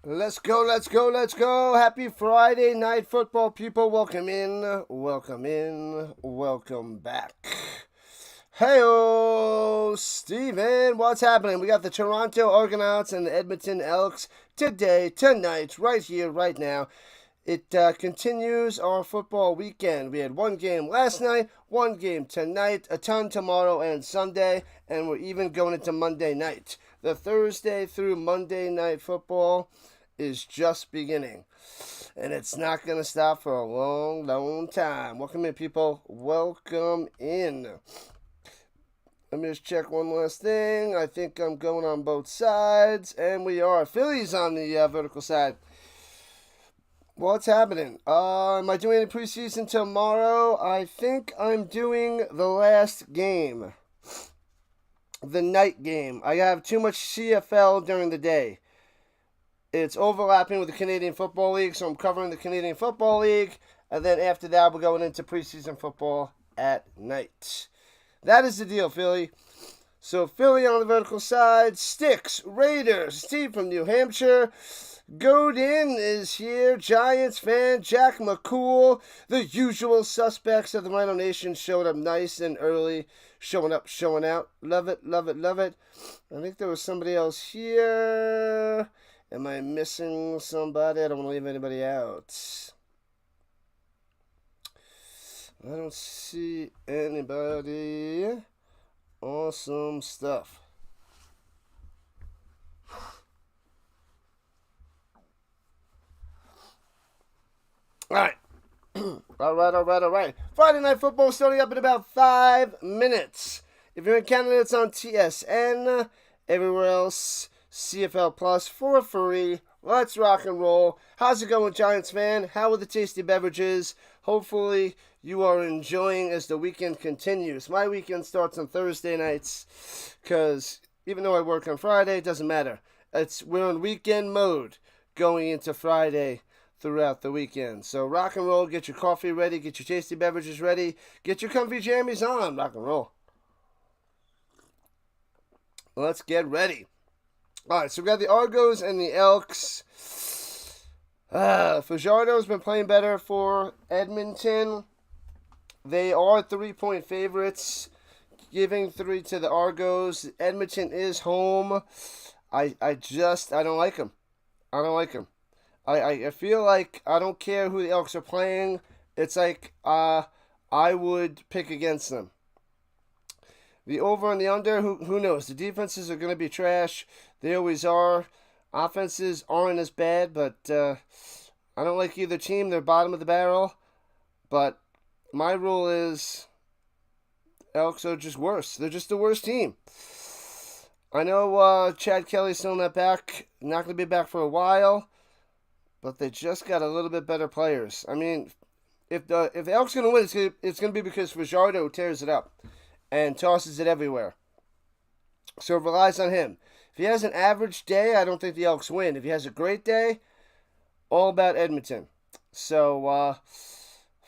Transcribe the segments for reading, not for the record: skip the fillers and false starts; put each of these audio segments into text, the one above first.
Let's go, let's go, let's go. Happy Friday night football, people. Welcome in, welcome in, welcome back. Hey-o, Steven, what's happening? We got the Toronto Argonauts and the Edmonton Elks today, tonight, right here, right now. It continues our football weekend. We had one game last night, one game tonight, a ton tomorrow and Sunday, and we're even going into Monday night. The Thursday through Monday night football is just beginning, and it's not going to stop for a long, long time. Welcome in, people. Welcome in. Let me just check one last thing. I think I'm going on both sides, and we are. Phillies on the vertical side. What's happening? Am I doing any preseason tomorrow? I think I'm doing the last game. The night game. I have too much CFL during the day. It's overlapping with the Canadian Football League, so I'm covering the Canadian Football League, and then after that, we're going into preseason football at night. That is the deal, Philly. So, Philly on the vertical side, Sticks, Raiders, Steve from New Hampshire, Godin is here, Giants fan, Jack McCool, the usual suspects of the RHINO Nation showed up nice and early, showing up, showing out. Love it, love it, love it. I think there was somebody else here. Am I missing somebody? I don't want to leave anybody out. I don't see anybody. Awesome stuff. All right. All right. Friday Night Football starting up in about 5 minutes. If you're in Canada, it's on TSN. Everywhere else, CFL Plus for free. Let's rock and roll. How's it going, Giants fan? How are the tasty beverages? Hopefully, you are enjoying as the weekend continues. My weekend starts on Thursday nights because even though I work on Friday, it doesn't matter. We're on weekend mode going into Friday throughout the weekend. So rock and roll, get your coffee ready, get your tasty beverages ready, get your comfy jammies on, rock and roll. Let's get ready. All right, so we got the Argos and the Elks. Fajardo's been playing better for Edmonton. They are 3-point favorites, giving 3 to the Argos. Edmonton is home. I don't like them. I feel like I don't care who the Elks are playing. It's like I would pick against them. The over and the under, who knows? The defenses are going to be trash. They always are. Offenses aren't as bad, but I don't like either team. They're bottom of the barrel. But my rule is Elks are just worse. They're just the worst team. I know Chad Kelly's still not back. Not going to be back for a while. But they just got a little bit better players. I mean, if the Elks are going to win, it's going to be because Fajardo tears it up and tosses it everywhere. So it relies on him. If he has an average day, I don't think the Elks win. If he has a great day, all about Edmonton. So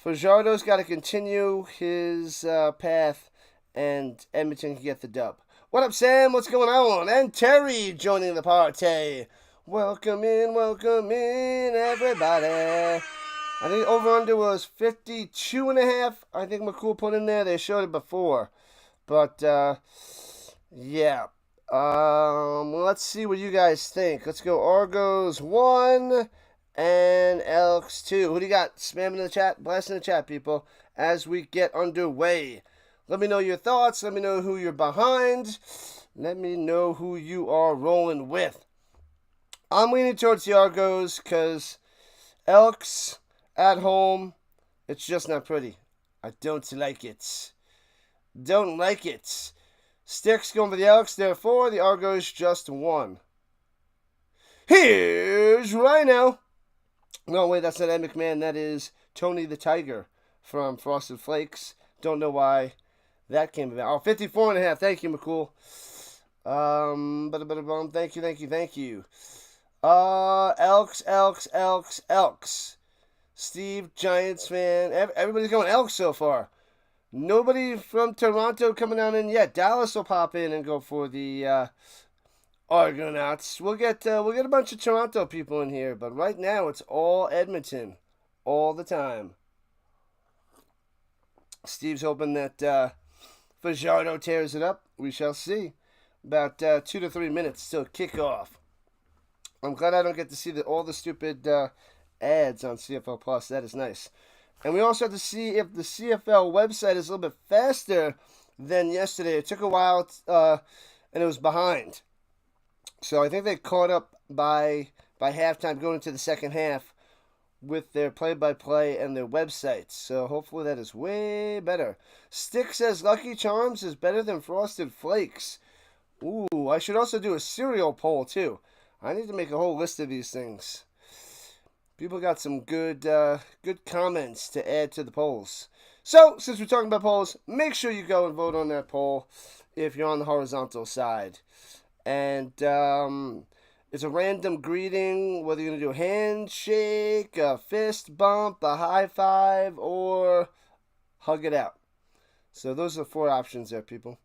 Fajardo's got to continue his path, and Edmonton can get the dub. What up, Sam? What's going on? And Terry joining the party. Welcome in, everybody. I think over-under was 52.5. I think McCool put in there. They showed it before. But, yeah. Let's see what you guys think. Let's go Argos 1 and Elks 2. Who do you got? Spam in the chat. Blast in the chat, people, as we get underway. Let me know your thoughts. Let me know who you're behind. Let me know who you are rolling with. I'm leaning towards the Argos because Elks at home, it's just not pretty. I don't like it. Don't like it. Sticks going for the Elks, therefore the Argos just won. Here's RHINO. No, wait, that's not Ed McMahon. That is Tony the Tiger from Frosted Flakes. Don't know why that came about. Oh, 54.5. Thank you, McCool. Thank you. Elks. Steve, Giants fan. Everybody's going Elks so far. Nobody from Toronto coming on in yet. Dallas will pop in and go for the Argonauts. We'll get a bunch of Toronto people in here, but right now it's all Edmonton, all the time. Steve's hoping that Fajardo tears it up. We shall see. About 2 to 3 minutes till kickoff. I'm glad I don't get to see all the stupid ads on CFL Plus. That is nice. And we also have to see if the CFL website is a little bit faster than yesterday. It took a while, and it was behind. So I think they caught up by halftime going into the second half with their play-by-play and their websites. So hopefully that is way better. Stick says Lucky Charms is better than Frosted Flakes. Ooh, I should also do a cereal poll too. I need to make a whole list of these things. People got some good comments to add to the polls. So, since we're talking about polls, make sure you go and vote on that poll if you're on the horizontal side. And it's a random greeting, whether you're going to do a handshake, a fist bump, a high five, or hug it out. So those are the 4 options there, people.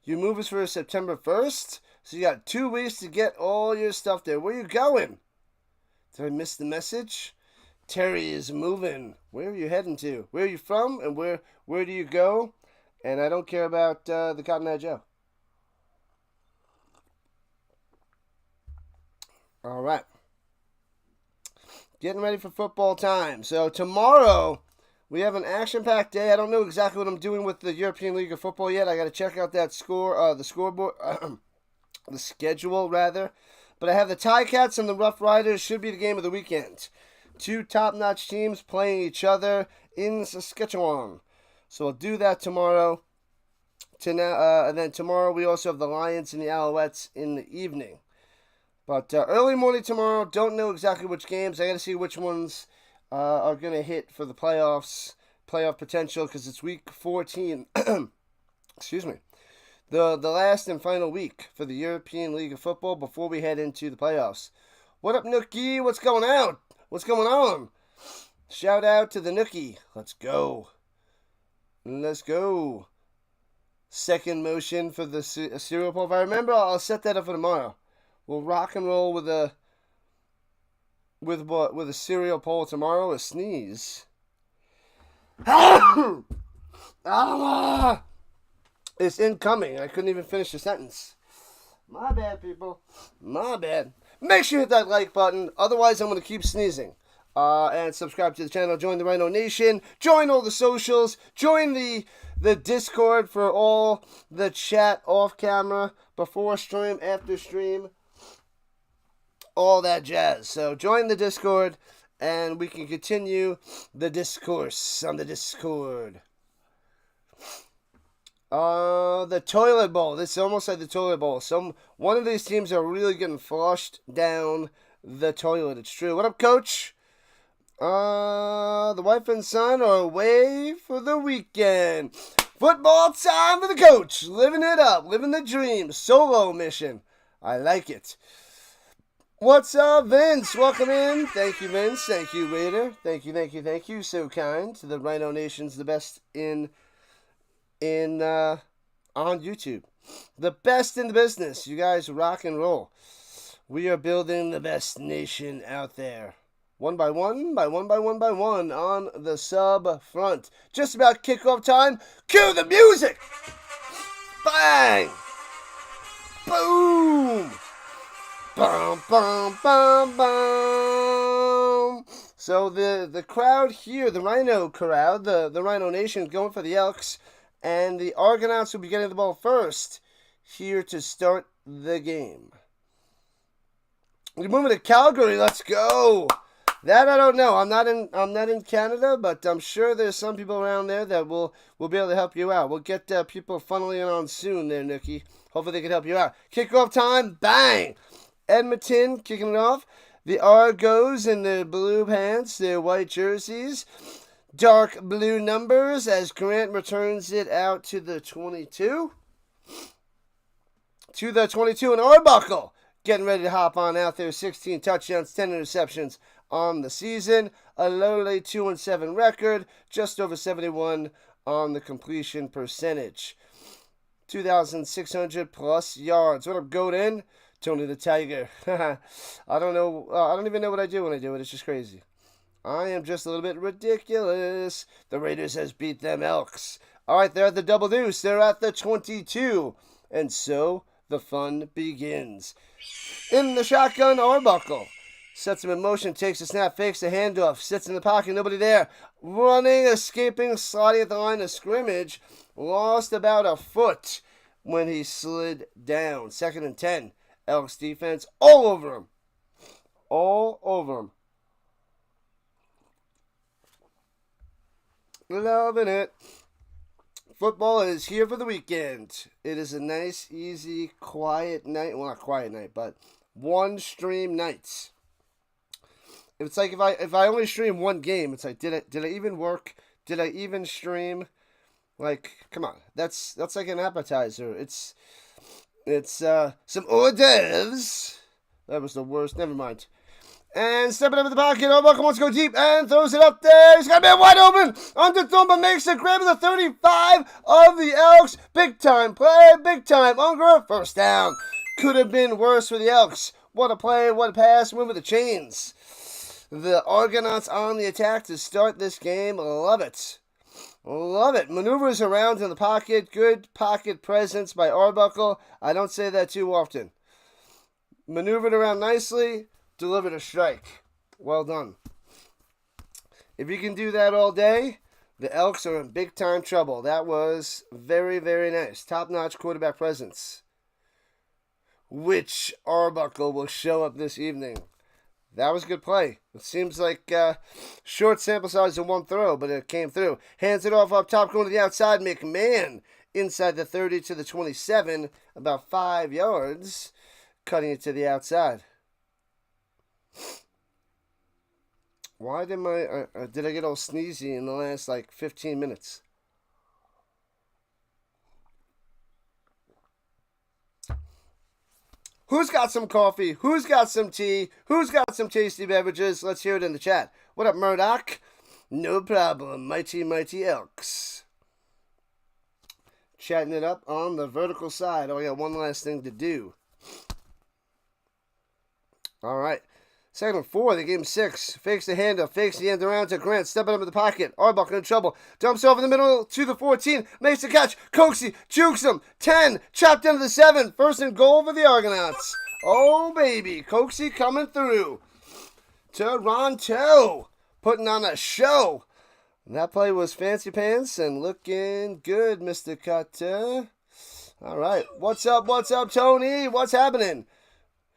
Your move is for September 1st, so you got 2 weeks to get all your stuff there. Where you going? Did I miss the message? Terry is moving. Where are you heading to? Where are you from? And where do you go? And I don't care about the Cotton Eye Joe. All right. Getting ready for football time. So tomorrow we have an action-packed day. I don't know exactly what I'm doing with the European League of Football yet. I got to check out that the scoreboard, the schedule rather. But I have the Ticats and the Rough Riders. Should be the game of the weekend. 2 top-notch teams playing each other in Saskatchewan. So I'll do that tomorrow. And then tomorrow we also have the Lions and the Alouettes in the evening. But early morning tomorrow, don't know exactly which games. I got to see which ones are going to hit for the playoff potential, because it's week 14. Excuse me. The last and final week for the European League of Football before we head into the playoffs. What up, Nookie? What's going on? What's going on? Shout out to the Nookie. Let's go. Let's go. Second motion for the cereal poll. If I remember, I'll set that up for tomorrow. We'll rock and roll with a cereal poll tomorrow. A sneeze. It's incoming. I couldn't even finish the sentence. My bad, people. My bad. Make sure you hit that like button. Otherwise, I'm going to keep sneezing. And subscribe to the channel. Join the RHINO Nation. Join all the socials. Join the Discord for all the chat off camera, before stream, after stream. All that jazz. So join the Discord, and we can continue the discourse on the Discord. The toilet bowl. This is almost like the toilet bowl. One of these teams are really getting flushed down the toilet. It's true. What up, Coach? The wife and son are away for the weekend. Football time for the coach. Living it up. Living the dream. Solo mission. I like it. What's up, Vince? Welcome in. Thank you, Vince. Thank you, Raider. Thank you. So kind to the RHINO Nation's the best on YouTube. The best in the business. You guys rock and roll. We are building the best nation out there. One by one on the sub front. Just about kickoff time. Cue the music. Bang. Boom. Bum, bum, bum, bum. So the crowd here, the RHINO crowd, the RHINO Nation going for the Elks, and the Argonauts will be getting the ball first here to start the game. We're moving to Calgary. Let's go. That I don't know. I'm not in Canada, but I'm sure there's some people around there that will be able to help you out. We'll get people funneling on soon there, Nookie. Hopefully they can help you out. Kickoff time. Bang. Edmonton kicking it off. The Argos in their blue pants, their white jerseys, dark blue numbers as Grant returns it out to the 22. To the 22 and Arbuckle getting ready to hop on out there. 16 touchdowns, 10 interceptions on the season. A lowly 2-7 record, just over 71 on the completion percentage. 2,600 plus yards. What up, Godin? Tony the Tiger. I don't know. I don't even know what I do when I do it. It's just crazy. I am just a little bit ridiculous. The Raiders has beat them Elks. All right, they're at the double deuce. They're at the 22. And so the fun begins. In the shotgun, Arbuckle sets him in motion, takes a snap, fakes the handoff, sits in the pocket, nobody there. Running, escaping, sliding at the line of scrimmage. Lost about a foot when he slid down. 2nd and 10. Elks defense all over him. All over him. Loving it. Football is here for the weekend. It is a nice, easy, quiet night. Well, not quiet night, but one stream nights. It's like if I only stream one game, it's like did I even work? Did I even stream? Like, come on, that's like an appetizer. It's some hors d'oeuvres. That was the worst. Never mind. And stepping up in the pocket, Arbuckle wants to go deep and throws it up there. He's got a man wide open. Underthrown, but makes the grab of the 35 of the Elks. Big time play, big time Unger. First down. Could have been worse for the Elks. What a play, what a pass. Win with the chains. The Argonauts on the attack to start this game. Love it. Love it. Maneuvers around in the pocket. Good pocket presence by Arbuckle. I don't say that too often. Maneuvered around nicely. Delivered a strike. Well done. If you can do that all day, the Elks are in big time trouble. That was very, very nice. Top-notch quarterback presence. Which Arbuckle will show up this evening. That was a good play. It seems like short sample size in one throw, but it came through. Hands it off up top, going to the outside. McMahon inside the 30 to the 27, about 5 yards, cutting it to the outside. Why did I get all sneezy in the last 15 minutes? Who's got some coffee? Who's got some tea? Who's got some tasty beverages? Let's hear it in the chat. What up, Murdoch? No problem. Mighty, mighty Elks. Chatting it up on the vertical side. Oh, I got one last thing to do. All right. 2nd and 4, they gave him 6. Fakes the handoff, fakes the end around to Grant. Stepping up in the pocket. Arbuckle in trouble. Dumps over the middle to the 14. Makes the catch. Coxie jukes him. 10. Chopped into the 7. 1st and goal for the Argonauts. Oh, baby. Coxie coming through. Toronto putting on a show. And that play was fancy pants and looking good, Mr. Cutter. All right. What's up, Tony? What's happening?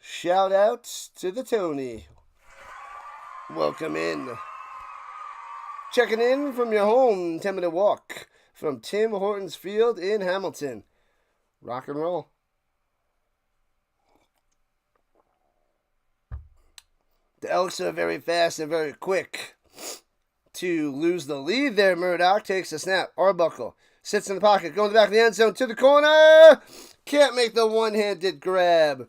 Shout out to the Tony. Welcome in. Checking in from your home, 10-minute walk from Tim Hortons Field in Hamilton. Rock and roll. The Elks are very fast and very quick. To lose the lead there, Murdoch takes a snap. Arbuckle sits in the pocket, going to the back of the end zone to the corner. Can't make the one-handed grab.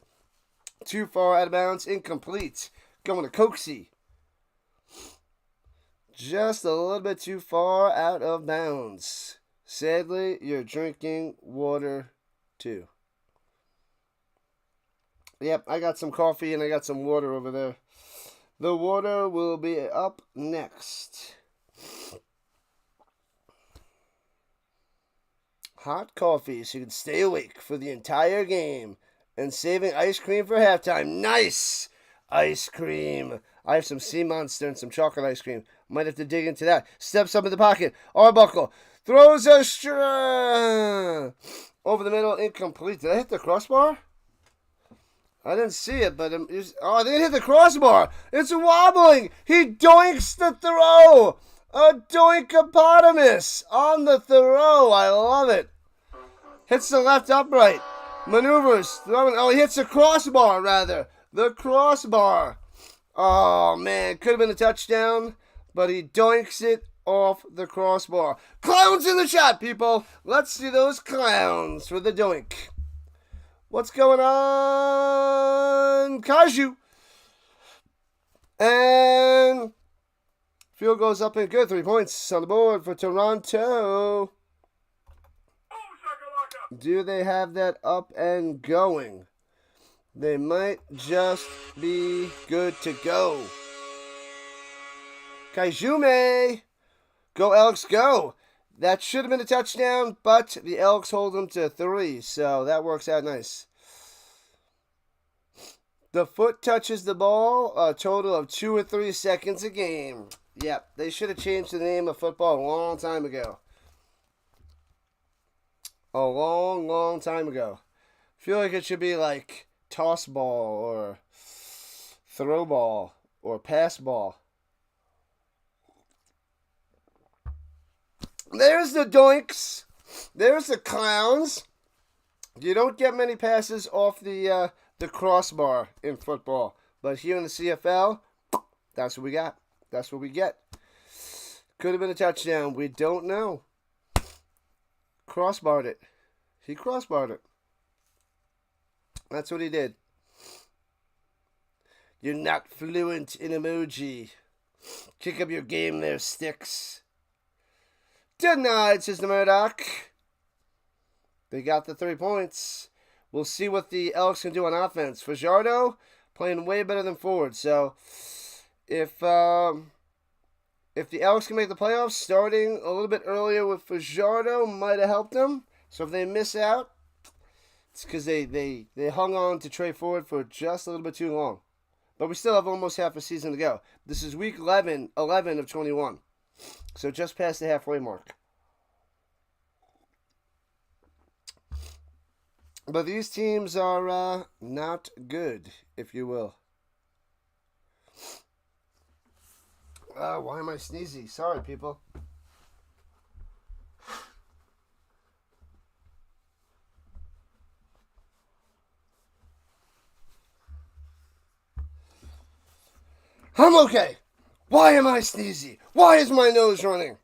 Too far out of bounds, incomplete. Going to Coxie. Just a little bit too far out of bounds. Sadly, you're drinking water too. Yep, I got some coffee and I got some water over there. The water will be up next. Hot coffee so you can stay awake for the entire game. And saving ice cream for halftime. Nice ice cream. I have some Sea Monster and some chocolate ice cream. Might have to dig into that. Steps up in the pocket. Arbuckle throws a over the middle. Incomplete. Did I hit the crossbar? I didn't see it, but I didn't hit the crossbar. It's wobbling. He doinks the throw. A doinkopotamus on the throw. I love it. Hits the left upright. Maneuvers, throwing. Oh, he hits the crossbar, rather. The crossbar. Oh, man. Could have been a touchdown, but he doinks it off the crossbar. Clowns in the chat, people. Let's see those clowns for the doink. What's going on? Kaju. And field goes up and good. 3 points on the board for Toronto. Do they have that up and going? They might just be good to go. Kaijume! Go Elks, go! That should have been a touchdown, but the Elks hold them to 3, so that works out nice. The foot touches the ball a total of 2 or 3 seconds a game. Yep, they should have changed the name of football a long time ago. A long, long time ago. I feel like it should be like toss ball or throw ball or pass ball. There's the doinks. There's the clowns. You don't get many passes off the crossbar in football. But here in the CFL, that's what we got. That's what we get. Could have been a touchdown. We don't know. Crossbarred it. He crossbarred it. That's what he did. You're not fluent in emoji. Kick up your game there, Sticks. Denied, says the Murdoch. They got the 3 points. We'll see what the Elks can do on offense. Fajardo playing way better than Ford. So if the Elks can make the playoffs, starting a little bit earlier with Fajardo might have helped them. So if they miss out, it's because they hung on to Trey Ford for just a little bit too long. But we still have almost half a season to go. This is week 11 of 21. So just past the halfway mark. But these teams are not good, if you will. Why am I sneezy? Sorry, people. I'm okay. Why am I sneezy? Why is my nose running?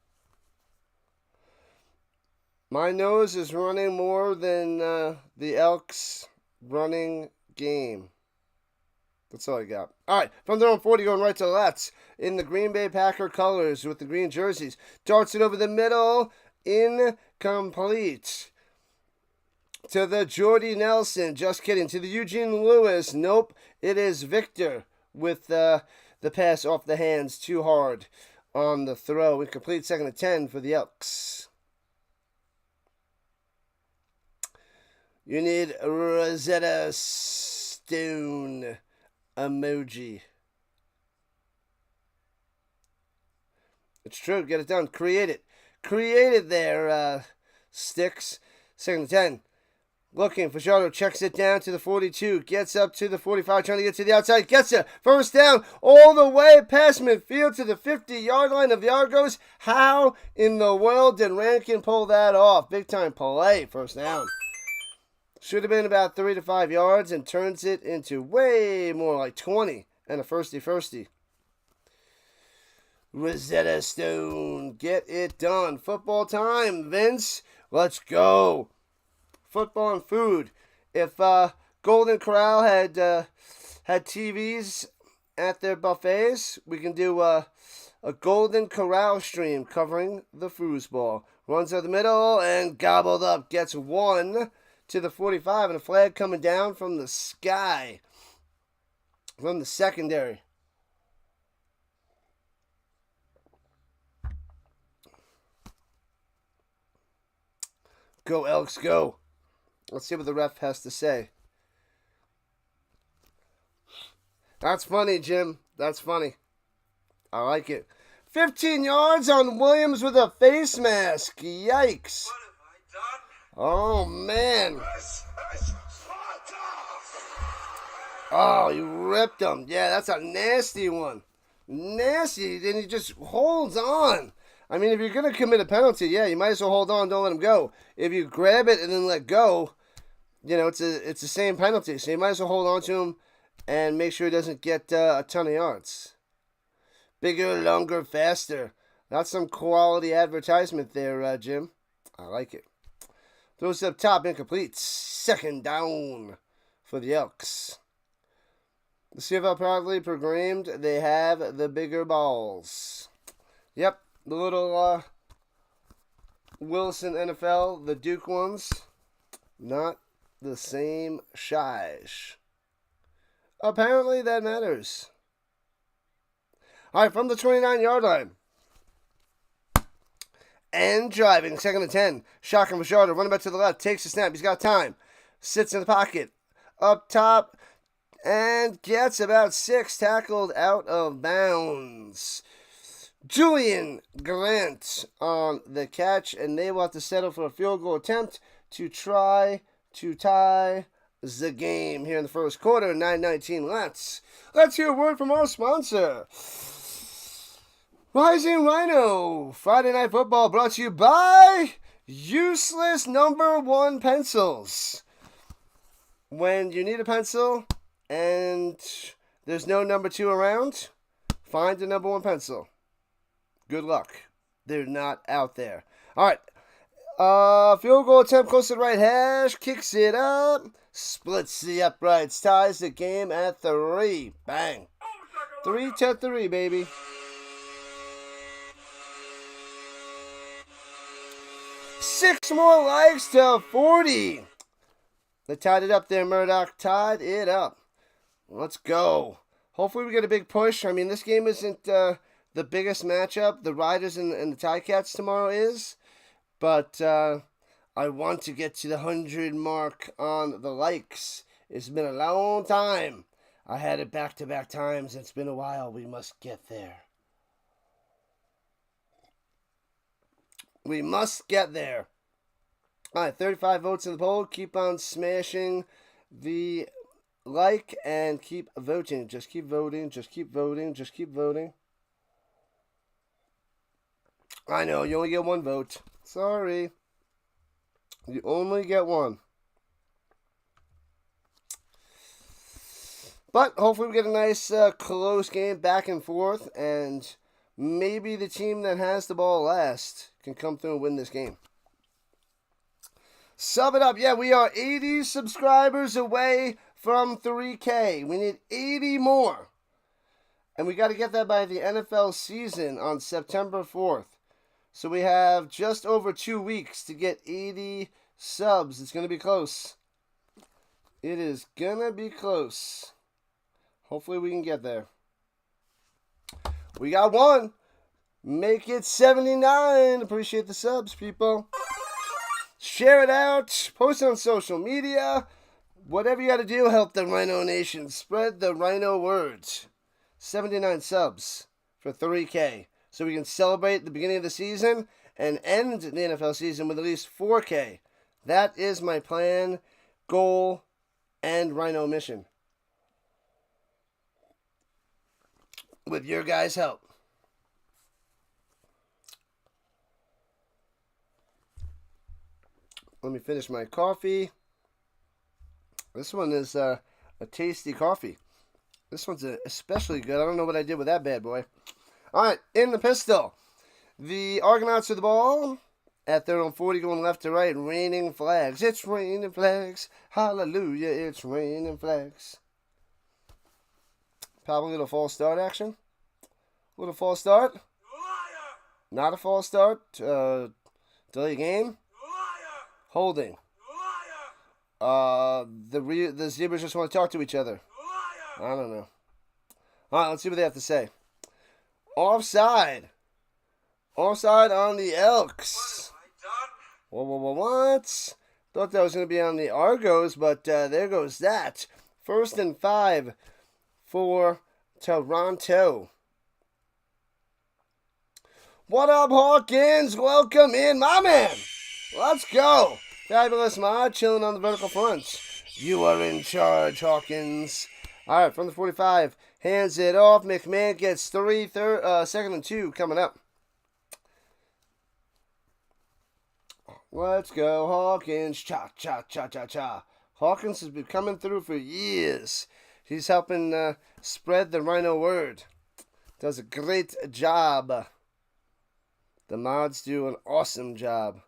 My nose is running more than the Elks running game. That's all I got. All right, from their own 40 going right to the left in the Green Bay Packer colors with the green jerseys. Darts it over the middle. Incomplete. To the Jordy Nelson. Just kidding. To the Eugene Lewis. Nope. It is Victor with the pass off the hands too hard on the throw. Incomplete. 2nd and 10 for the Elks. You need Rosetta Stone emoji. It's true. Get it done. Create it. Create it there, Sticks. 2nd and 10. Looking. Fajardo checks it down to the 42. Gets up to the 45. Trying to get to the outside. Gets it. First down. All the way past midfield to the 50-yard line of the Argos. How in the world did Rankin pull that off? Big time play. First down. Should have been about 3 to 5 yards and turns it into way more like 20 and a firsty. Rosetta Stone. Get it done. Football time, Vince. Let's go. Football and food. If Golden Corral had TVs at their buffets, we can do a Golden Corral stream covering the foosball. Runs out the middle and gobbled up. Gets 1 to the 45 and a flag coming down from the sky. From the secondary. Go Elks, go. Let's see what the ref has to say. That's funny, Jim. That's funny. I like it. 15 yards on Williams with a face mask. Yikes. What have I done? Oh, man. This is Sparta! Oh, you ripped him. Yeah, that's a nasty one. Nasty. Then he just holds on. I mean, if you're going to commit a penalty, yeah, you might as well hold on. Don't let him go. If you grab it and then let go, you know, it's the same penalty. So you might as well hold on to him and make sure he doesn't get a ton of yards. Bigger, longer, faster. That's some quality advertisement there, Jim. I like it. Throws it up top, incomplete. 2nd down for the Elks. The CFL proudly proclaimed they have the bigger balls. Yep, the little Wilson NFL, the Duke ones. Not the same size. Apparently that matters. All right, from the 29-yard line. And driving, 2nd and 10. Shotgun for Shorter, running back to the left, takes the snap, he's got time. Sits in the pocket, up top, and gets about 6, tackled out of bounds. Julian Grant on the catch, and they will have to settle for a field goal attempt to try to tie the game here in the first quarter, 9:19. Let's hear a word from our sponsor. Rising Rhino, Friday Night Football, brought to you by Useless Number 1 Pencils. When you need a pencil and there's no number 2 around, find the number 1 pencil. Good luck. They're not out there. All right. Field goal attempt close to the right hash. Kicks it up. Splits the uprights. Ties the game at 3. Bang. 3-3, baby. Six more likes to 40. They tied it up there, Murdoch. Tied it up. Let's go. Hopefully we get a big push. I mean, this game isn't the biggest matchup. The Riders and the Ticats tomorrow is. But I want to get to the 100 mark on the likes. It's been a long time. I had it back-to-back times. It's been a while. We must get there. We must get there. All right, 35 votes in the poll. Keep on smashing the like and keep voting. Just keep voting. Just keep voting. Just keep voting. I know, you only get 1 vote. Sorry. You only get 1. But hopefully we get a nice close game back and forth, and maybe the team that has the ball last can come through and win this game. Sub it up. Yeah, we are 80 subscribers away from 3K. We need 80 more. And we got to get that by the NFL season on September 4th. So we have just over 2 weeks to get 80 subs. It's going to be close. It is going to be close. Hopefully we can get there. We got 1. Make it 79. Appreciate the subs, people. Share it out. Post it on social media. Whatever you got to do, help the Rhino Nation. Spread the Rhino words. 79 subs for 3K. So we can celebrate the beginning of the season and end the NFL season with at least 4K. That is my plan, goal, and Rhino mission. With your guys' help. Let me finish my coffee. This one is a tasty coffee. This one's especially good. I don't know what I did with that bad boy. All right, in the pistol. The Argonauts with the ball at their own 40, going left to right, raining flags. It's raining flags. Hallelujah, it's raining flags. Probably a little false start action. A little false start. Liar! Not a false start. Delay game. Liar! Holding. Liar! The zebras just want to talk to each other. Liar! I don't know. All right, let's see what they have to say. Offside. Offside on the Elks. What have I done? What? Thought that was going to be on the Argos, but there goes that. 1st and 5 for Toronto. What up, Hawkins? Welcome in, my man. Let's go. Fabulous mod, chilling on the vertical front. You are in charge, Hawkins. All right, from the 45, hands it off. McMahon gets 2nd and 2 coming up. Let's go, Hawkins. Cha, cha, cha, cha, cha. Hawkins has been coming through for years. He's helping spread the Rhino word. Does a great job. The mods do an awesome job.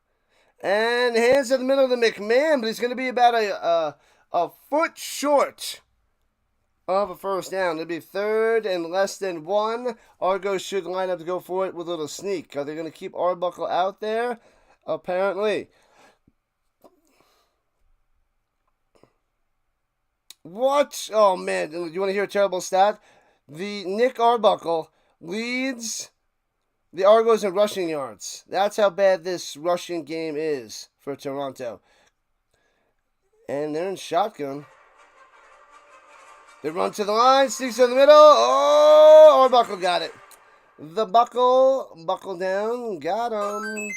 And hands in the middle of the McMahon, but he's going to be about a foot short of a first down. It'll be 3rd and less than 1. Argos should line up to go for it with a little sneak. Are they going to keep Arbuckle out there? Apparently. What? Oh, man. You want to hear a terrible stat? The Nick Arbuckle leads the Argos in rushing yards. That's how bad this rushing game is for Toronto. And they're in shotgun. They run to the line, sneaks in the middle. Oh, Arbuckle got it. The buckle down, got him.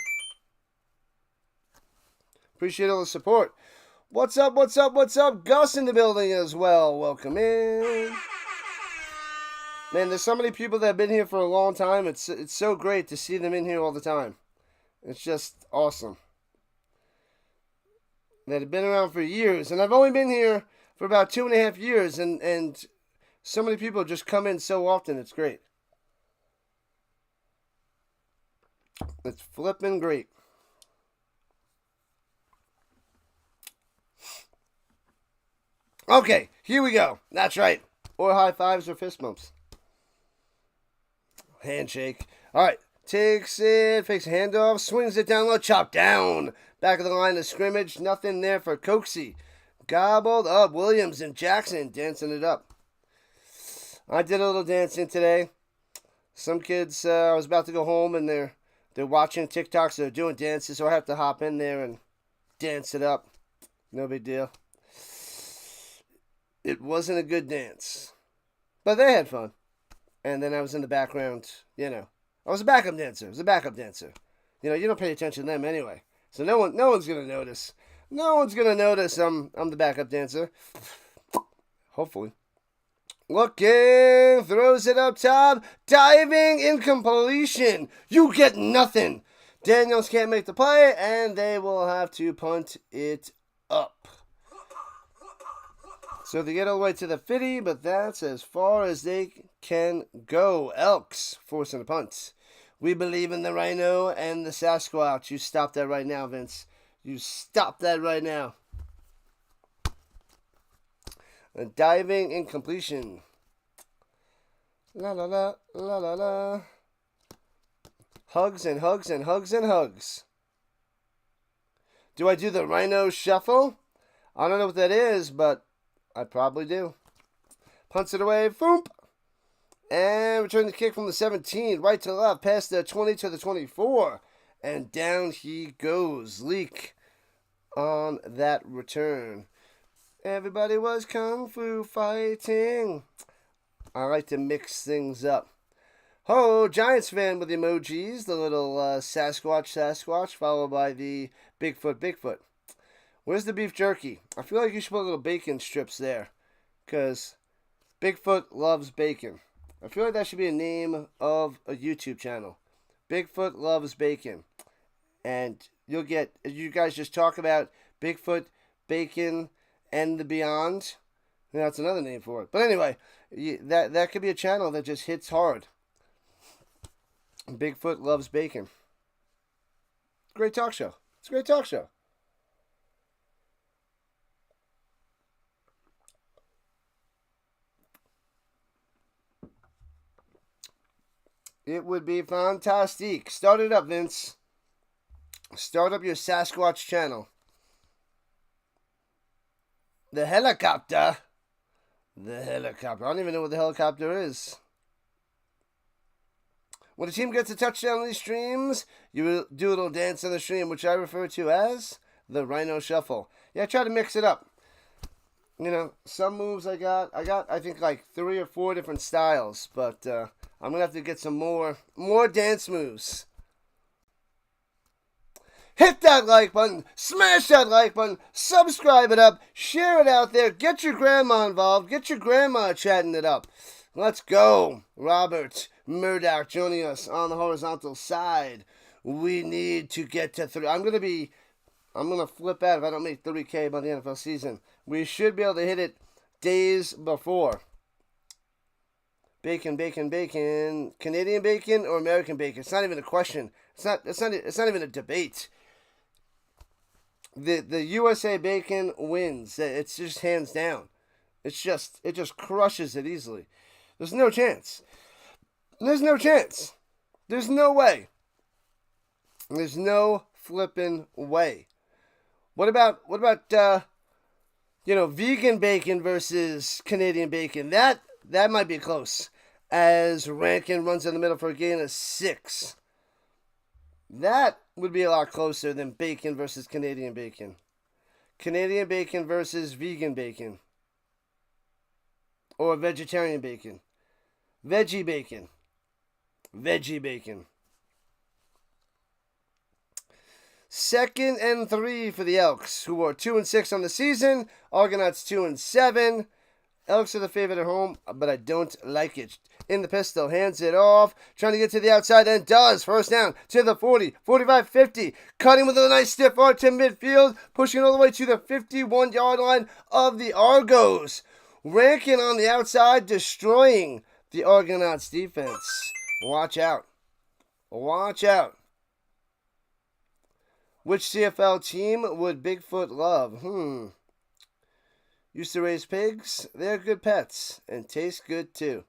Appreciate all the support. What's up? Gus in the building as well. Welcome in. Man, there's so many people that have been here for a long time. It's so great to see them in here all the time. It's just awesome. That have been around for years. And I've only been here for about 2.5 years. And so many people just come in so often. It's great. It's flipping great. Okay, here we go. That's right. Or high fives or fist bumps. Handshake. All right. Takes it, fakes a handoff, swings it down low, chop down. Back of the line of scrimmage. Nothing there for Coxie. Gobbled up. Williams and Jackson dancing it up. I did a little dancing today. Some kids, I was about to go home and they're watching TikToks, so they're doing dances, so I have to hop in there and dance it up. No big deal. It wasn't a good dance, but they had fun. And then I was in the background, I was a backup dancer. You don't pay attention to them anyway. So no one's gonna notice. No one's gonna notice I'm the backup dancer. Hopefully. Looking, throws it up top, diving, incompletion. You get nothing. Daniels can't make the play, and they will have to punt it up. So they get all the way to the 50, but that's as far as they can go. Elks forcing a punt. We believe in the Rhino and the Sasquatch. You stop that right now, Vince. You stop that right now. A diving incompletion. La la la la la la. Hugs and hugs and hugs and hugs. Do I do the Rhino shuffle? I don't know what that is, but I probably do. Punts it away. Boom. And return the kick from the 17. Right to left. Past the 20 to the 24. And down he goes. Leak on that return. Everybody was kung fu fighting. I like to mix things up. Ho, Giants fan with emojis. The little Sasquatch, followed by the Bigfoot. Where's the beef jerky? I feel like you should put little bacon strips there. Because Bigfoot loves bacon. I feel like that should be a name of a YouTube channel. Bigfoot loves bacon. And you guys just talk about Bigfoot, bacon, and the beyond. That's another name for it. But anyway, that could be a channel that just hits hard. Bigfoot loves bacon. Great talk show. It's a great talk show. It would be fantastic. Start it up, Vince. Start up your Sasquatch channel. The helicopter. I don't even know what the helicopter is. When a team gets a touchdown on these streams, you will do a little dance on the stream, which I refer to as the Rhino Shuffle. Yeah, I try to mix it up. Some moves I got, I think, like 3 or 4 different styles, but I'm going to have to get some more dance moves. Hit that like button, smash that like button, subscribe it up, share it out there, get your grandma involved, get your grandma chatting it up. Let's go. Robert Murdoch joining us on the horizontal side. We need to get to 3. I'm going to flip out if I don't make 3K by the NFL season. We should be able to hit it days before. Bacon. Canadian bacon or American bacon? It's not even a question. It's not even a debate. The USA bacon wins. It's just hands down. It just crushes it easily. There's no chance. There's no way. There's no flipping way. What about vegan bacon versus Canadian bacon. That might be close. As Rankin runs in the middle for a gain of 6. That would be a lot closer than bacon versus Canadian bacon. Canadian bacon versus vegan bacon. Or vegetarian bacon. Veggie bacon. Veggie bacon. 2nd and 3 for the Elks, who are 2-6 on the season. Argonauts 2-7. Elks are the favorite at home, but I don't like it. In the pistol, hands it off, trying to get to the outside, and does. First down to the 40, 45, 50. Cutting with a nice stiff arm to midfield, pushing all the way to the 51-yard line of the Argos. Rankin on the outside, destroying the Argonauts defense. Watch out. Watch out. Which CFL team would Bigfoot love? Used to raise pigs. They're good pets and taste good too.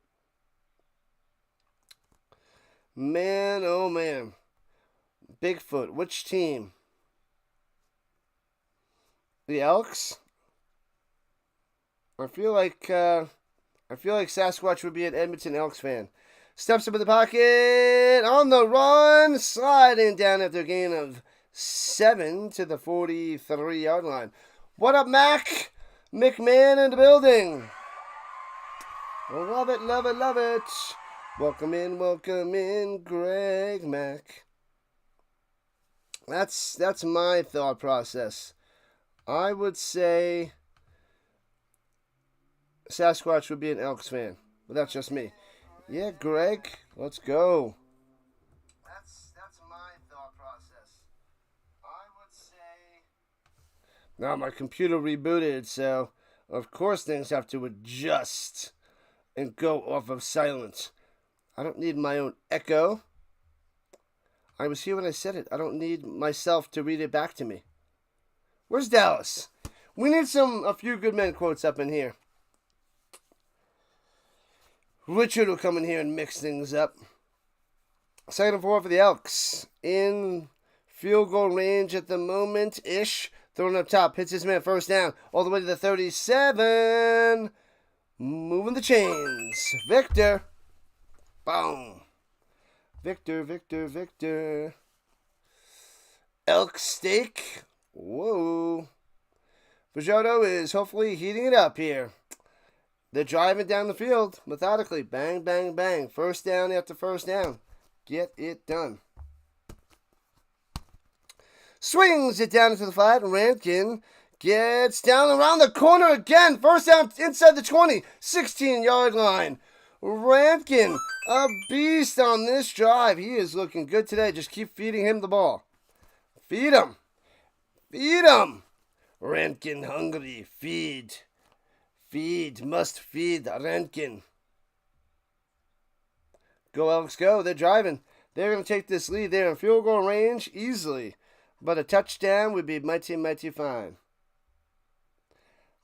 Man, oh man. Bigfoot, which team? The Elks? I feel like Sasquatch would be an Edmonton Elks fan. Steps up in the pocket, on the run, sliding down after a gain of 7 to the 43-yard line. What up, Mac? McMahon in the building. Love it, love it, love it. Welcome in, Greg Mac. That's my thought process. I would say Sasquatch would be an Elks fan, but that's just me. Yeah, Greg, let's go. That's my thought process. I would say. Now my computer rebooted, so of course things have to adjust and go off of silent. I don't need my own echo. I was here when I said it. I don't need myself to read it back to me. Where's Dallas? We need a few good men quotes up in here. Richard will come in here and mix things up. 2nd and 4 for the Elks. In field goal range at the moment-ish. Throwing up top. Hits his man. First down. All the way to the 37. Moving the chains. Victor. Boom. Victor, Victor, Victor. Elk steak. Whoa. Fajardo is hopefully heating it up here. They're driving down the field methodically. Bang, bang, bang. First down after first down. Get it done. Swings it down into the flat. Rankin gets down around the corner again. First down inside the 20. 16-yard line. Rankin, a beast on this drive. He is looking good today. Just keep feeding him the ball. Feed him. Feed him. Rankin hungry. Feed. Feed. Must feed Rankin. Go Elks go. They're driving. They're going to take this lead. They're in field goal range easily. But a touchdown would be mighty, mighty fine.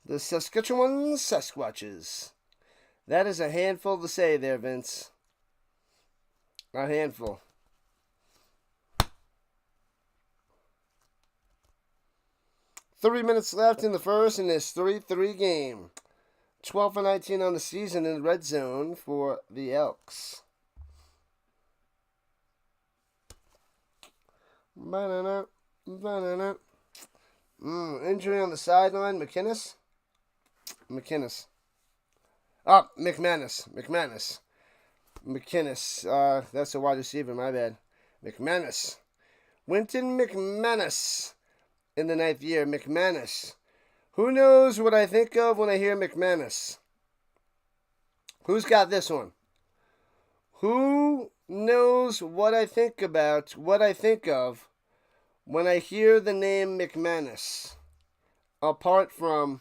The Saskatchewan Sasquatches. That is a handful to say there, Vince. A handful. Three minutes left in the first in this 3-3 game. 12-19 on the season in the red zone for the Elks. Banana. Injury on the sideline. McManus. That's a wide receiver, my bad. McManus. Winton McManus. In the 9th year, McManus. Who knows what I think of when I hear McManus? Who's got this one? Who knows what I think about, what I think of when I hear the name McManus? Apart from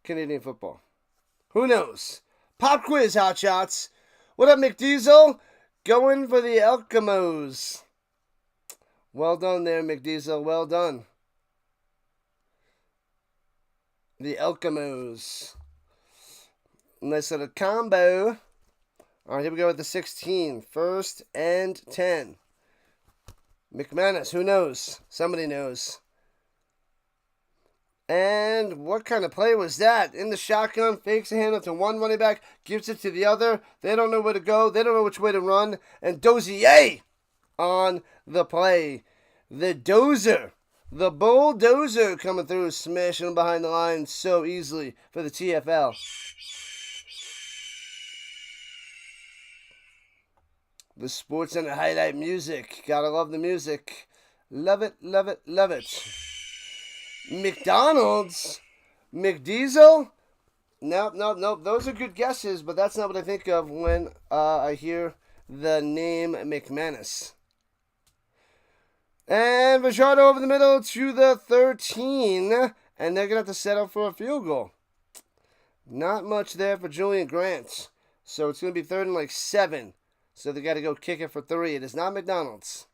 Canadian football. Who knows? Pop quiz, hotshots. What up, McDiesel? Going for the Eskimos. Well done there, McDiesel. Well done. The Eskimos. Nice little combo. All right, here we go with the 16. 1st and 10. McManus, who knows? Somebody knows. And what kind of play was that? In the shotgun, fakes a handoff to one running back, gives it to the other. They don't know where to go. They don't know which way to run. And Dozier on the play. The dozer. The bulldozer coming through, smashing behind the line so easily for the TFL. The Sports Center highlight music. Gotta love the music. Love it, love it, love it. McDonald's? McDiesel? Nope. Those are good guesses, but that's not what I think of when I hear the name McManus. And Vajado over the middle to the 13. And they're going to have to set up for a field goal. Not much there for Julian Grant. So it's going to be 3rd and like 7. So they got to go kick it for 3. It is not McDonald's.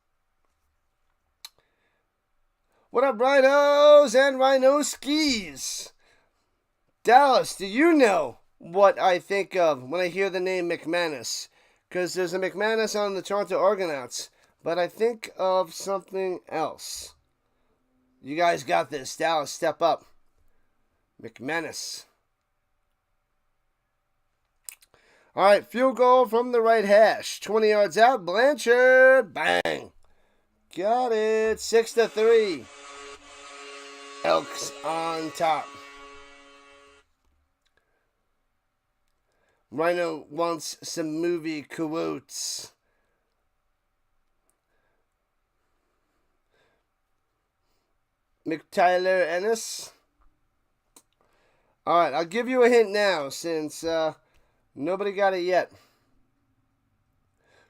What up, Rhinos and Rhino Skis? Dallas, do you know what I think of when I hear the name McManus? Because there's a McManus on the Toronto Argonauts, but I think of something else. You guys got this. Dallas, step up. McManus. All right, field goal from the right hash. 20 yards out. Blanchard. Bang. Got it. 6-3. Elks on top. Rhino wants some movie quotes. McTyler Ennis. All right, I'll give you a hint now since nobody got it yet.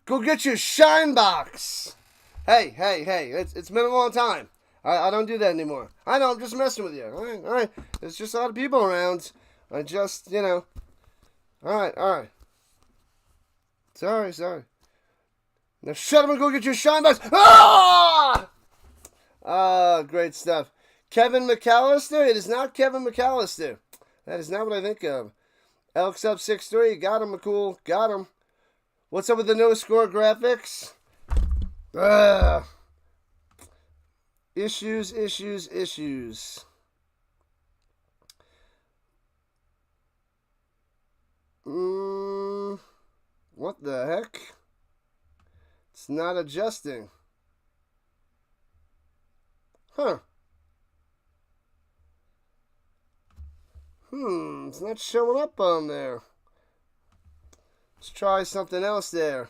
Go get your shine box. Hey, it's been a long time. I don't do that anymore. I know, I'm just messing with you. All right. There's just a lot of people around. I just, All right. Sorry. Now shut up and go get your shine box. Great stuff. Kevin McAllister? It is not Kevin McAllister. That is not what I think of. Elks up 6-3. Got him, McCool. Got him. What's up with the no-score graphics? Issues. What the heck? It's not adjusting. Huh. It's not showing up on there. Let's try something else there.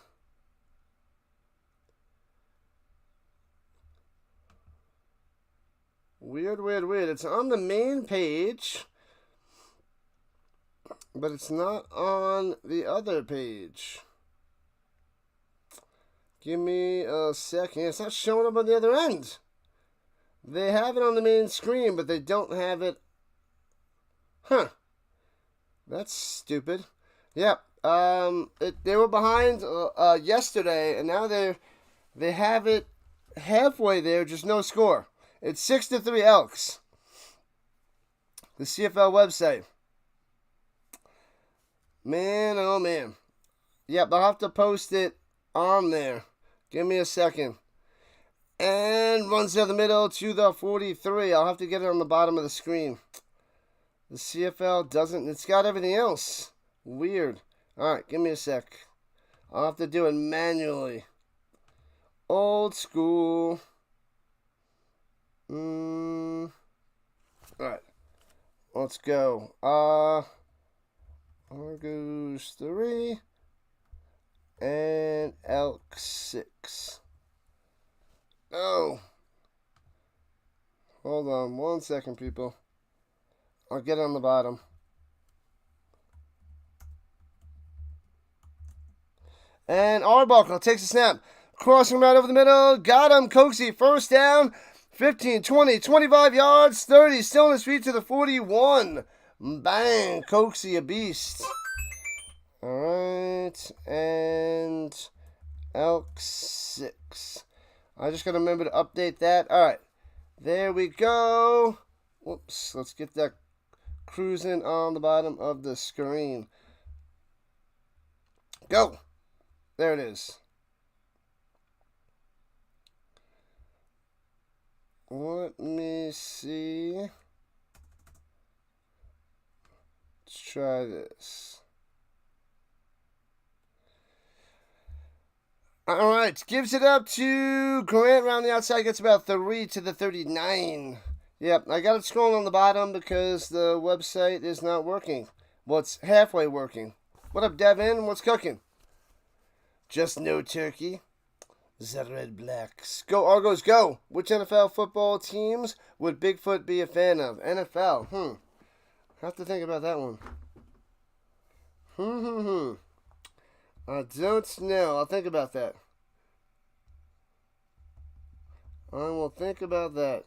Weird. It's on the main page, but it's not on the other page. Give me a second. It's not showing up on the other end. They have it on the main screen, but they don't have it. Huh. That's stupid. Yep. They were behind yesterday, and now they have it halfway there, just no score. It's 6-3 Elks. The CFL website. Man, oh man. Yep, I'll have to post it on there. Give me a second. And runs down the middle to the 43. I'll have to get it on the bottom of the screen. The CFL doesn't. It's got everything else. Weird. Alright, give me a sec. I'll have to do it manually. Old school. Alright. Let's go. Argos 3. And Elk 6. Oh. Hold on 1 second, people. I'll get it on the bottom. And Arbuckle takes a snap. Crossing right over the middle. Got him. Coxie, first down. 15, 20, 25 yards. 30. Still on his feet to the 41. Bang. Coxie, a beast. Alright. And Elk 6. I just got to remember to update that. Alright. There we go. Whoops. Let's get that cruising on the bottom of the screen. Go. There it is. Let me see. Let's try this. All right, gives it up to Grant around the outside. Gets about 3 to the 39. Yep, I got it scrolling on the bottom because the website is not working. Well, it's halfway working. What up, Devin? What's cooking? Just no turkey. The Red Blacks. Go Argos, go! Which NFL football teams would Bigfoot be a fan of? NFL. Have to think about that one. I don't know. I'll think about that. I will think about that.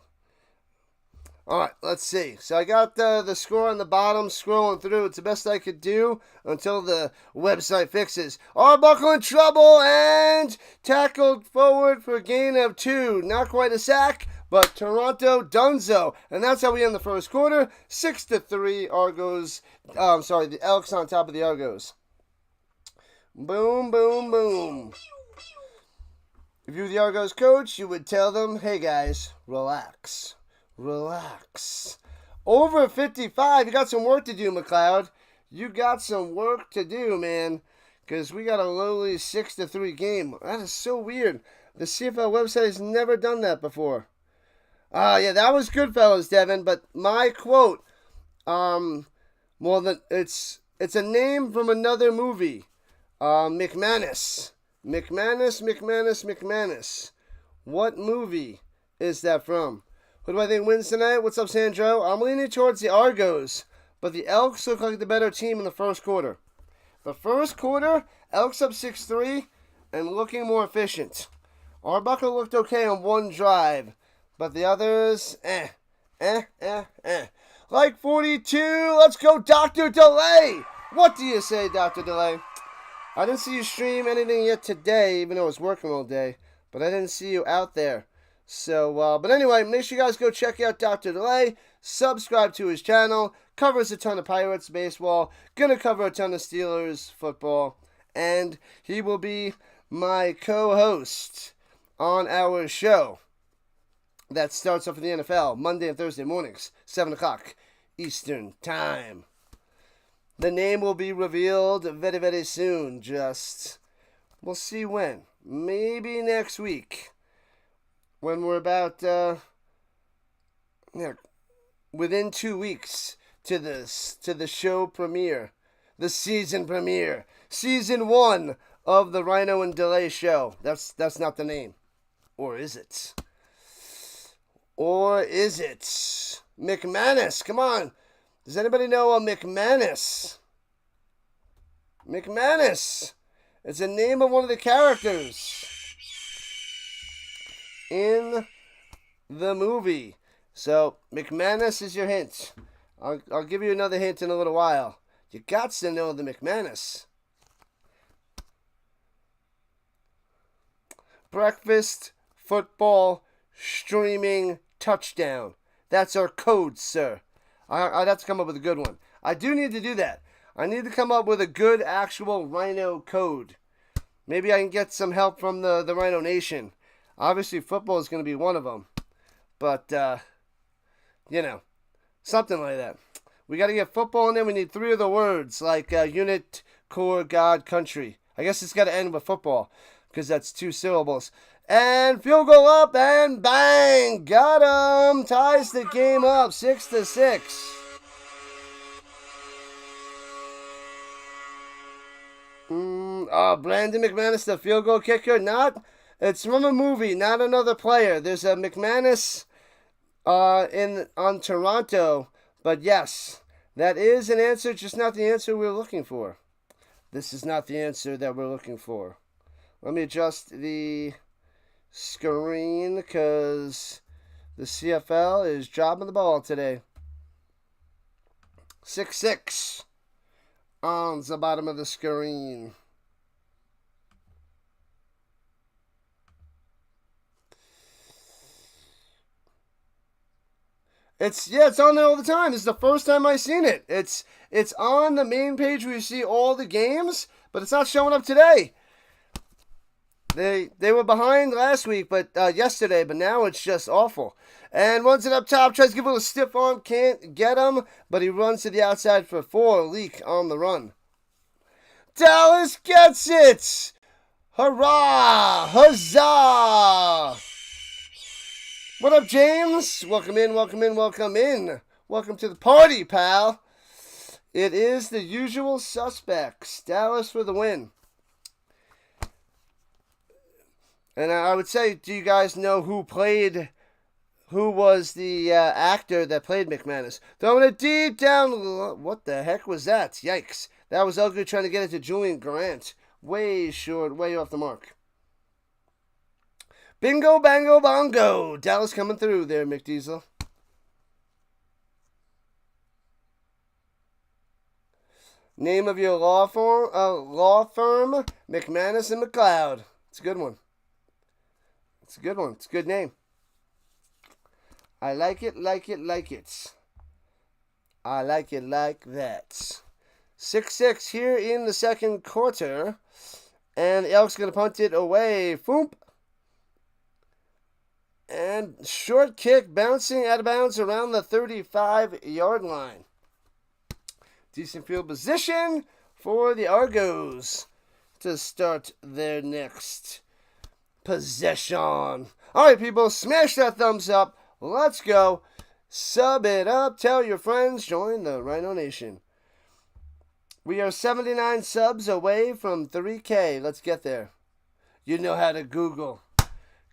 Alright, let's see. So I got the score on the bottom, scrolling through. It's the best I could do until the website fixes. Arbuckle in trouble and tackled forward for a gain of 2. Not quite a sack, but Toronto Dunzo. And that's how we end the first quarter. 6-3 Argos. The Elks on top of the Argos. Boom, boom, boom. If you were the Argos coach, you would tell them, hey guys, relax. Relax. Over 55. You got some work to do, McLeod. You got some work to do, man. Because we got a lowly 6-3 game. That is so weird. The CFL website has never done that before. Yeah, that was good, fellas, Devin. But my quote, it's a name from another movie. McManus. McManus. What movie is that from? Who do I think wins tonight? What's up, Sandro? I'm leaning towards the Argos, but the Elks look like the better team in the first quarter. The first quarter, Elks up 6-3 and looking more efficient. Arbuckle looked okay on one drive, but the others, Like 42, let's go, Dr. Delay! What do you say, Dr. Delay? I didn't see you stream anything yet today, even though I was working all day, but I didn't see you out there. So, but anyway, make sure you guys go check out Dr. Delay, subscribe to his channel, covers a ton of Pirates baseball, gonna cover a ton of Steelers football, and he will be my co-host on our show that starts off in the NFL Monday and Thursday mornings, 7 o'clock Eastern Time. The name will be revealed very, very soon. We'll see when. Maybe next week. When we're about, within 2 weeks to the show premiere. The season premiere. Season 1 of the Rhino and Delay show. That's not the name. Or is it? McManus, come on. Does anybody know a McManus? McManus. It's the name of one of the characters in the movie. So, McManus is your hint. I'll give you another hint in a little while. You got to know the McManus. Breakfast, football, streaming, touchdown. That's our code, sir. I'd have to come up with a good one. I do need to do that. I need to come up with a good actual Rhino code. Maybe I can get some help from the RHINO Nation. Obviously, football is going to be one of them. But, something like that. We got to get football in there. We need 3 of the words, like unit, core, God, country. I guess it's got to end with football, because that's 2 syllables. And field goal up, and bang! Got him! Ties the game up, 6-6. Brandon McManus, the field goal kicker. It's from a movie, not another player. There's a McManus on Toronto. But yes, that is an answer, just not the answer we're looking for. This is not the answer that we're looking for. Let me adjust the screen because the CFL is dropping the ball today. 6-6 on the bottom of the screen. It's on there all the time. This is the first time I've seen it. It's on the main page where you see all the games, but it's not showing up today. They were behind last week, but yesterday, but now it's just awful. And runs it up top, tries to give it a stiff arm, can't get him, but he runs to the outside for 4. Leak on the run. Dallas gets it! Hurrah! Huzzah! What up, James? Welcome in, welcome in, welcome in. Welcome to the party, pal. It is the usual suspects. Dallas for the win. And I would say, do you guys know who was the actor that played McManus? Throwing it deep down. What the heck was that? Yikes. That was ugly trying to get it to Julian Grant. Way short, way off the mark. Bingo, bango, bongo. Dallas coming through there, McDiesel. Name of your law firm, McManus and McLeod. It's a good one. It's a good one. It's a good name. I like it, like it, like it. I like it like that. 6-6 here in the second quarter. And the Elks going to punt it away. Foomp. And short kick bouncing out of bounds around the 35-yard line. Decent field position for the Argos to start their next possession. All right, people, smash that thumbs up. Let's go. Sub it up. Tell your friends. Join the RHINO Nation. We are 79 subs away from 3K. Let's get there. You know how to Google.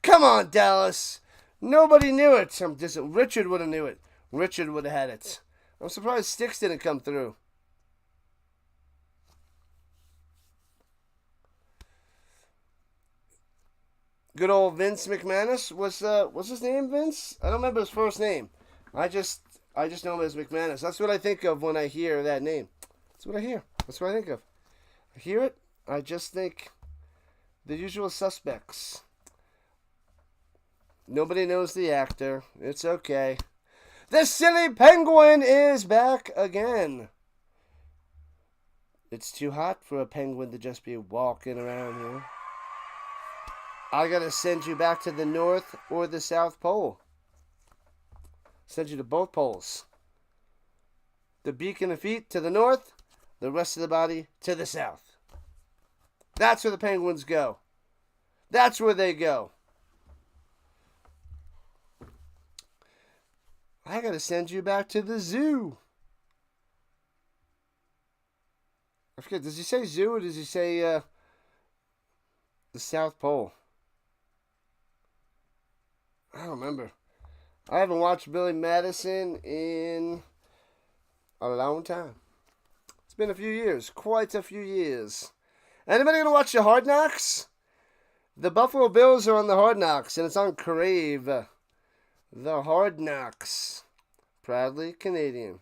Come on, Dallas. Nobody knew it. Richard would have knew it. Richard would have had it. I'm surprised Sticks didn't come through. Good old Vince McManus. What's his name, Vince? I don't remember his first name. I just know him as McManus. That's what I think of when I hear that name. That's what I hear. That's what I think of. I hear it. I just think the usual suspects. Nobody knows the actor. It's okay. The silly penguin is back again. It's too hot for a penguin to just be walking around here. I gotta send you back to the North or the South Pole. Send you to both poles. The beak and the feet to the north, the rest of the body to the south. That's where the penguins go. That's where they go. I gotta send you back to the zoo. I forget, does he say zoo or does he say the South Pole? I don't remember. I haven't watched Billy Madison in a long time. It's been a few years. Quite a few years. Anybody gonna watch the Hard Knocks? The Buffalo Bills are on the Hard Knocks, and it's on Crave. The Hard Knocks. Proudly Canadian.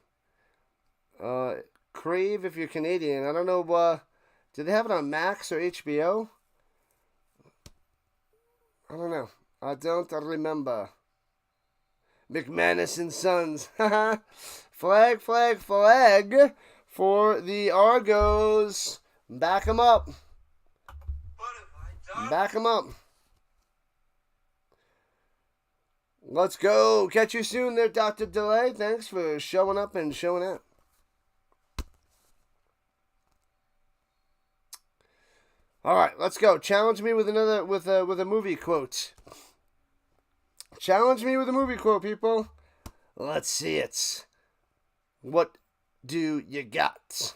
Crave if you're Canadian. I don't know, do they have it on Max or HBO? I don't know. I don't remember. McManus and Sons. Flag, flag, flag for the Argos. Back them up. What have I done? Back them up. Let's go. Catch you soon there, Dr. Delay. Thanks for showing up and showing out. All right, let's go. Challenge me with another with a movie quote. Challenge me with a movie quote, people. Let's see it. What do you got?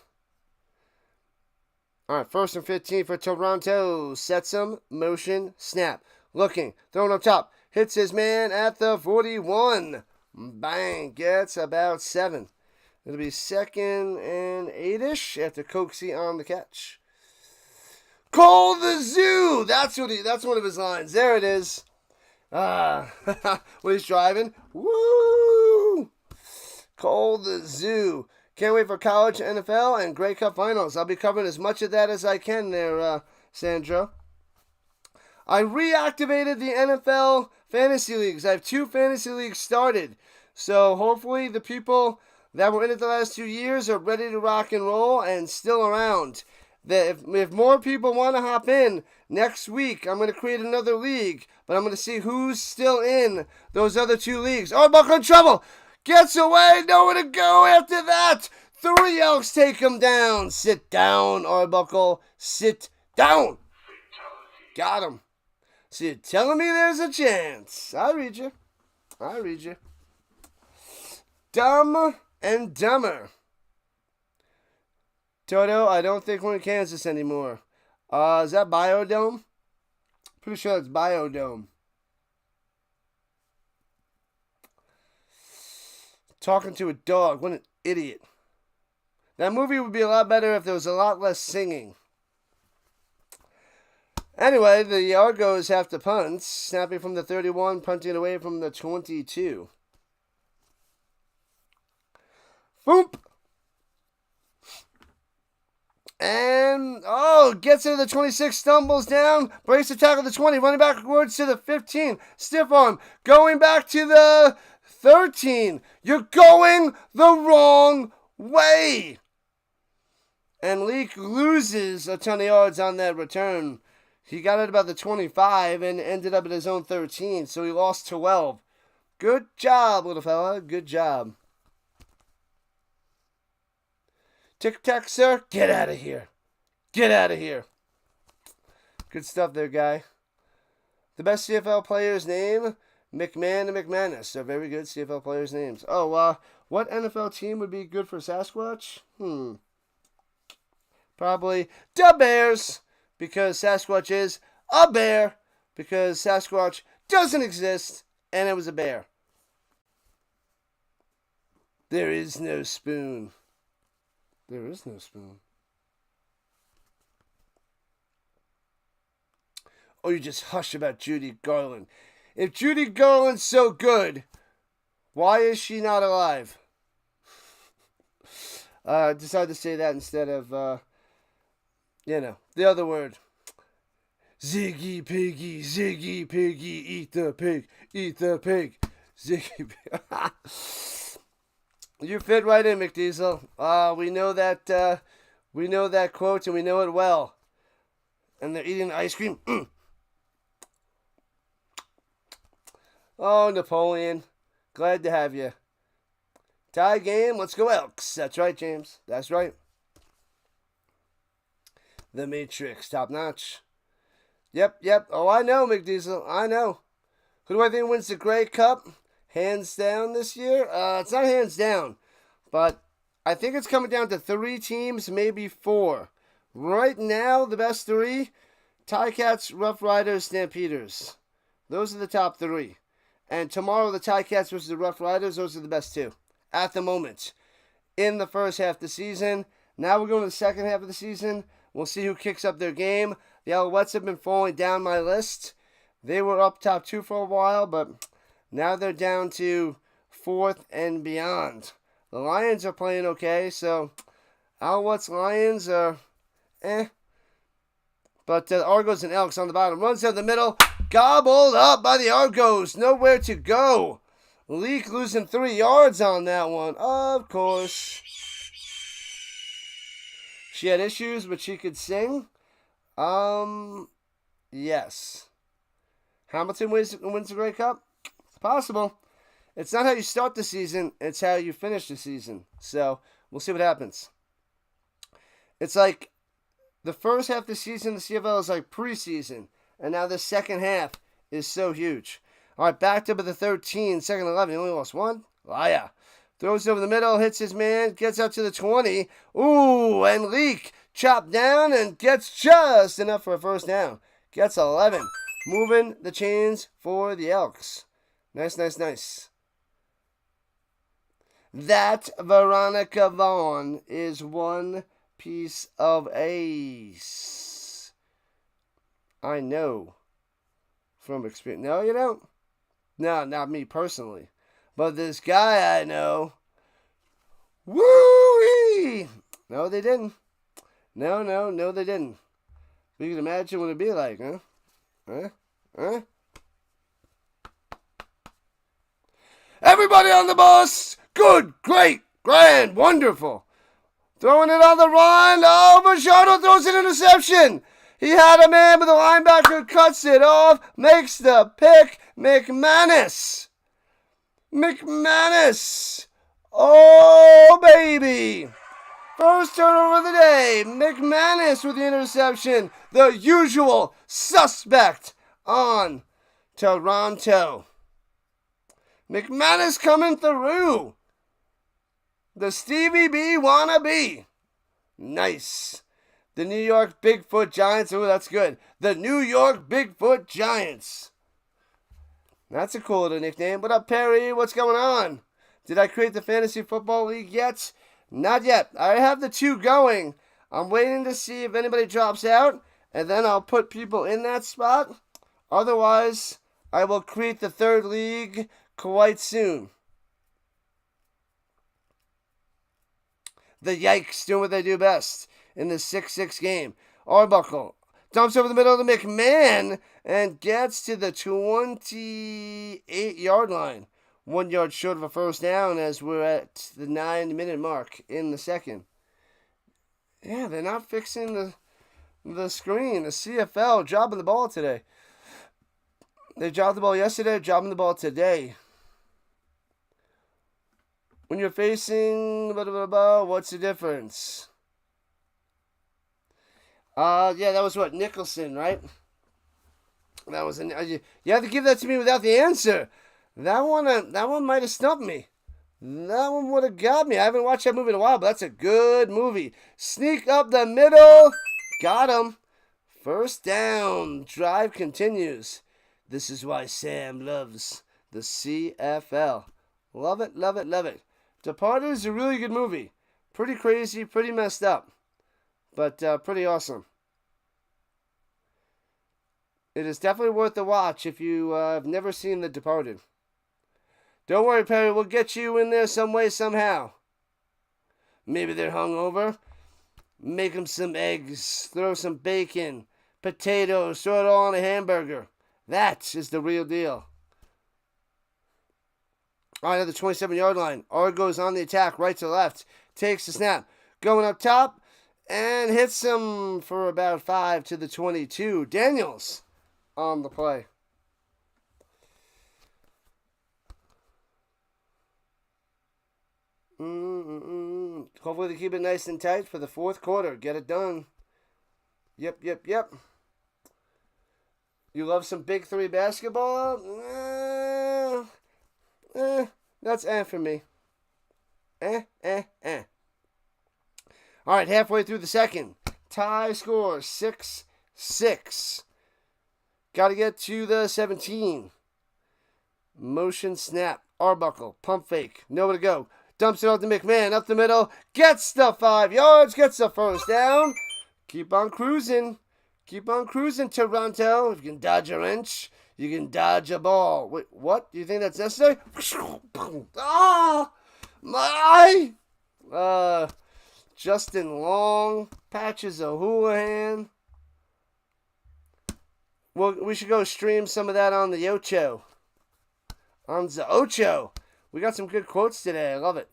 All right, 1st and 15 for Toronto. Sets him, motion, snap. Looking, throwing up top. Hits his man at the 41. Bang, gets about 7. It'll be 2nd and 8-ish after Coxie on the catch. Call the zoo. That's one of his lines. There it is. When he's driving. Woo! Call the zoo. Can't wait for college, NFL, and Grey Cup finals. I'll be covering as much of that as I can there, Sandro. I reactivated the NFL fantasy leagues. I have 2 fantasy leagues started. So hopefully the people that were in it the last 2 years are ready to rock and roll and still around. if more people want to hop in next week, I'm going to create another league, but I'm going to see who's still in those other 2 leagues. Arbuckle in trouble. Gets away. Nowhere to go after that. 3 Elks take him down. Sit down, Arbuckle. Sit down. Got him. So you're telling me there's a chance. I read you. Dumb and Dumber. Toto, I don't think we're in Kansas anymore. Is that Biodome? Pretty sure that's Biodome. Talking to a dog. What an idiot. That movie would be a lot better if there was a lot less singing. Anyway, the Argos have to punt. Snapping from the 31, punting away from the 22. Boop. And, gets into the 26, stumbles down, breaks the tackle to the 20, running backwards to the 15, stiff arm, going back to the 13. You're going the wrong way. And Leak loses a ton of yards on that return. He got it about the 25 and ended up at his own 13, so he lost 12. Good job, little fella. Good job. Tic-tac, sir. Get out of here. Get out of here. Good stuff there, guy. The best CFL player's name, McMahon and McManus. They're very good CFL players' names. What NFL team would be good for Sasquatch? Probably the Bears, because Sasquatch is a bear, because Sasquatch doesn't exist, and it was a bear. There is no spoon. There is no spoon. Oh, you just hush about Judy Garland. If Judy Garland's so good, why is she not alive? Decided to say that instead of, the other word. Ziggy Piggy, eat the pig, Ziggy Pig. You fit right in, McDiesel. We know that quote, and we know it well. And they're eating ice cream. Oh, Napoleon. Glad to have you. Tie game. Let's go Elks. That's right, James. That's right. The Matrix. Top notch. Yep. Oh, I know, McDiesel. I know. Who do I think wins the Grey Cup? Hands down this year? It's not hands down. But I think it's coming down to 3 teams, maybe 4. Right now, the best 3, Ticats, Rough Riders, Stampeders. Those are the top 3. And tomorrow, the Ticats versus the Rough Riders, those are the best 2. At the moment. In the first half of the season. Now we're going to the second half of the season. We'll see who kicks up their game. The Alouettes have been falling down my list. They were up top 2 for a while, but now they're down to 4th and beyond. The Lions are playing okay, so Alouettes Lions are But the Argos and Elks on the bottom. Runs down the middle. Gobbled up by the Argos. Nowhere to go. Leak losing 3 yards on that one. Of course. She had issues, but she could sing. Yes. Hamilton wins the Grey Cup? It's possible. It's not how you start the season, it's how you finish the season. So, we'll see what happens. It's like the first half of the season, the CFL is like preseason. And now the second half is so huge. All right, backed up at the 13, second 11. He only lost 1. Liar. Throws over the middle, hits his man, gets out to the 20. Ooh, and Leak chopped down and gets just enough for a first down. Gets 11. Moving the chains for the Elks. Nice. That Veronica Vaughn is one piece of ace. I know from experience. No, you don't. No, not me personally. But this guy I know. Woo-wee! No, they didn't. No, they didn't. You can imagine what it'd be like, huh? Everybody on the bus! Good, great, grand, wonderful. Throwing it on the run. Oh, Machado throws an interception. He had a man, but the linebacker cuts it off. Makes the pick. McManus. Oh, baby. First turnover of the day. McManus with the interception. The usual suspect on Toronto. McManus coming through. The Stevie B wannabe. Nice. The New York Bigfoot Giants. Oh, that's good. The New York Bigfoot Giants. That's a cool little nickname. What up, Perry? What's going on? Did I create the Fantasy Football League yet? Not yet. I have the 2 going. I'm waiting to see if anybody drops out, and then I'll put people in that spot. Otherwise, I will create the 3rd league quite soon. The Yikes doing what they do best in the 6-6 game. Arbuckle dumps over the middle of the McMahon and gets to the 28-yard line. 1 yard short of a first down as we're at the 9-minute mark in the second. Yeah, they're not fixing the screen. The CFL dropping the ball today. They dropped the ball yesterday, dropping the ball today. When you're facing, what's the difference? Yeah, that was what, Nicholson, right? That was you have to give that to me without the answer. That one might have stumped me. That one would have got me. I haven't watched that movie in a while, but that's a good movie. Sneak up the middle. Got him. First down. Drive continues. This is why Sam loves the CFL. Love it, love it, love it. Departed is a really good movie. Pretty crazy, pretty messed up, but pretty awesome. It is definitely worth the watch if you have never seen The Departed. Don't worry, Perry, we'll get you in there some way, somehow. Maybe they're hungover. Make them some eggs, throw some bacon, potatoes, throw it all on a hamburger. That is the real deal. All right, at the 27-yard line. Argos on the attack, right to left. Takes the snap. Going up top. And hits him for about 5 to the 22. Daniels on the play. Hopefully they keep it nice and tight for the 4th quarter. Get it done. Yep. You love some Big 3 basketball? That's for me. All right, halfway through the second. Tie score, 6-6. Got to get to the 17. Motion snap. Arbuckle. Pump fake. Nowhere to go. Dumps it off to McMahon. Up the middle. Gets the 5 yards. Gets the first down. Keep on cruising. Toronto. If you can dodge a wrench, you can dodge a ball. Wait, what? Do you think that's necessary? Oh, my! Justin Long. Patches O'Houlihan. Well, we should go stream some of that on the Ocho. On the Ocho. We got some good quotes today. I love it.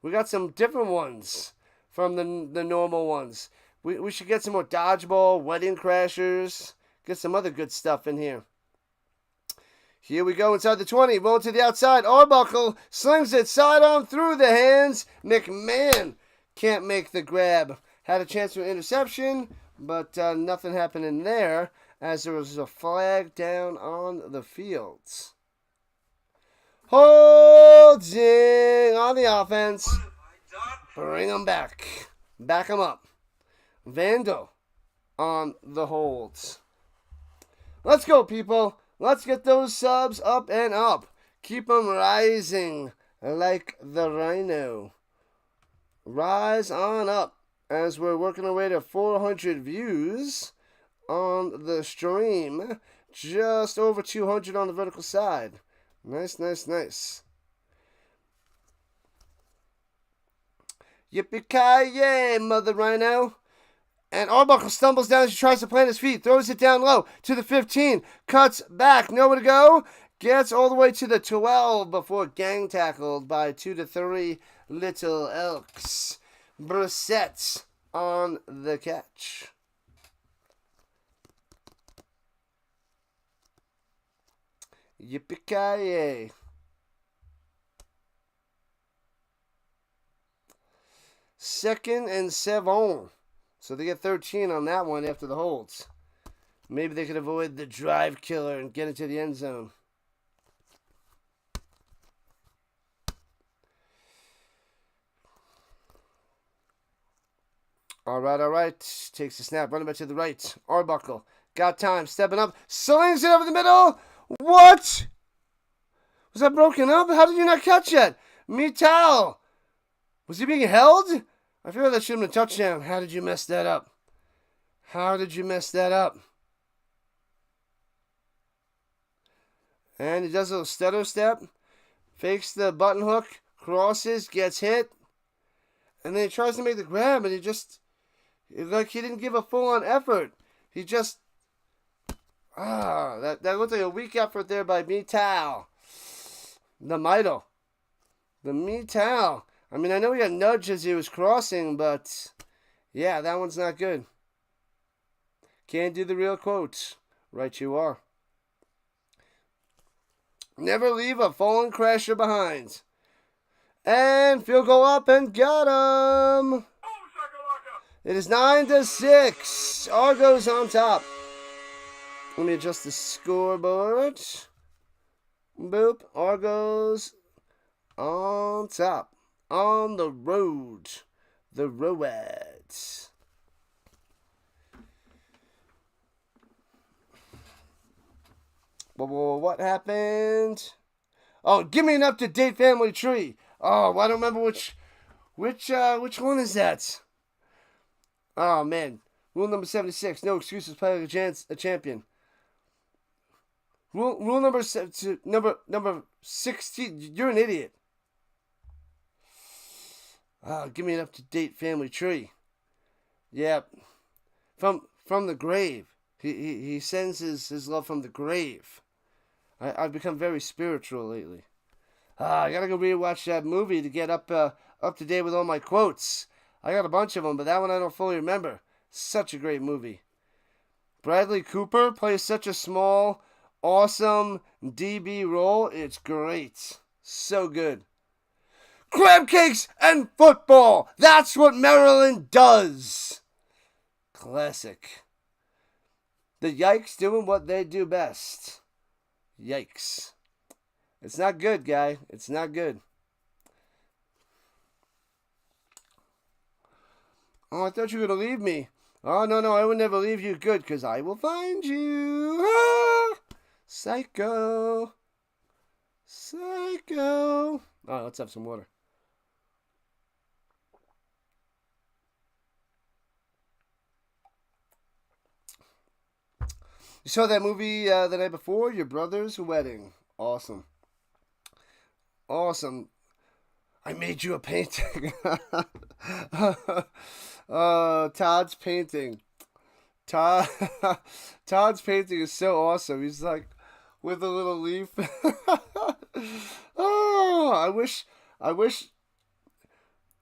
We got some different ones from the normal ones. We should get some more dodgeball, wedding crashers. Get some other good stuff in here. Here we go inside the 20. Rolling to the outside. Arbuckle slings it sidearm through the hands. McMahon can't make the grab. Had a chance for an interception, but nothing happened in there as there was a flag down on the fields. Holding on the offense. Bring them back. Back them up. Vandal on the holds. Let's go, people. Let's get those subs up and up. Keep them rising like the RHINO. Rise on up as we're working our way to 400 views on the stream. Just over 200 on the vertical side. Nice. Yippee-ki-yay, Mother RHINO. And Arbuckle stumbles down as he tries to plant his feet. Throws it down low to the 15. Cuts back. Nowhere to go. Gets all the way to the 12 before gang tackled by 2 to 3 Little Elks. Brissett on the catch. Yippee-ki-yay. Second and 7. So they get 13 on that one after the holds. Maybe they could avoid the drive killer and get into the end zone. All right. Takes the snap. Running back to the right. Arbuckle. Got time. Stepping up. Slings it over the middle. What? Was that broken up? How did you not catch that? Metal. Was he being held? I feel like that should have been a touchdown. How did you mess that up? How did you mess that up? And he does a little stutter step. Fakes the button hook. Crosses. Gets hit. And then he tries to make the grab, and he just... like he didn't give a full-on effort. He just... that looked like a weak effort there by Metal. The Metal. The Metal. I mean, I know he got nudged as he was crossing, but... yeah, that one's not good. Can't do the real quotes. Right you are. Never leave a fallen crasher behind. And field goal up and got him. It is 9-6. Argos on top. Let me adjust the scoreboard. Boop. Argos on top. On the road. The Roads. What happened? Oh, give me an up-to-date family tree. Oh, I don't remember which one is that? Oh man, rule number 76: no excuses. Play like a champion. Rule number 16. You're an idiot. Give me an up-to-date family tree. Yeah, from the grave. He sends his love from the grave. I've become very spiritual lately. I gotta go rewatch that movie to get up to date with all my quotes. I got a bunch of them, but that one I don't fully remember. Such a great movie. Bradley Cooper plays such a small, awesome DB role. It's great. So good. Crab cakes and football. That's what Maryland does. Classic. The Yikes doing what they do best. Yikes. It's not good, guy. It's not good. Oh, I thought you were going to leave me. Oh, no, I would never leave you. Good, because I will find you. Ah! Psycho. Psycho. Oh, let's have some water. You saw that movie the night before? Your Brother's Wedding. Awesome. Awesome. I made you a painting. Todd's painting. Todd's painting is so awesome. He's like with a little leaf. Oh, I wish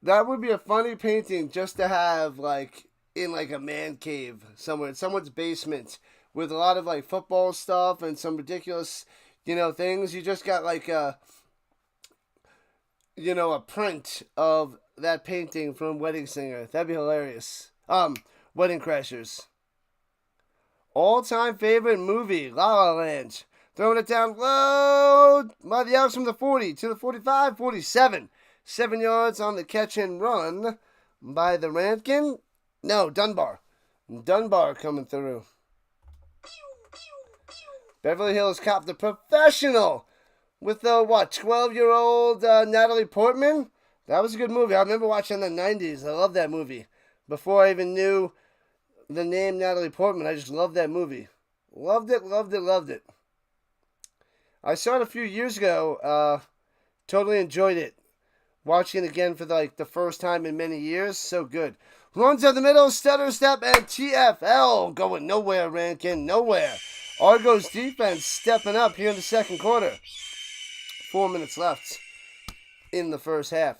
that would be a funny painting just to have like in like a man cave somewhere in someone's basement with a lot of like football stuff and some ridiculous, things. You just got like a print of that painting from Wedding Singer. That'd be hilarious. Wedding Crashers. All-time favorite movie, La La Land. Throwing it down low by the Elks from the 40 to the 45, 47. 7 yards on the catch and run by the Rankin. No, Dunbar. Dunbar coming through. Beverly Hills Cop, the professional. With the, 12-year-old Natalie Portman? That was a good movie. I remember watching in the 90s. I love that movie. Before I even knew the name Natalie Portman, I just loved that movie. Loved it. I saw it a few years ago. Totally enjoyed it. Watching it again for the first time in many years. So good. Runs down the middle, stutter step, and TFL. Going nowhere, Rankin. Nowhere. Argos defense stepping up here in the second quarter. 4 minutes left in the first half.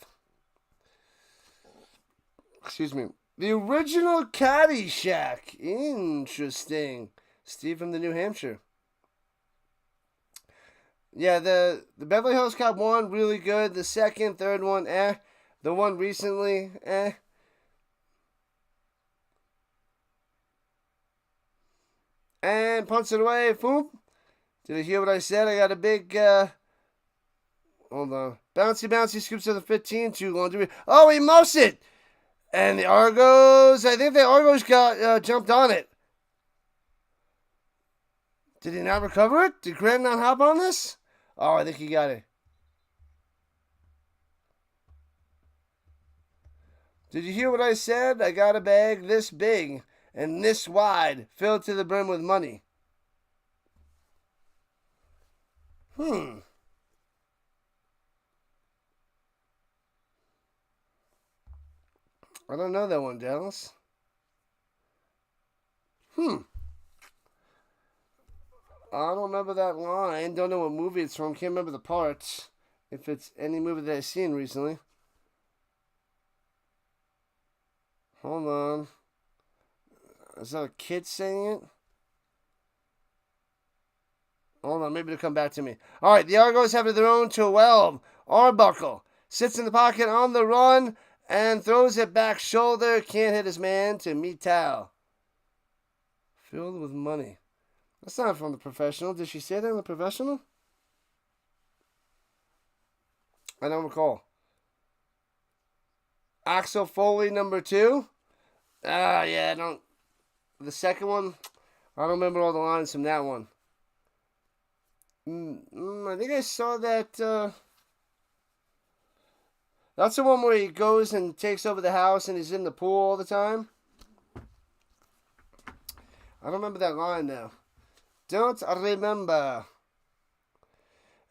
Excuse me. The original Caddyshack. Interesting. Steve from the New Hampshire. Yeah, the Beverly Hills Cop one, really good. The second, third one, eh. The one recently, eh. And punts it away. Boom. Did you hear what I said? I got a big, hold on. Bouncy scoops to the 15. Too long to read. Oh, he muffs it. And the Argos, I think the Argos got jumped on it. Did he not recover it? Did Grant not hop on this? Oh, I think he got it. Did you hear what I said? I got a bag this big and this wide, filled to the brim with money. I don't know that one, Dallas. I don't remember that line. Don't know what movie it's from. Can't remember the parts. If it's any movie that I've seen recently. Hold on. Is that a kid saying it? Hold on, maybe it'll come back to me. All right, the Argos have their own 12. Arbuckle sits in the pocket on the run and throws it back shoulder. Can't hit his man to Mittal. Filled with money. That's not from the Professional. Did she say that in the Professional? I don't recall. Axel Foley, number 2. Yeah, I don't. The second one, I don't remember all the lines from that one. I think I saw that. That's the one where he goes and takes over the house and he's in the pool all the time. I don't remember that line now. Don't remember.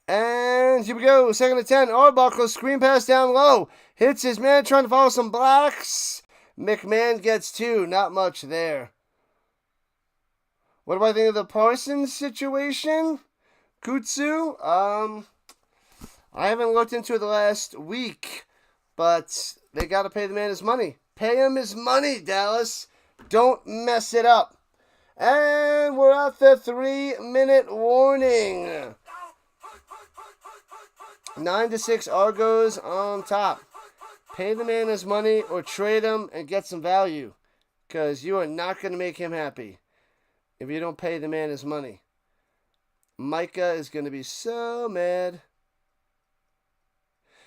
And here we go. 2nd and 10. Arbuckle screen pass down low. Hits his man trying to follow some blacks. McMahon gets 2. Not much there. What do I think of the Parsons situation? Kutsu? I haven't looked into it the last week, but they got to pay the man his money. Pay him his money, Dallas. Don't mess it up. And we're at the 3-minute warning. 9-6 Argos on top. Pay the man his money or trade him and get some value. Because you are not going to make him happy if you don't pay the man his money. Micah is going to be so mad.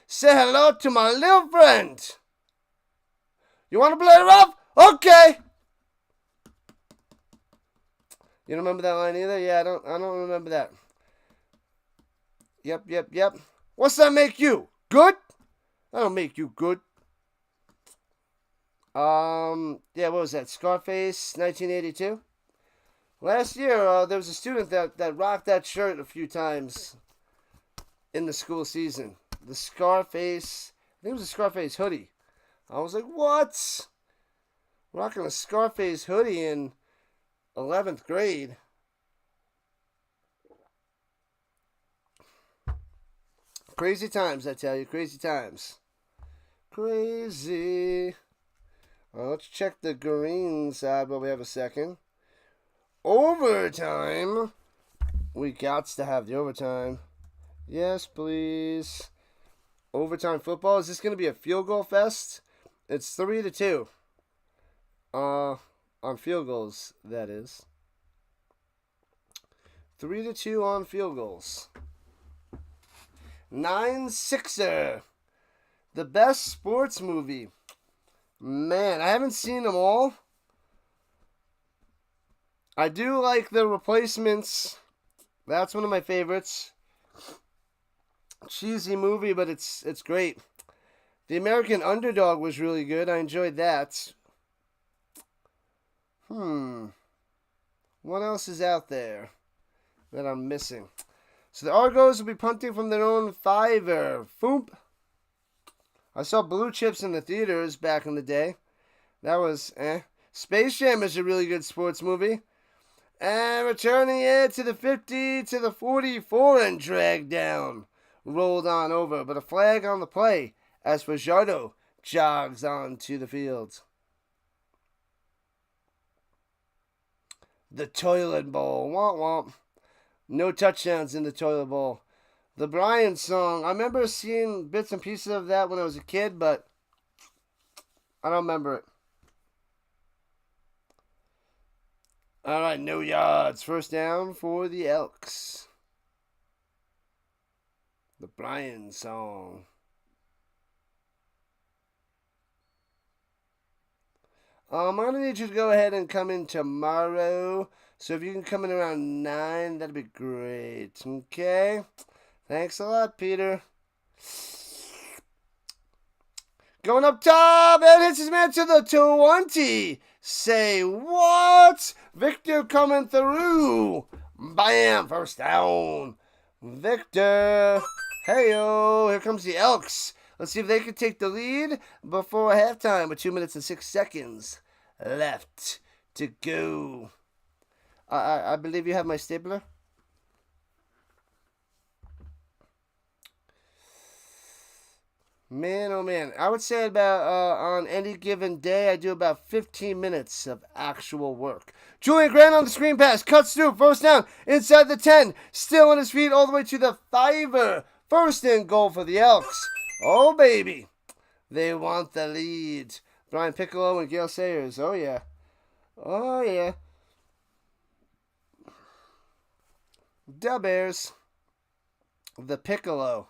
Say hello to my little friend. You want to play rough? Okay. You don't remember that line either? Yeah, I don't remember that. Yep. What's that make you? Good? That don't make you good. Yeah, what was that? Scarface, 1982? Last year, there was a student that rocked that shirt a few times in the school season. The Scarface, I think it was a Scarface hoodie. I was like, what? Rocking a Scarface hoodie in 11th grade. Crazy times, I tell you. Crazy times. Crazy. Let's check the green side while we have a second. Overtime. We got to have the overtime. Yes, please. Overtime football. Is this going to be a field goal fest? It's 3-2. On field goals, that is. 3-2 on field goals. 9-6er. The best sports movie. Man, I haven't seen them all. I do like The Replacements. That's one of my favorites. Cheesy movie, but it's great. The American Underdog was really good. I enjoyed that. What else is out there that I'm missing? So the Argos will be punting from their own 5er. Foomp. I saw Blue Chips in the theaters back in the day. That was Space Jam is a really good sports movie. And returning it to the 50 to the 44 and dragged down. Rolled on over, but a flag on the play as Fajardo jogs onto the field. The toilet bowl. Womp womp. No touchdowns in the toilet bowl. The Brian song. I remember seeing bits and pieces of that when I was a kid, but I don't remember it. All right, no yards. First down for the Elks. The Brian song. I'm going to need you to go ahead and come in tomorrow. So if you can come in around 9, that'd be great. Okay? Thanks a lot, Peter. Going up top, and hits his man to the 20. Say what? Victor coming through. Bam, first down. Victor. Hey-o, here comes the Elks. Let's see if they can take the lead before halftime with 2 minutes and 6 seconds left to go. I believe you have my stapler. Man, oh man. I would say about on any given day, I do about 15 minutes of actual work. Julian Grant on the screen pass. Cuts through. First down. Inside the 10. Still on his feet all the way to the 5. First and goal for the Elks. Oh, baby. They want the lead. Brian Piccolo and Gale Sayers. Oh, yeah. Oh, yeah. Da Bears. The Piccolo.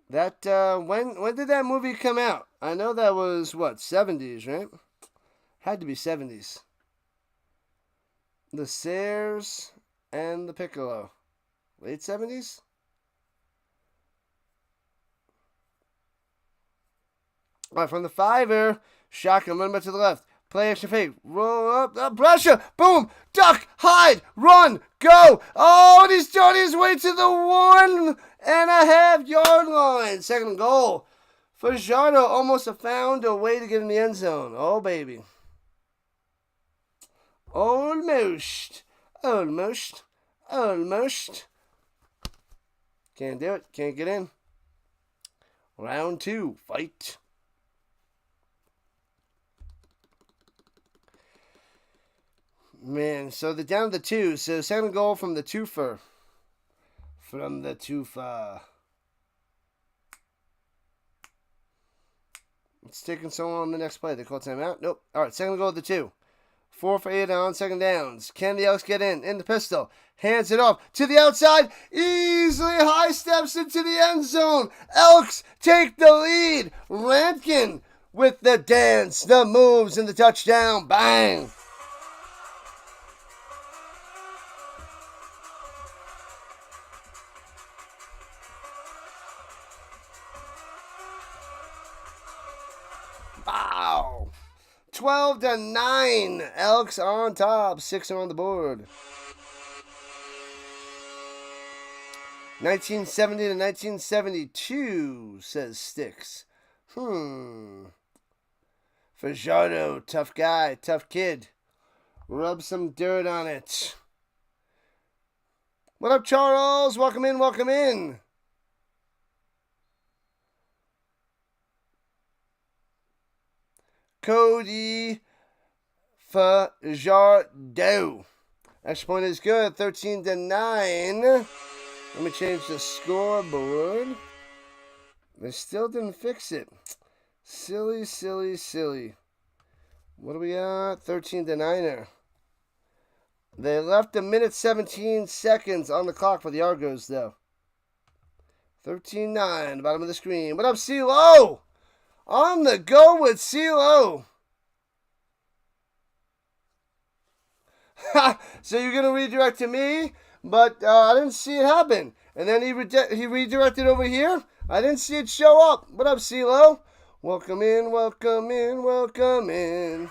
That, when did that movie come out? I know that was, what, 70s, right? Had to be 70s. The Sayers and the Piccolo. Late 70s? All right, from the 5, shotgun, run back to the left. Play action fake. Roll up. Pressure. Boom. Duck. Hide. Run. Go. Oh, and he's on his way to the 1.5 yard line. Second and goal. Fajardo almost found a way to get in the end zone. Oh, baby. Almost. Almost. Almost. Can't do it. Can't get in. Round 2. Fight. Man, so they're down to the 2. So second goal from the twofer. From the twofer. It's taking so long on the next play. They call timeout? Nope. All right, second goal of the 2. 4 for 8 on second downs. Can the Elks get in the pistol? Hands it off to the outside. Easily high steps into the end zone. Elks take the lead. Rankin with the dance, the moves, and the touchdown. Bang. Wow. 12-9. Elks on top. 6 are on the board. 1970 to 1972, says Sticks. Fajardo, tough guy, tough kid. Rub some dirt on it. What up, Charles? Welcome in, welcome in. Cody Fajardo. Extra point is good. 13-9. Let me change the scoreboard. They still didn't fix it. Silly, silly, silly. What do we got? 13-9. They left 1:17 seconds on the clock for the Argos, though. 13-9, bottom of the screen. What up, CeeLo? On the go with CeeLo. So you're going to redirect to me, but I didn't see it happen. And then he redirected over here. I didn't see it show up. What up, CeeLo? Welcome in, welcome in, welcome in.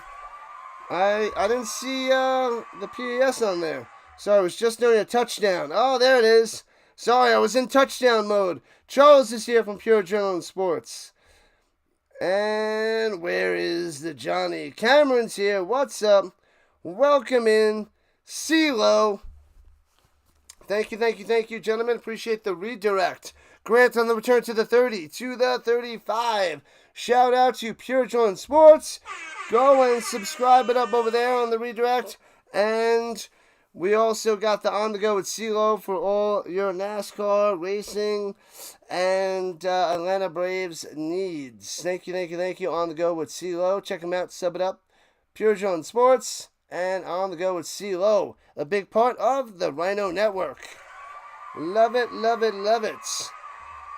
I didn't see the PAS on there. So I was just doing a touchdown. Oh, there it is. Sorry, I was in touchdown mode. Charles is here from Pure Adrenaline Sports. And where is the Johnny? Cameron's here. What's up? Welcome in, CeeLo. Thank you, gentlemen. Appreciate the redirect. Grant on the return to the 30, to the 35. Shout out to Pure Joint Sports. Go and subscribe it up over there on the redirect. And we also got the On The Go with CeeLo for all your NASCAR, racing, and Atlanta Braves needs. Thank you. On The Go with CeeLo. Check them out, sub it up. Pure Joint Sports and On The Go with CeeLo. A big part of the RHINO Network. Love it.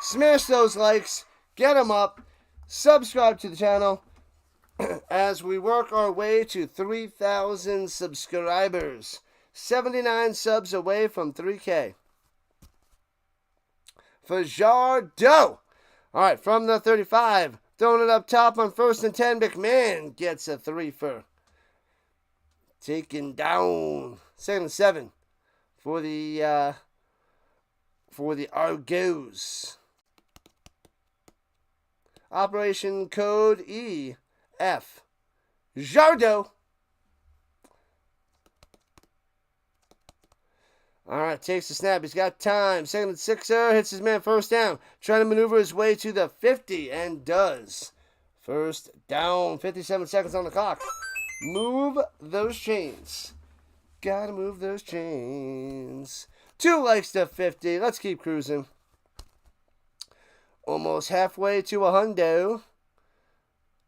Smash those likes. Get them up. Subscribe to the channel as we work our way to 3,000 subscribers. 79 subs away from 3K. Fajardo. All right, from the 35. Throwing it up top on 1st and 10. McMahon gets a 3-fer. Taken down. 2nd and 7 for the Argos. Operation code EF. Jardo. All right, takes the snap. He's got time. 2nd and 6er. Hits his man 1st down. Trying to maneuver his way to the 50 and does. 1st down. 57 seconds on the clock. Move those chains. Gotta move those chains. 2 likes to 50. Let's keep cruising. Almost halfway to a hundo.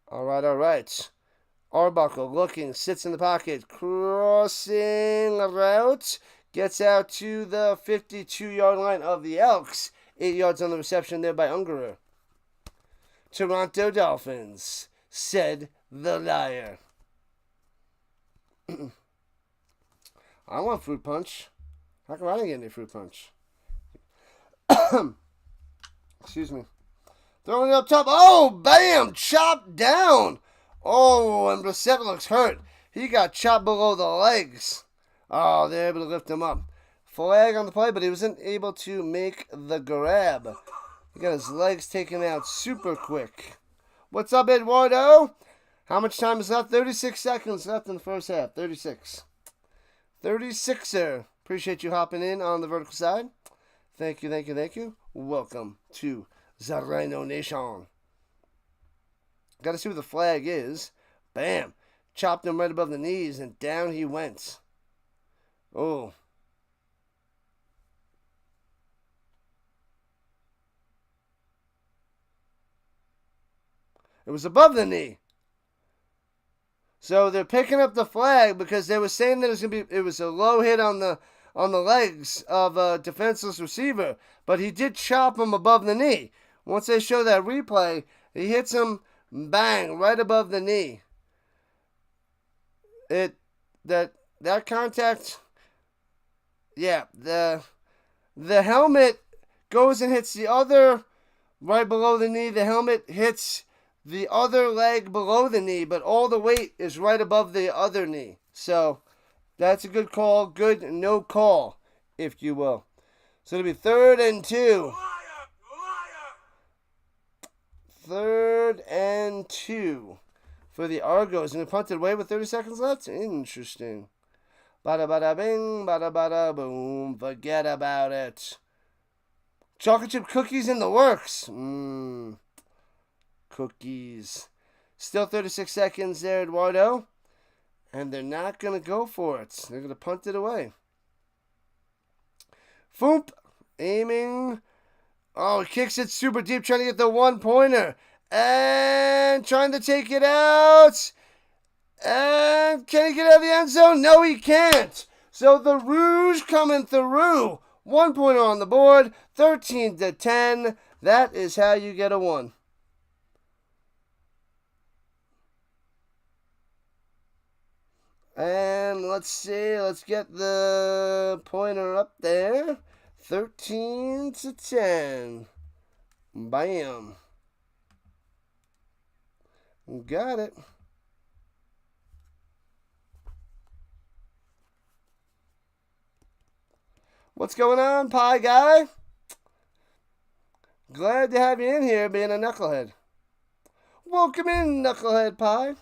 All right. Arbuckle looking, sits in the pocket, crossing route, gets out to the 52-yard line of the Elks. 8 yards on the reception there by Ungerer. Toronto Dolphins, said the liar. I want fruit punch. How come I didn't get any fruit punch? Excuse me. Throwing it up top. Oh, bam! Chopped down. Oh, and Brissett looks hurt. He got chopped below the legs. Oh, they're able to lift him up. Flag on the play, but he wasn't able to make the grab. He got his legs taken out super quick. What's up, Eduardo? How much time is left? 36 seconds left in the first half. 36. 36er. Appreciate you hopping in on the vertical side. Thank you. Welcome to the RHINO Nation. Got to see what the flag is. Bam. Chopped him right above the knees, and down he went. Oh. It was above the knee. So they're picking up the flag because they were saying that it was a low hit on the legs of a defenseless receiver, but he did chop him above the knee. Once they show that replay, he hits him, bang, right above the knee. That contact, yeah, the helmet goes and hits the other right below the knee. The helmet hits the other leg below the knee, but all the weight is right above the other knee. So that's a good call. Good no call, if you will. So it'll be 3rd and 2. 3rd and 2 for the Argos. And they punted away with 30 seconds left. Interesting. Bada bada bing, bada bada boom. Forget about it. Chocolate chip cookies in the works. Cookies. Still 36 seconds there, Eduardo. And they're not going to go for it. They're going to punt it away. Foop. Aiming. Oh, he kicks it super deep, trying to get the 1-pointer. And trying to take it out. And can he get out of the end zone? No, he can't. So the Rouge coming through. 1-pointer on the board. 13-10. That is how you get a 1. And let's see. Let's get the pointer up there. 13-10. Bam. Got it. What's going on, Pie Guy? Glad to have you in here being a knucklehead. Welcome in, Knucklehead Pie.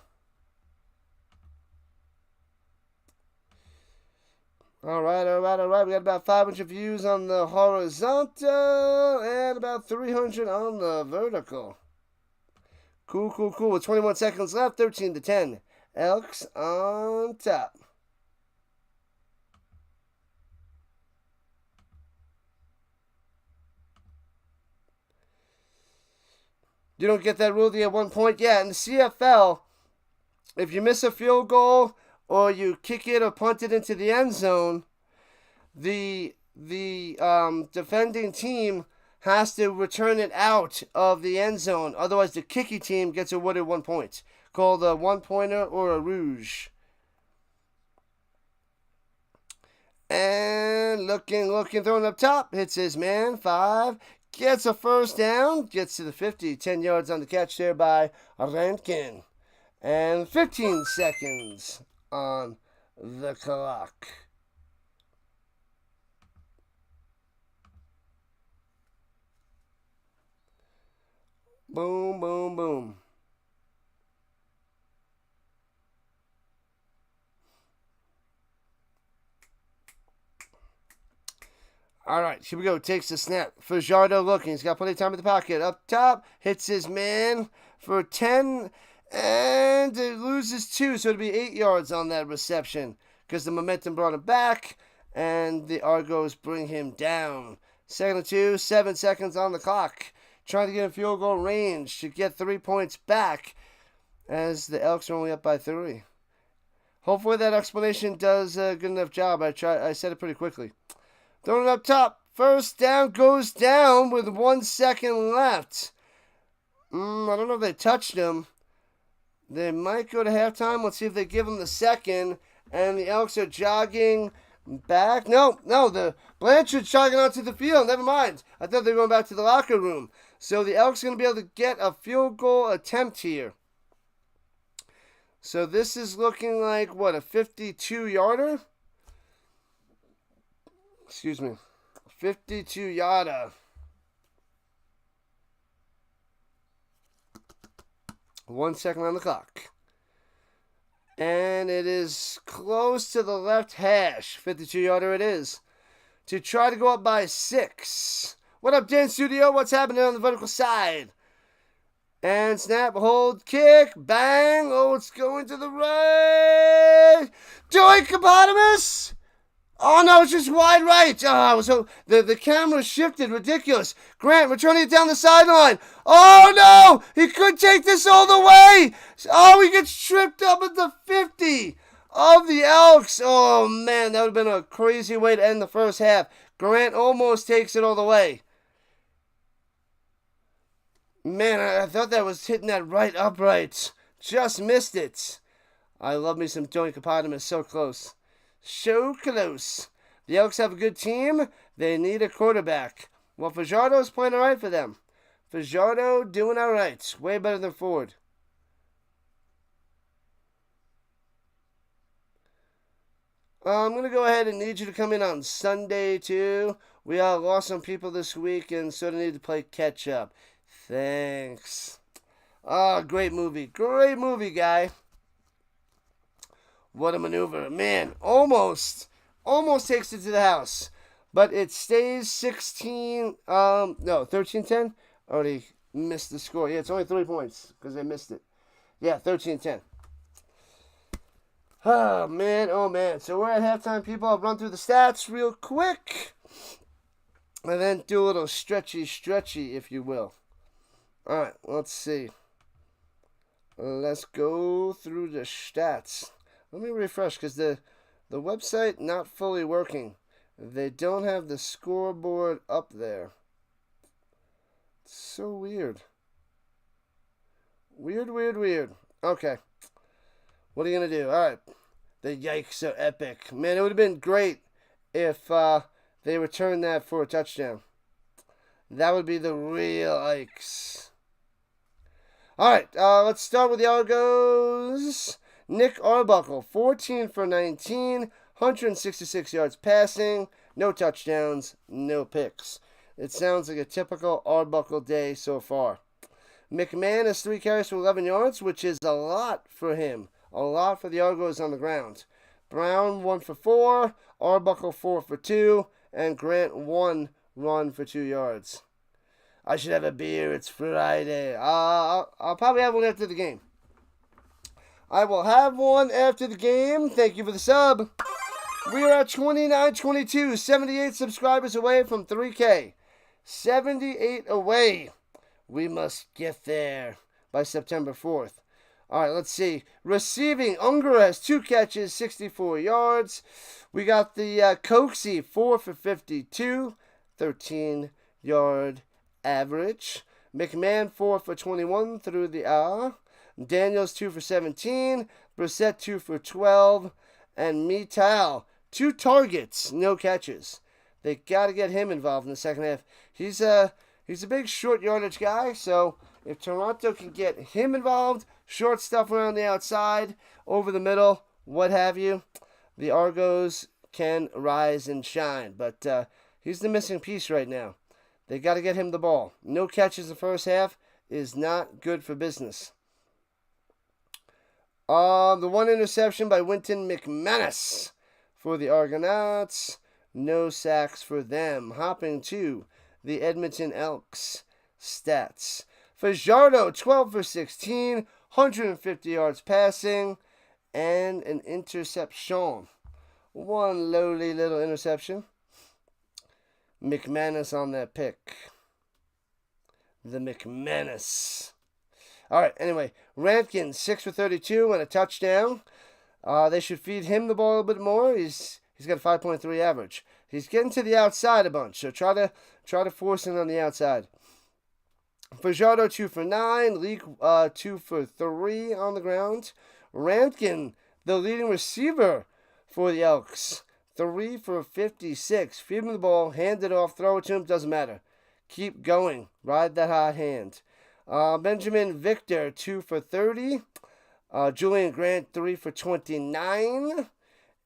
All right. We got about 500 views on the horizontal and about 300 on the vertical. Cool. With 21 seconds left, 13-10. Elks on top. You don't get that rule, you get 1 point. Yeah, in the CFL, if you miss a field goal or you kick it or punt it into the end zone, the defending team has to return it out of the end zone. Otherwise, the kicking team gets awarded 1 point, called a one-pointer or a rouge. And looking, throwing up top, hits his man, 5, gets a first down, gets to the 50, 10 yards on the catch there by ranting. And 15 seconds on the clock. Boom. All right, here we go. Takes the snap. Fajardo looking. He's got plenty of time in the pocket. Up top, hits his man for 10, and it loses 2, so it'll be 8 yards on that reception because the momentum brought him back, and the Argos bring him down. 2nd and 2, 7 seconds on the clock. Trying to get a field goal range to get 3 points back as the Elks are only up by 3. Hopefully that explanation does a good enough job. I said it pretty quickly. Throwing it up top. First down goes down with 1 second left. I don't know if they touched him. They might go to halftime. Let's see if they give him the second. And the Elks are jogging back. No, the Blanchard's jogging onto the field. Never mind. I thought they were going back to the locker room. So the Elks are going to be able to get a field goal attempt here. So this is looking like, what, a 52-yarder? Excuse me. 52-yarder. 1 second on the clock. And it is close to the left hash. 52-yarder it is. To try to go up by 6. What up, Dan Studio? What's happening on the vertical side? And snap, hold, kick, bang. Oh, it's going to the right. Doink, Hippopotamus! Oh, no, it's just wide right. Oh, so the camera shifted. Ridiculous. Grant returning it down the sideline. Oh, no. He could take this all the way. Oh, he gets tripped up at the 50 of the Elks. Oh, man, that would have been a crazy way to end the first half. Grant almost takes it all the way. Man, I thought that was hitting that right upright. Just missed it. I love me some Doink Hippopotamus. So close. So close. The Elks have a good team. They need a quarterback. Well, Fajardo's playing all right for them. Fajardo doing all right. Way better than Ford. I'm going to go ahead and need you to come in on Sunday, too. We all lost some people this week and sort of need to play catch up. Thanks. Oh, great movie. Great movie, guy. What a maneuver. Man, almost takes it to the house. But it stays 13-10. Already missed the score. Yeah, it's only 3 points because they missed it. Yeah, 13-10. Oh, man. So we're at halftime, people. I'll run through the stats real quick. And then do a little stretchy, if you will. All right, let's see. Let's go through the stats. Let me refresh because the website not fully working. They don't have the scoreboard up there. It's so weird. Weird. Okay. What are you going to do? All right. The yikes are epic. Man, it would have been great if they returned that for a touchdown. That would be the real yikes. All right, let's start with the Argos. Nick Arbuckle, 14 for 19, 166 yards passing, no touchdowns, no picks. It sounds like a typical Arbuckle day so far. McMahon has 3 carries for 11 yards, which is a lot for him. A lot for the Argos on the ground. Brown 1 for 4. Arbuckle 4 for 2. And Grant 1 run for 2 yards. I should have a beer. It's Friday. I'll probably have one after the game. I will have one after the game. Thank you for the sub. We are at 29-22. 78 subscribers away from 3K. 78 away. We must get there by September 4th. All right, let's see. Receiving, Unger has 2 catches, 64 yards. We got the Coxie, 4 for 52, 13-yard average. McMahon, 4 for 21 through the hour. Daniels, 2 for 17. Brissett, 2 for 12. And Mital, 2 targets, no catches. They got to get him involved in the second half. He's a big short yardage guy, so if Toronto can get him involved, short stuff around the outside, over the middle, what have you, the Argos can rise and shine. But he's the missing piece right now. They got to get him the ball. No catches in the first half is not good for business. The 1 interception by Winton McManus for the Argonauts. No sacks for them. Hopping to the Edmonton Elks stats. Fajardo, 12 for 16, 150 yards passing, and an interception. One lowly little interception. McManus on that pick. The McManus. All right, anyway, Rankin, 6 for 32 and a touchdown. They should feed him the ball a little bit more. He's got a 5.3 average. He's getting to the outside a bunch, so try to force him on the outside. Fajardo, 2 for 9. Leak, 2 for 3 on the ground. Rankin, the leading receiver for the Elks, 3 for 56. Feed him the ball, hand it off, throw it to him, doesn't matter. Keep going. Ride that hot hand. Benjamin Victor, 2 for 30. Julian Grant, 3 for 29.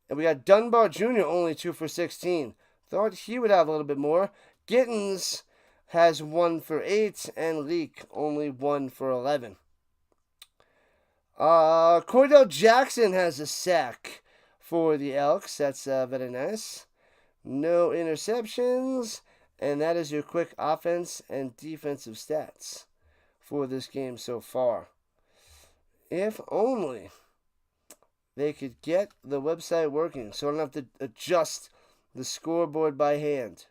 And we got Dunbar Jr., only 2 for 16. Thought he would have a little bit more. Gittins has 1 for 8. And Leak, only 1 for 11. Cordell Jackson has a sack for the Elks. That's very nice. No interceptions. And that is your quick offense and defensive stats for this game so far. If only they could get the website working so I don't have to adjust the scoreboard by hand.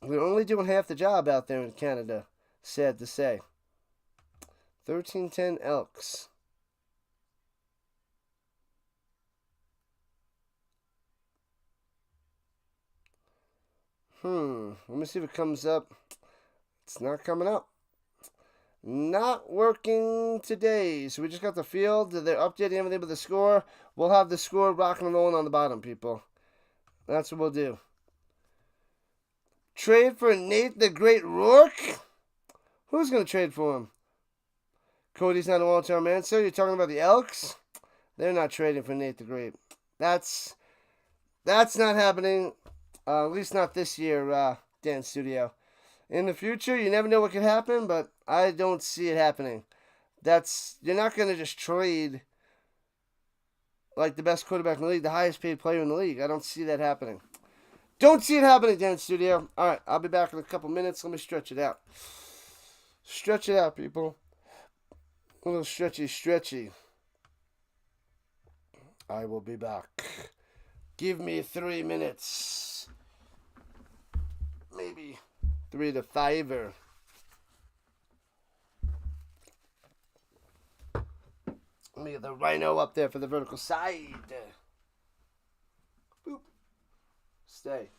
We're only doing half the job out there in Canada, sad to say. 13-10 Elks. Let me see if it comes up. It's not coming up. Not working today. So we just got the field. They're updating everything with the score. We'll have the score rocking and rolling on the bottom, people. That's what we'll do. Trade for Nate the Great Rourke? Who's going to trade for him? Cody's not a long-term answer. You're talking about the Elks? They're not trading for Nate the Great. That's not happening. At least not this year, Dan Studio. In the future, you never know what could happen, but I don't see it happening. You're not going to just trade like the best quarterback in the league, the highest paid player in the league. I don't see that happening. Don't see it happening, Dan Studio. All right, I'll be back in a couple minutes. Let me stretch it out. Stretch it out, people. A little stretchy. I will be back. Give me 3 minutes. Maybe 3 to 5. Let me get the RHINO up there for the vertical side. Boop. Stay.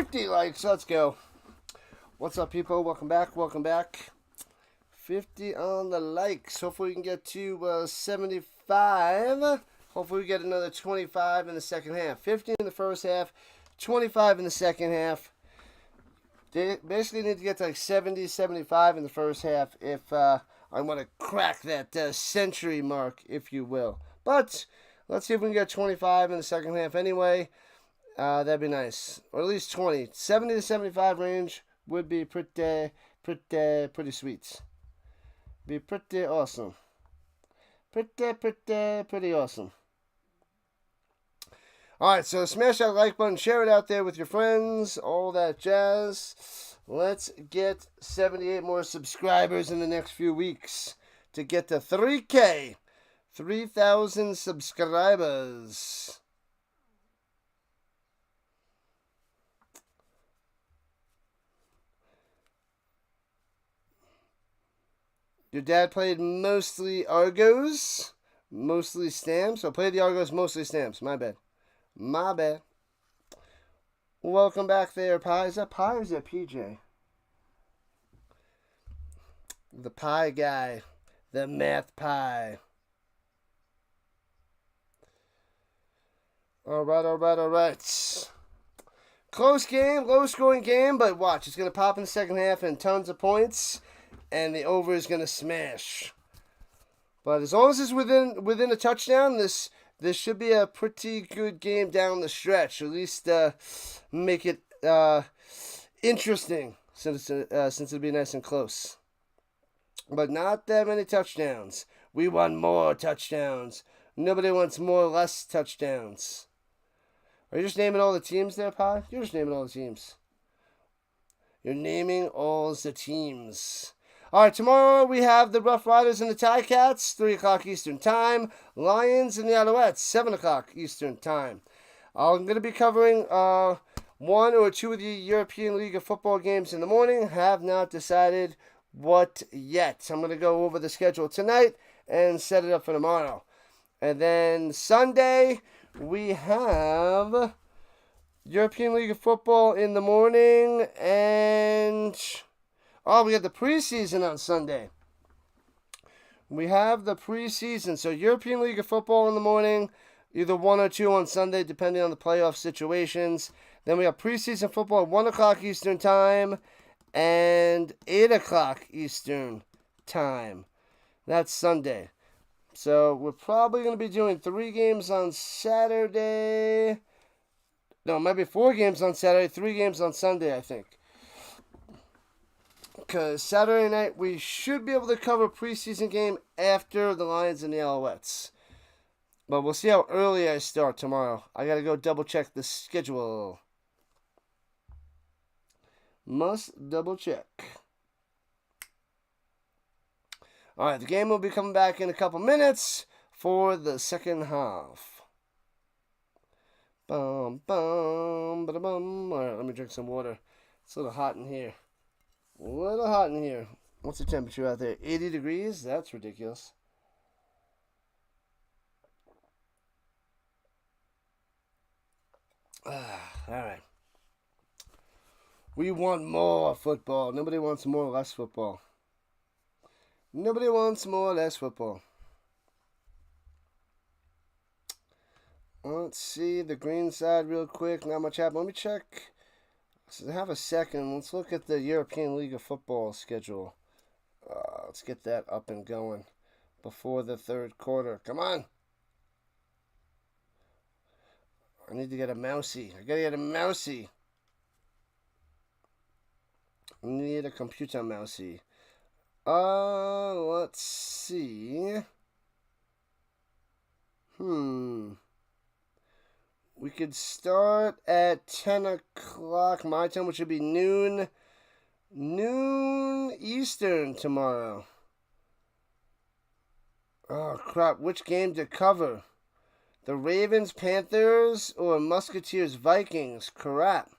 50 likes. Let's go. What's up, people? Welcome back. Welcome back. 50 on the likes. Hopefully we can get to 75. Hopefully we get another 25 in the second half. 50 in the first half, 25 in the second half. They basically need to get to like 70, 75 in the first half if I want to crack that century mark, if you will. But let's see if we can get 25 in the second half anyway. That'd be nice. Or at least 20. 70 to 75 range would be pretty sweet. Be pretty awesome. Pretty awesome. Alright, so smash that like button, share it out there with your friends, all that jazz. Let's get 78 more subscribers in the next few weeks to get to 3K. 3,000 subscribers. Your dad played mostly Argos, mostly Stamps. So played the Argos, mostly Stamps. My bad. My bad. Welcome back there, Pie. Is that Pie or is that PJ? The Pie guy. The math Pie. Alright. Close game, low-scoring game, but watch. It's going to pop in the second half and tons of points. And the over is going to smash. But as long as it's within a touchdown, this should be a pretty good game down the stretch. At least make it interesting, since it'll be nice and close. But not that many touchdowns. We want more touchdowns. Nobody wants more or less touchdowns. Are you just naming all the teams there, Pi? You're just naming all the teams. You're naming all the teams. All right, tomorrow we have the Rough Riders and the Ticats, 3 o'clock Eastern Time. Lions and the Alouettes, 7 o'clock Eastern Time. I'm going to be covering 1 or 2 of the European League of Football games in the morning. Have not decided what yet. I'm going to go over the schedule tonight and set it up for tomorrow. And then Sunday, we have European League of Football in the morning and... Oh, we got the preseason on Sunday. We have the preseason. So European League of Football in the morning, either 1 or 2 on Sunday, depending on the playoff situations. Then we have preseason football at 1 o'clock Eastern Time and 8 o'clock Eastern Time. That's Sunday. So we're probably going to be doing 3 games on Saturday. No, it might be 4 games on Saturday, 3 games on Sunday, I think. Because Saturday night, we should be able to cover a preseason game after the Lions and the Alouettes. But we'll see how early I start tomorrow. I got to go double check the schedule. Must double check. Alright, the game will be coming back in a couple minutes for the second half. Bum, bum, ba-da-bum. Alright, let me drink some water. It's a little hot in here. A little hot in here. What's the temperature out there? 80 degrees? That's ridiculous. Alright. We want more football. Nobody wants more or less football. Nobody wants more or less football. Let's see the green side real quick. Not much happened. Let me check. So have a second. Let's look at the European League of Football schedule. Let's get that up and going before the third quarter. Come on. I need to get a mousey. I gotta get a mousey. I need a computer mousey. Let's see. We could start at 10 o'clock my time, which would be noon Eastern tomorrow. Oh, crap. Which game to cover? The Ravens, Panthers, or Musketeers, Vikings? Crap.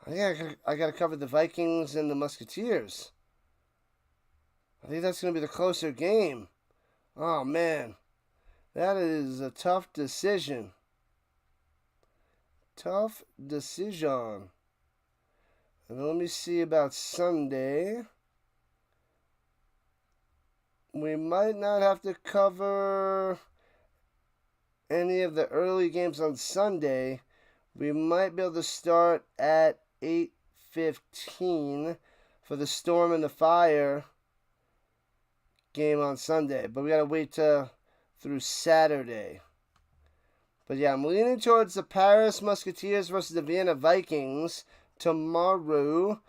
I think I got to cover the Vikings and the Musketeers. I think that's going to be the closer game. Oh, man. That is a tough decision. Tough decision. And let me see about Sunday. We might not have to cover any of the early games on Sunday. We might be able to start at 8:15 for the Storm and the Fire game on Sunday. But we got to wait through Saturday. But yeah, I'm leaning towards the Paris Musketeers versus the Vienna Vikings tomorrow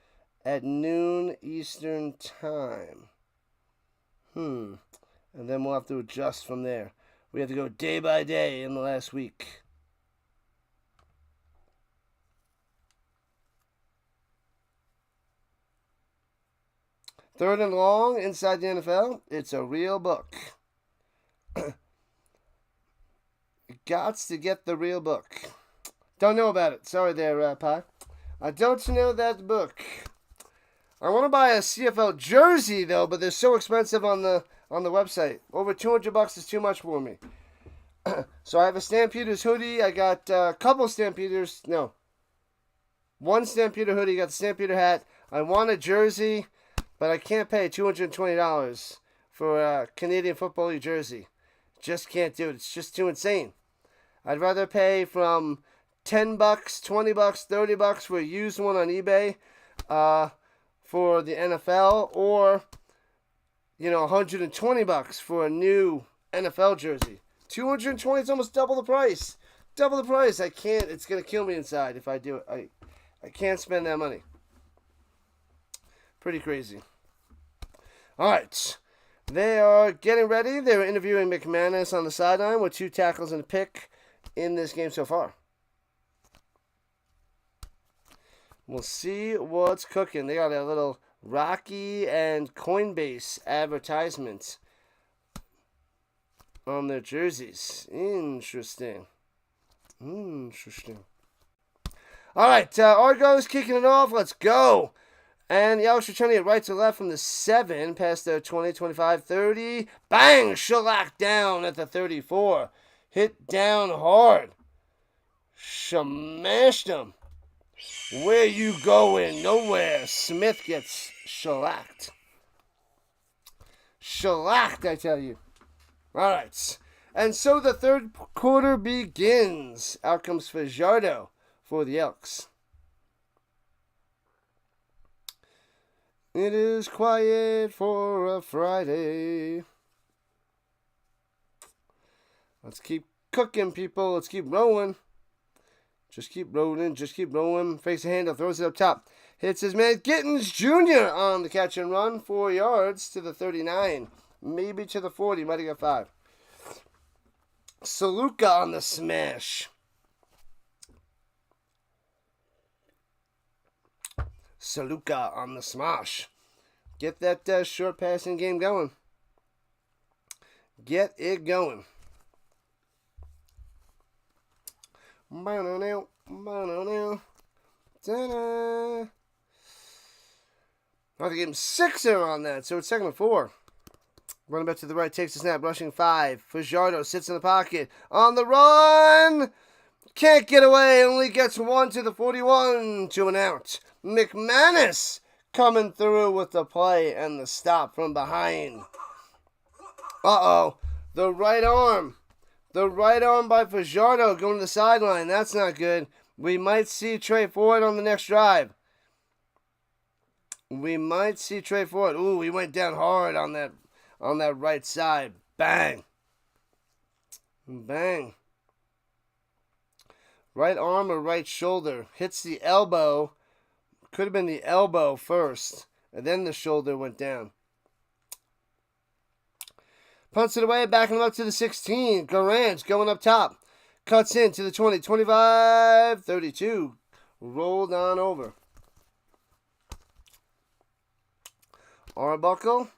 at noon Eastern Time. And then we'll have to adjust from there. We have to go day by day in the last week. Third and long inside the NFL. It's a real book. Gots to get the real book. Don't know about it. Sorry there, Pi. I don't know that book. I want to buy a CFL jersey though, but they're so expensive on the website. Over $200 is too much for me. So I have a Stampeders hoodie. I got a couple Stampeders. No, one Stampeder hoodie. Got the Stampeder hat. I want a jersey, but I can't pay $220 for a Canadian Football League jersey. Just can't do it. It's just too insane. I'd rather pay from $10, $20, $30 for a used one on eBay for the NFL, or $120 for a new NFL jersey. $220 is almost double the price. Double the price. I can't. It's gonna kill me inside if I do it. I can't spend that money. Pretty crazy. All right. They are getting ready. They were interviewing McManus on the sideline with 2 tackles and a pick in this game so far. We'll see what's cooking. They got a little Rocky and Coinbase advertisement on their jerseys. Interesting. All right, Argos kicking it off. Let's go. And the Elks are turning it right to left from the 7, past the 20, 25, 30. Bang! Shellac down at the 34. Hit down hard. Smashed him. Where you going? Nowhere. Smith gets shellacked. Shellacked, I tell you. All right. And so the third quarter begins. Out comes Fajardo for the Elks. It is quiet for a Friday. Let's keep cooking, people. Let's keep rolling. Just keep rolling. Just keep rolling. Fakes a handoff. Throws it up top. Hits his man Gittins Jr. on the catch and run. 4 yards to the 39. Maybe to the 40. Might have got 5. Saluka on the smash. Saluka on the smash. Get that short passing game going. Get it going. Ta-da. I have to give him 6er on that, so it's 2nd and 4. Running back to the right, takes the snap, rushing 5. Fajardo sits in the pocket. On the run! Can't get away, only gets 1 to the 41. 2 and out. McManus coming through with the play and the stop from behind. Uh-oh. The right arm. The right arm by Fajardo going to the sideline. That's not good. We might see Trey Ford on the next drive. Ooh, he went down hard on that right side. Bang. Bang. Right arm or right shoulder. Hits the elbow. Could have been the elbow first. And then the shoulder went down. Punts it away. Backing him up to the 16. Garant's going up top. Cuts in to the 20. 25. 32. Rolled on over. Arbuckle.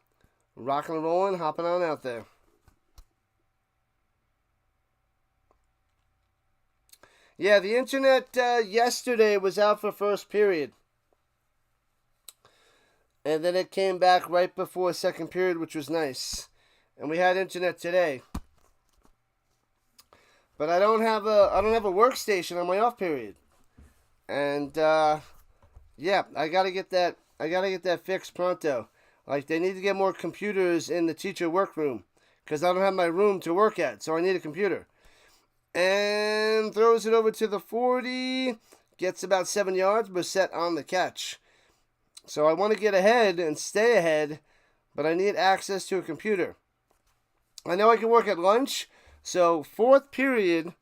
Rocking and rolling. Hopping on out there. Yeah, the internet yesterday was out for first period. And then it came back right before second period, which was nice. And we had internet today. But I don't have a workstation on my off period. And yeah, I gotta get that. I gotta get that fixed pronto. Like, they need to get more computers in the teacher workroom, because I don't have my room to work at, so I need a computer. And throws it over to the 40, gets about 7 yards, but set on the catch. So I want to get ahead and stay ahead, but I need access to a computer. I know I can work at lunch, so fourth period,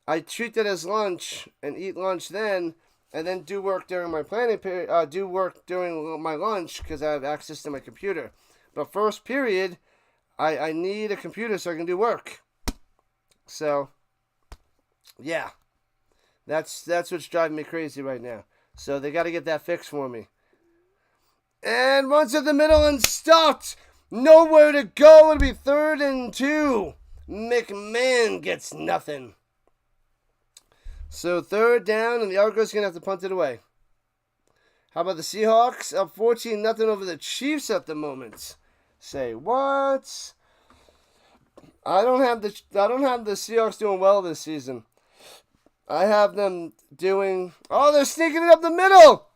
I treat that as lunch and eat lunch then, and then do work during my planning period, do work during my lunch because I have access to my computer. But first period, I need a computer so I can do work. So, yeah, that's what's driving me crazy right now. So they got to get that fixed for me. And runs at the middle and stopped. Nowhere to go. It'll be 3rd and 2. McMahon gets nothing. So 3rd down, and the Argos going to have to punt it away. How about the Seahawks? Up 14-0 over the Chiefs at the moment. Say what? I don't have the Seahawks doing well this season. I have them doing... Oh, they're sneaking it up the middle!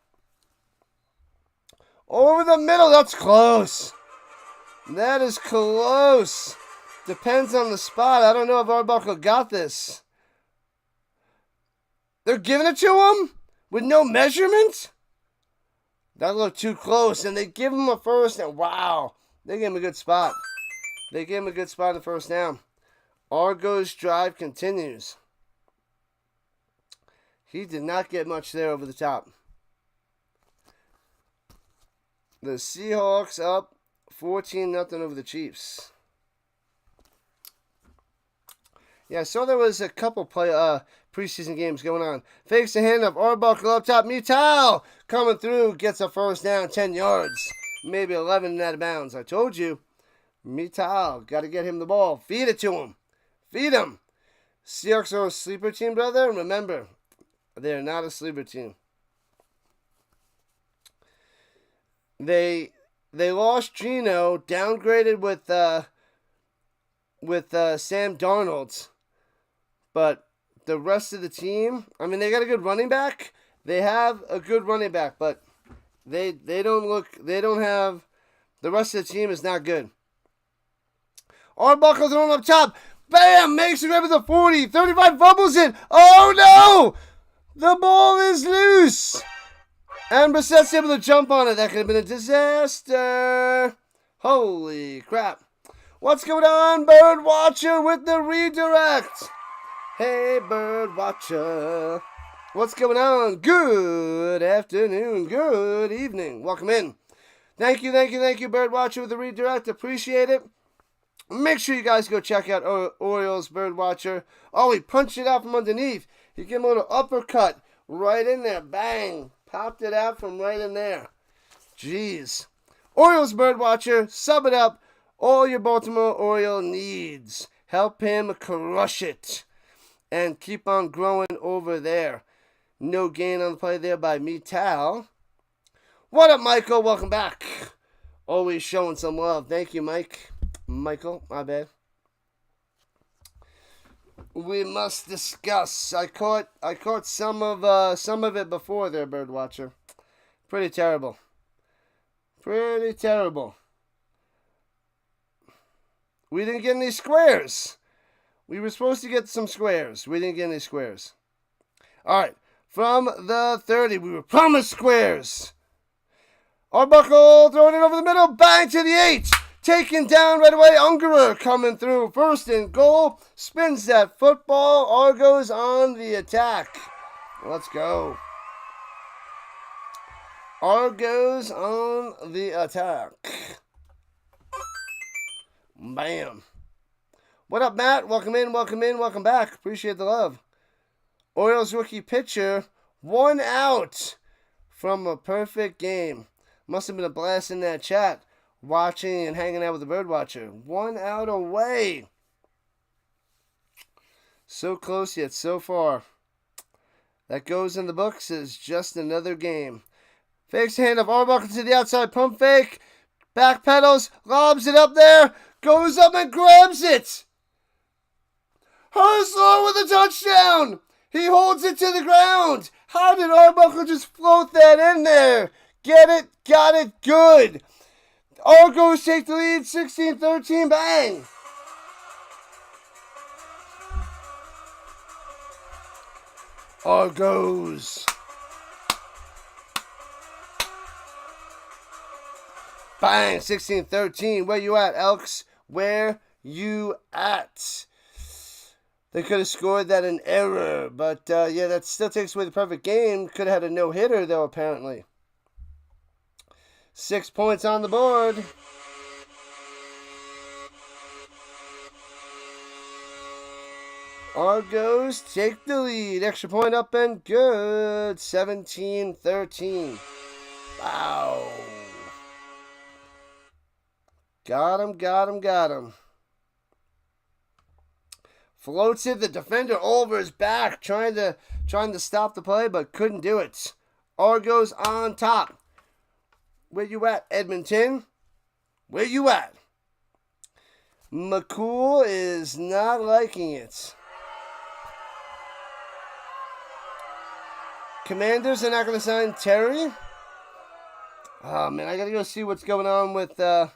Over the middle, that's close. That is close. Depends on the spot. I don't know if Arbuckle got this. They're giving it to him with no measurement? That looked too close, and they give him a first down. Wow. They gave him a good spot. They gave him a good spot in the first down. Argos drive continues. He did not get much there over the top. The Seahawks up 14-0 over the Chiefs. Yeah, I saw there was a couple preseason games going on. Fakes the hand of Arbuckle up top. Mutal coming through, gets a first down, 10 yards. Maybe 11 out of bounds. I told you. Mutal, got to get him the ball. Feed it to him. Feed him. Seahawks are a sleeper team, brother. Remember, they're not a sleeper team. They lost Gino, downgraded with Sam Darnold, but the rest of the team, I mean, they got a good running back. They have a good running back, but they don't have, the rest of the team is not good. Arbuckle throwing up top. Bam! Makes it right with the 40. 35 fumbles in. Oh no! The ball is loose. And Brissett's able to jump on it. That could have been a disaster. Holy crap. What's going on, Bird Watcher, with the redirect? Hey, Bird Watcher. What's going on? Good afternoon. Good evening. Welcome in. Thank you, Bird Watcher, with the redirect. Appreciate it. Make sure you guys go check out Orioles Bird Watcher. Oh, he punched it out from underneath. He gave him a little uppercut right in there. Bang. Popped it out from right in there. Jeez. Orioles Bird Watcher, sub it up. All your Baltimore Oriole needs. Help him crush it. And keep on growing over there. No gain on the play there by Mutal. What up, Michael? Welcome back. Always showing some love. Thank you, Mike. Michael, my bad. We must discuss. I caught some of it before there, Bird Watcher. Pretty terrible. Pretty terrible. We didn't get any squares. We were supposed to get some squares. We didn't get any squares. All right. From the 30, we were promised squares. Arbuckle throwing it over the middle. Bang to the 8. Taken down right away. Ungerer coming through. 1st and goal. Spins that football. Argos on the attack. Let's go. Argos on the attack. Bam. What up, Matt? Welcome in, welcome back. Appreciate the love. Orioles rookie pitcher, 1 out from a perfect game. Must have been a blast in that chat, watching and hanging out with the Bird Watcher. 1 out away. So close yet so far. That goes in the books as just another game. Fakes the hand of Arbuckle to the outside, pump fake. Back pedals, lobs it up there. Goes up and grabs it. Hersler with a touchdown. He holds it to the ground. How did Arbuckle just float that in there? Get it, got it, good. Argos take the lead, 16-13, bang. Argos. Bang, 16-13. Where you at, Elks? Where you at? They could have scored that in error, but yeah, that still takes away the perfect game. Could have had a no-hitter, though, apparently. 6 points on the board. Argos take the lead. Extra point up and good. 17-13. Wow. Got him. Floats it. The defender over his back, trying to stop the play, but couldn't do it. Argos on top. Where you at, Edmonton? Where you at? McCool is not liking it. Commanders are not going to sign Terry. Oh man, I gotta go see what's going on with the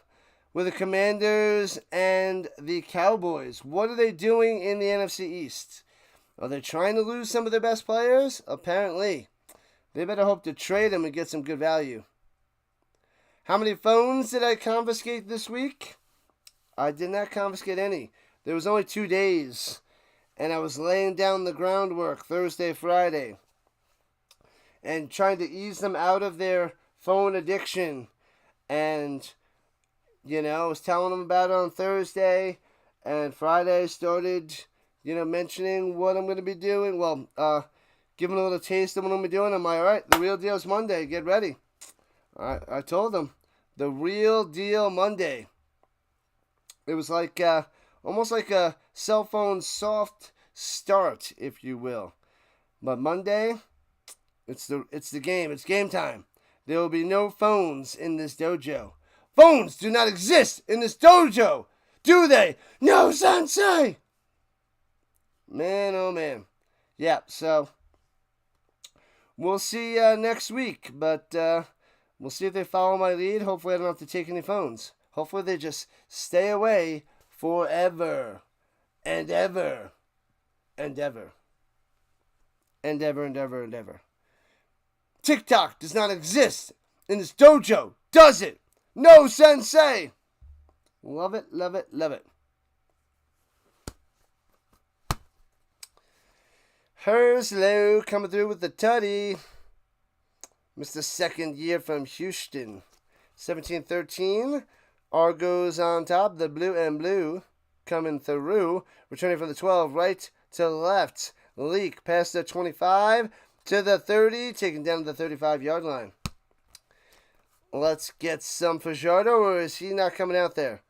Commanders and the Cowboys. What are they doing in the NFC East? Are they trying to lose some of their best players? Apparently. They better hope to trade them and get some good value. How many phones did I confiscate this week? I did not confiscate any. There was only 2 days, and I was laying down the groundwork Thursday, Friday, and trying to ease them out of their phone addiction. And, I was telling them about it on Thursday, and Friday started, mentioning what I'm going to be doing. Well, giving a little taste of what I'm going to be doing. I'm like, all right, the real deal is Monday. Get ready. I told them, the real deal Monday. It was like, almost like a cell phone soft start, if you will. But Monday, it's the game. It's game time. There will be no phones in this dojo. Phones do not exist in this dojo, do they? No, sensei! Man, oh man. Yeah, so we'll see next week, but we'll see if they follow my lead. Hopefully I don't have to take any phones. Hopefully they just stay away forever and ever and ever. And ever and ever and ever. TikTok does not exist in this dojo, does it? No, sensei! Love it, love it, love it. Herslow coming through with the tutty. Missed the second year from Houston. 17-13. Argos on top. The blue and blue coming through. Returning from the 12, right to left. Leak past the 25 to the 30. Taken down to the 35-yard line. Let's get some Fajardo, or is he not coming out there?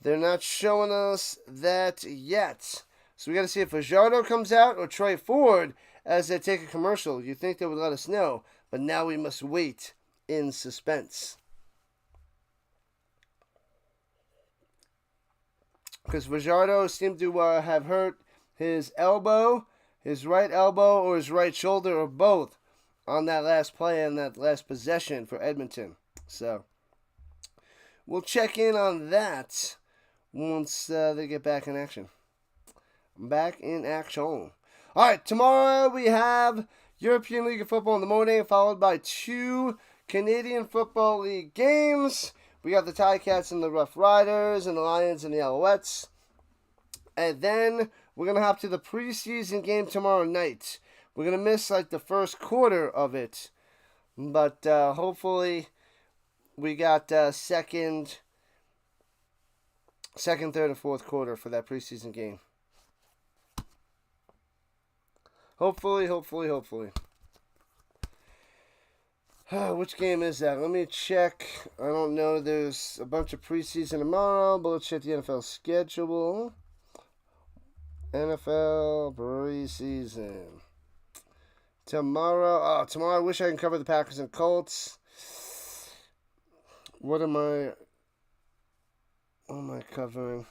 They're not showing us that yet. So we got to see if Fajardo comes out or Troy Ford as they take a commercial. You'd think they would let us know, but now we must wait in suspense. Because Fajardo seemed to have hurt his elbow, his right elbow, or his right shoulder, or both, on that last play and that last possession for Edmonton. So we'll check in on that once they get back in action. Back in action. All right, tomorrow we have European League of Football in the morning, followed by 2 Canadian Football League games. We got the Ticats and the Rough Riders, and the Lions and the Alouettes. And then we're going to hop to the preseason game tomorrow night. We're going to miss like the first quarter of it, but hopefully we got second, third, and fourth quarter for that preseason game. Hopefully. Which game is that? Let me check. I don't know. There's a bunch of preseason tomorrow, but let's check the NFL schedule. NFL preseason. Tomorrow I wish I can cover the Packers and Colts. What am I covering?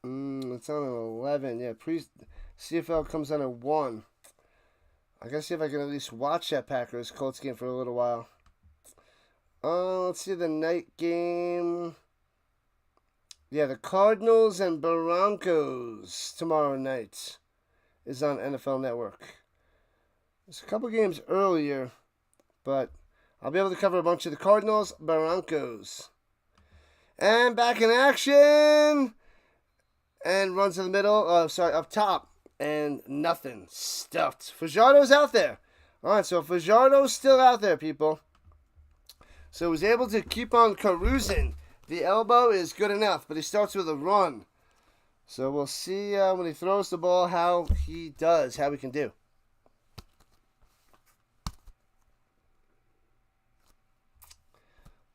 It's on an 11. Yeah, CFL comes on at 1. I gotta see if I can at least watch that Packers-Colts game for a little while. Let's see the night game. Yeah, the Cardinals and Broncos tomorrow night is on NFL Network. There's a couple games earlier, but I'll be able to cover a bunch of the Cardinals, Broncos. And back in action. And runs in the middle. Up top. And nothing. Stuffed. Fajardo's out there. Alright, so Fajardo's still out there, people. So he was able to keep on carousing. The elbow is good enough, but he starts with a run. So we'll see when he throws the ball how he does, how he can do.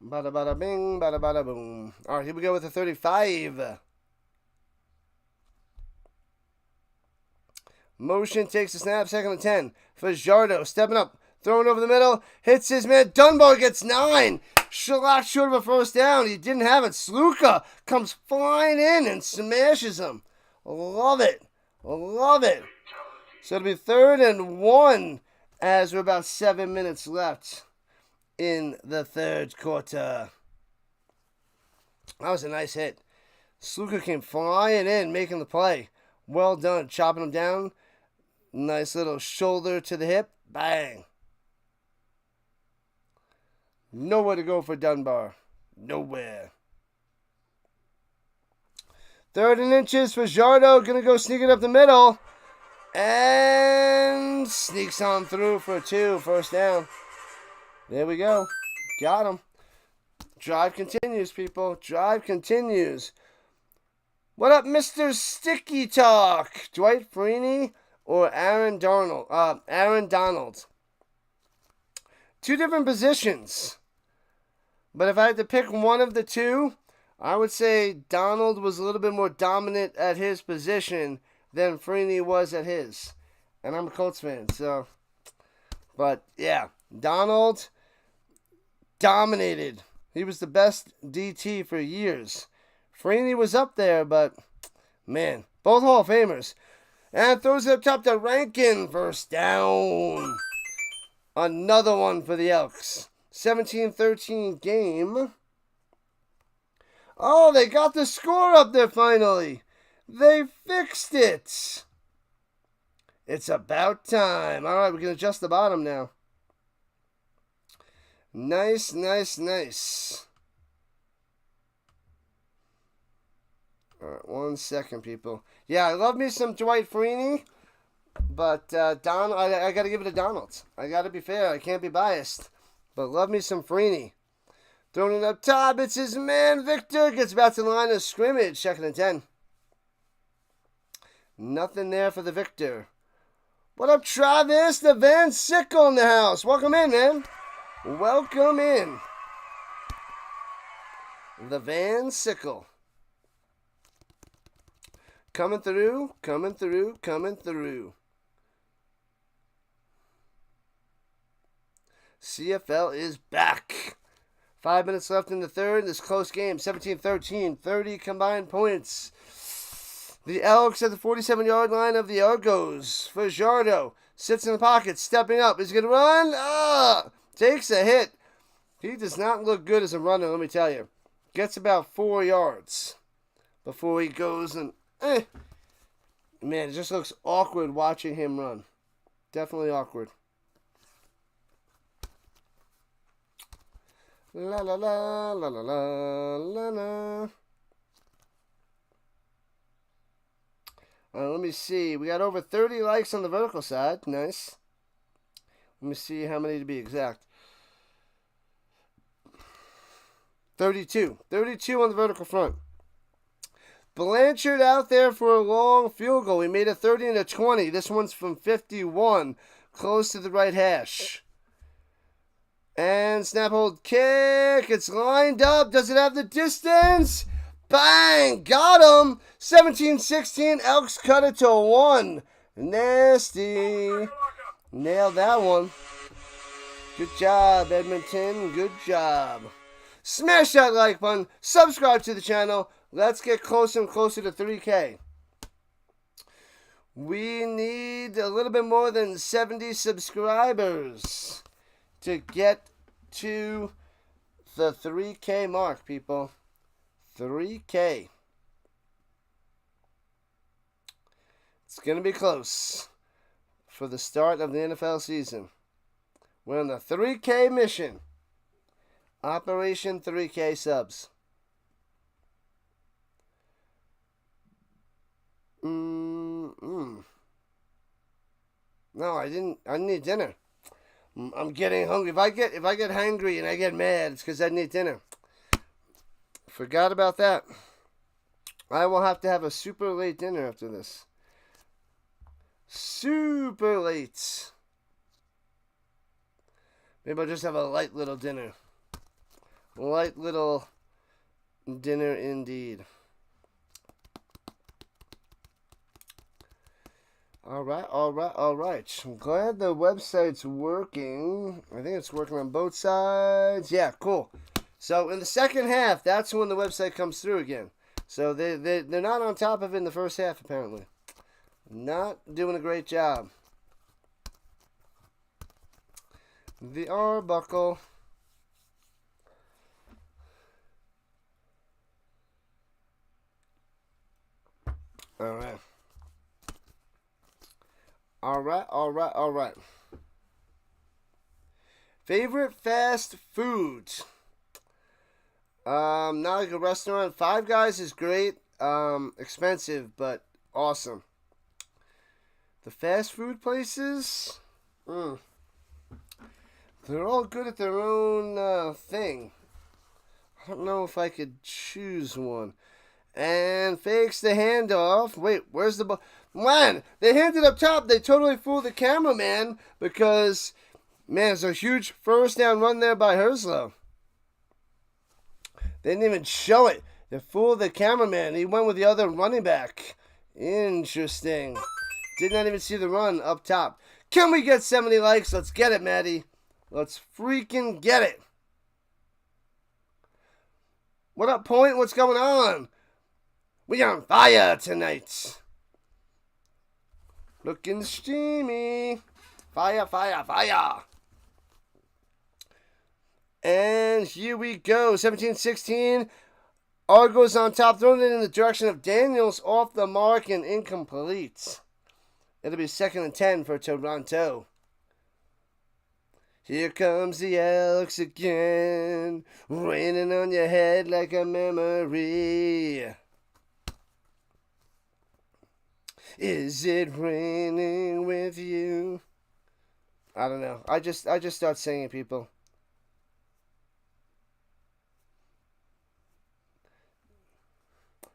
Bada bada bing, bada bada boom. Alright, here we go with the 35. Motion takes the snap, 2nd and 10. Fajardo stepping up, throwing over the middle, hits his man. Dunbar gets 9. Shellac short of a first down. He didn't have it. Sluka comes flying in and smashes him. Love it. Love it. So it'll be 3rd and 1 as we're about 7 minutes left in the 3rd quarter. That was a nice hit. Sluka came flying in, making the play. Well done. Chopping him down. Nice little shoulder to the hip. Bang. Nowhere to go for Dunbar. Nowhere. 3rd and inches for Fajardo. Going to go sneaking up the middle. And sneaks on through for 2. First down. There we go. Got him. Drive continues, people. Drive continues. What up, Mr. Sticky Talk? Dwight Freeney or Aaron Donald? Aaron Donald. 2 different positions. But if I had to pick one of the two, I would say Donald was a little bit more dominant at his position than Freeney was at his. And I'm a Colts fan, so. But, yeah. Donald dominated. He was the best DT for years. Freeney was up there, but, man, both Hall of Famers. And throws it up top to Rankin. First down. Another one for the Elks. 17-13 game. Oh, they got the score up there finally. They fixed it. It's about time. All right, we can adjust the bottom now. Nice, nice, nice. All right, 1 second, people. Yeah, I love me some Dwight Freeney, but I got to give it to Donald. I got to be fair. I can't be biased, but love me some Freeney. Throwing it up top. It's his man, Victor. Gets back to the line of scrimmage. 2nd and 10. Nothing there for the Victor. What up, Travis? The Van Sickle in the house. Welcome in, man. Welcome in. The Van Sickle. Coming through, coming through, coming through. CFL is back. 5 minutes left in the 3rd. This close game, 17-13, 30 combined points. The Elks at the 47-yard line of the Argos. Fajardo sits in the pocket, stepping up. Is he going to run? Takes a hit. He does not look good as a runner, let me tell you. Gets about 4 yards before he goes and... Man, it just looks awkward watching him run. Definitely awkward. La la la la la la la la. Let me see. We got over 30 likes on the vertical side. Nice. Let me see how many to be exact. 32. 32 on the vertical front. Blanchard out there for a long field goal. He made a 30 and a 20. This one's from 51. Close to the right hash. And snap hold kick. It's lined up. Does it have the distance? Bang! Got him! 17-16. Elks cut it to 1. Nasty. Nailed that one. Good job, Edmonton. Good job. Smash that like button. Subscribe to the channel. let's get closer and closer to 3K. We need a little bit more than 70 subscribers to get to the 3K mark, people. 3K. It's going to be close for the start of the NFL season. We're on the 3K mission. Operation 3K subs. No, I didn't need dinner. I'm getting hungry. If I get hangry and I get mad, it's because I need dinner. Forgot about that. I will have to have a super late dinner after this. Super late. Maybe I'll just have a light little dinner. Light little dinner indeed. Alright. I'm glad the website's working. I think it's working on both sides. Yeah, cool. So in the second half, that's when the website comes through again. So they're not on top of it in the first half, apparently. Not doing a great job. The Arbuckle. Alright. Favorite fast food? Not like a restaurant. Five Guys is great. Expensive, but awesome. The fast food places? They're all good at their own thing. I don't know if I could choose one. And fakes the handoff. Wait, where's the ball? Man, they handed up top. They totally fooled the cameraman because, man, it's a huge first down run there by Herslow. They didn't even show it. They fooled the cameraman. He went with the other running back. Interesting. Did not even see the run up top. Can we get 70 likes? Let's get it, Maddie. Let's freaking get it. What up, Point? What's going on? We on fire tonight. Looking steamy. Fire. And here we go. 17-16. Argos on top. Throwing it in the direction of Daniels. Off the mark and incomplete. It'll be 2nd and 10 for Toronto. Here comes the Elks again. Raining on your head like a memory. Is it raining with you? I don't know. I just start singing, people.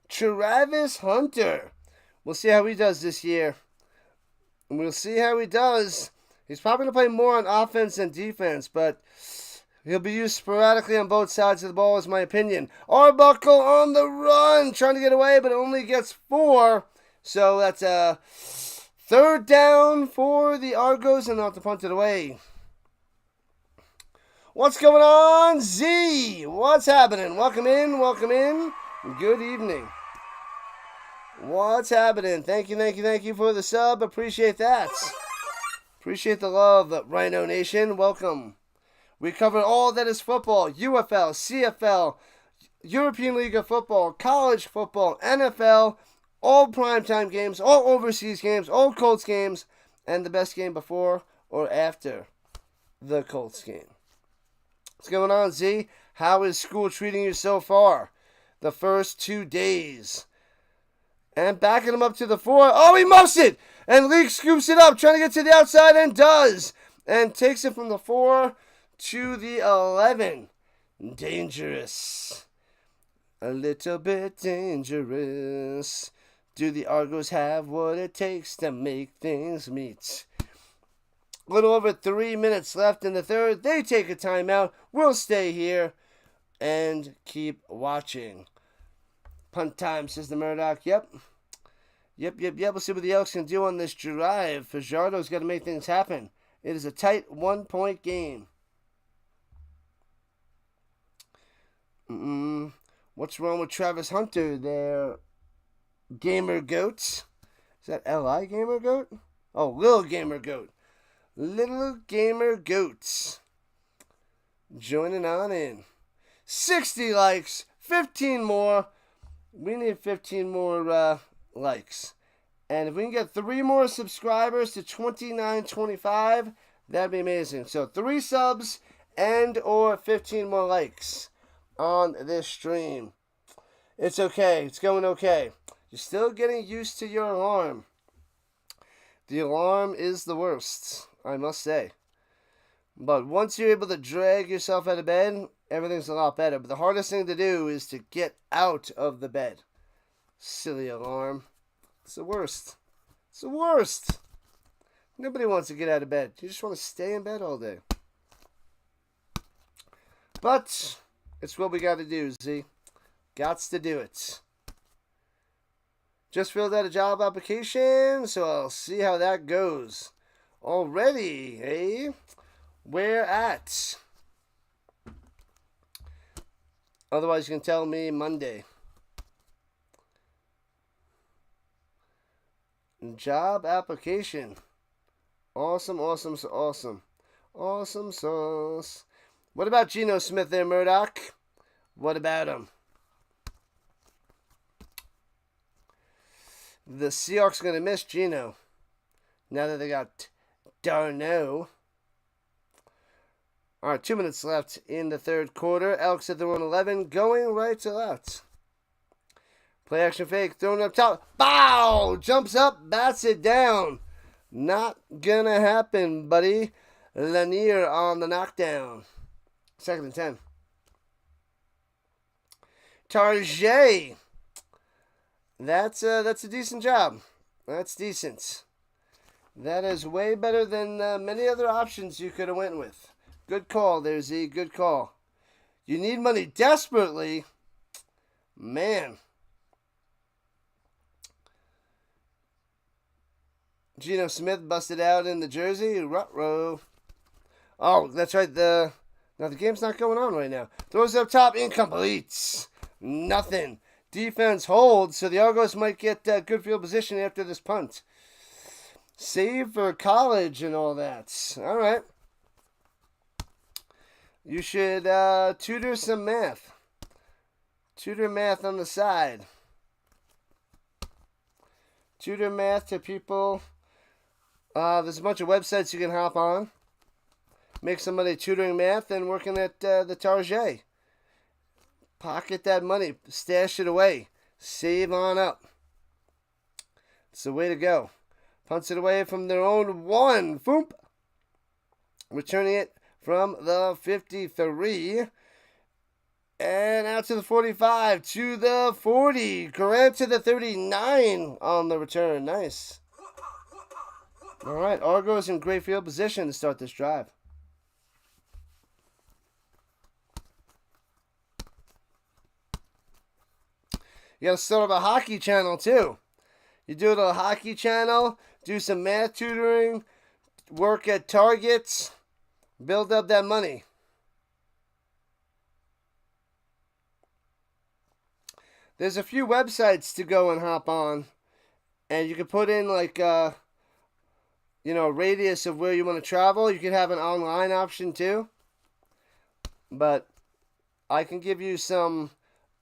Travis Hunter. We'll see how he does this year. And we'll see how he does. He's probably going to play more on offense than defense, but he'll be used sporadically on both sides of the ball, is my opinion. Arbuckle on the run, trying to get away, but only gets 4. So that's a 3rd down for the Argos, and they'll have to punt it away. What's going on, Z? What's happening? Welcome in. Good evening. What's happening? Thank you for the sub. Appreciate that. Appreciate the love, RHINO Nation. Welcome. We cover all that is football, UFL, CFL, European League of Football, college football, NFL, all primetime games, all overseas games, all Colts games, and the best game before or after the Colts game. What's going on, Z? How is school treating you so far? The first 2 days. And backing him up to the 4. Oh, he muffs it! And Leak scoops it up, trying to get to the outside, and does. And takes it from the 4 to the 11. Dangerous. A little bit dangerous. Do the Argos have what it takes to make things meet? A little over 3 minutes left in the third. They take a timeout. We'll stay here and keep watching. Punt time, says the Murdoch. Yep. We'll see what the Elks can do on this drive. Fajardo's got to make things happen. It is a tight 1-point game. What's wrong with Travis Hunter there, Gamer Goats? Is that L.I. Gamer Goat? Oh, Little Gamer Goat. Little Gamer Goats. Joining on in. 60 likes. 15 more. We need 15 more likes. And if we can get 3 more subscribers to 2925, that'd be amazing. So 3 subs and or 15 more likes on this stream. It's okay. It's going okay. You're still getting used to your alarm. The alarm is the worst, I must say. But once you're able to drag yourself out of bed, everything's a lot better. But the hardest thing to do is to get out of the bed. Silly alarm. It's the worst. It's the worst. Nobody wants to get out of bed. You just want to stay in bed all day. But it's what we got to do, Z. Gots to do it. Just filled out a job application, so I'll see how that goes. Already, eh? Where at? Otherwise, you can tell me Monday. Job application. Awesome, awesome, awesome. Awesome sauce. What about Geno Smith there, Murdoch? What about him? The Seahawks are going to miss Geno. Now that they got Darno. All right, 2 minutes left in the third quarter. Elks at their own 11, going right to left. Play action fake, thrown up top. Bow! Jumps up, bats it down. Not gonna happen, buddy. Lanier on the knockdown. 2nd and 10. Tarjay. That's a decent job. That's decent. That is way better than many other options you could have went with. Good call there, Z. Good call. You need money desperately. Man. Geno Smith busted out in the jersey. Ruh-roh. Oh, that's right. The game's not going on right now. Throws up top. Incomplete. Nothing. Defense holds, so the Argos might get good field position after this punt. Save for college and all that. All right. You should tutor some math. Tutor math on the side. Tutor math to people. There's a bunch of websites you can hop on. Make some money tutoring math and working at the Tarjay. Pocket that money. Stash it away. Save on up. It's the way to go. Punts it away from their own 1. Foomp. Returning it from the 53. And out to the 45. To the 40. Grant to the 39 on the return. Nice. All right. Argos in great field position to start this drive. You got to start up a hockey channel, too. You do a hockey channel, do some math tutoring, work at Targets, build up that money. There's a few websites to go and hop on, and you can put in like, radius of where you want to travel. You can have an online option too, but I can give you some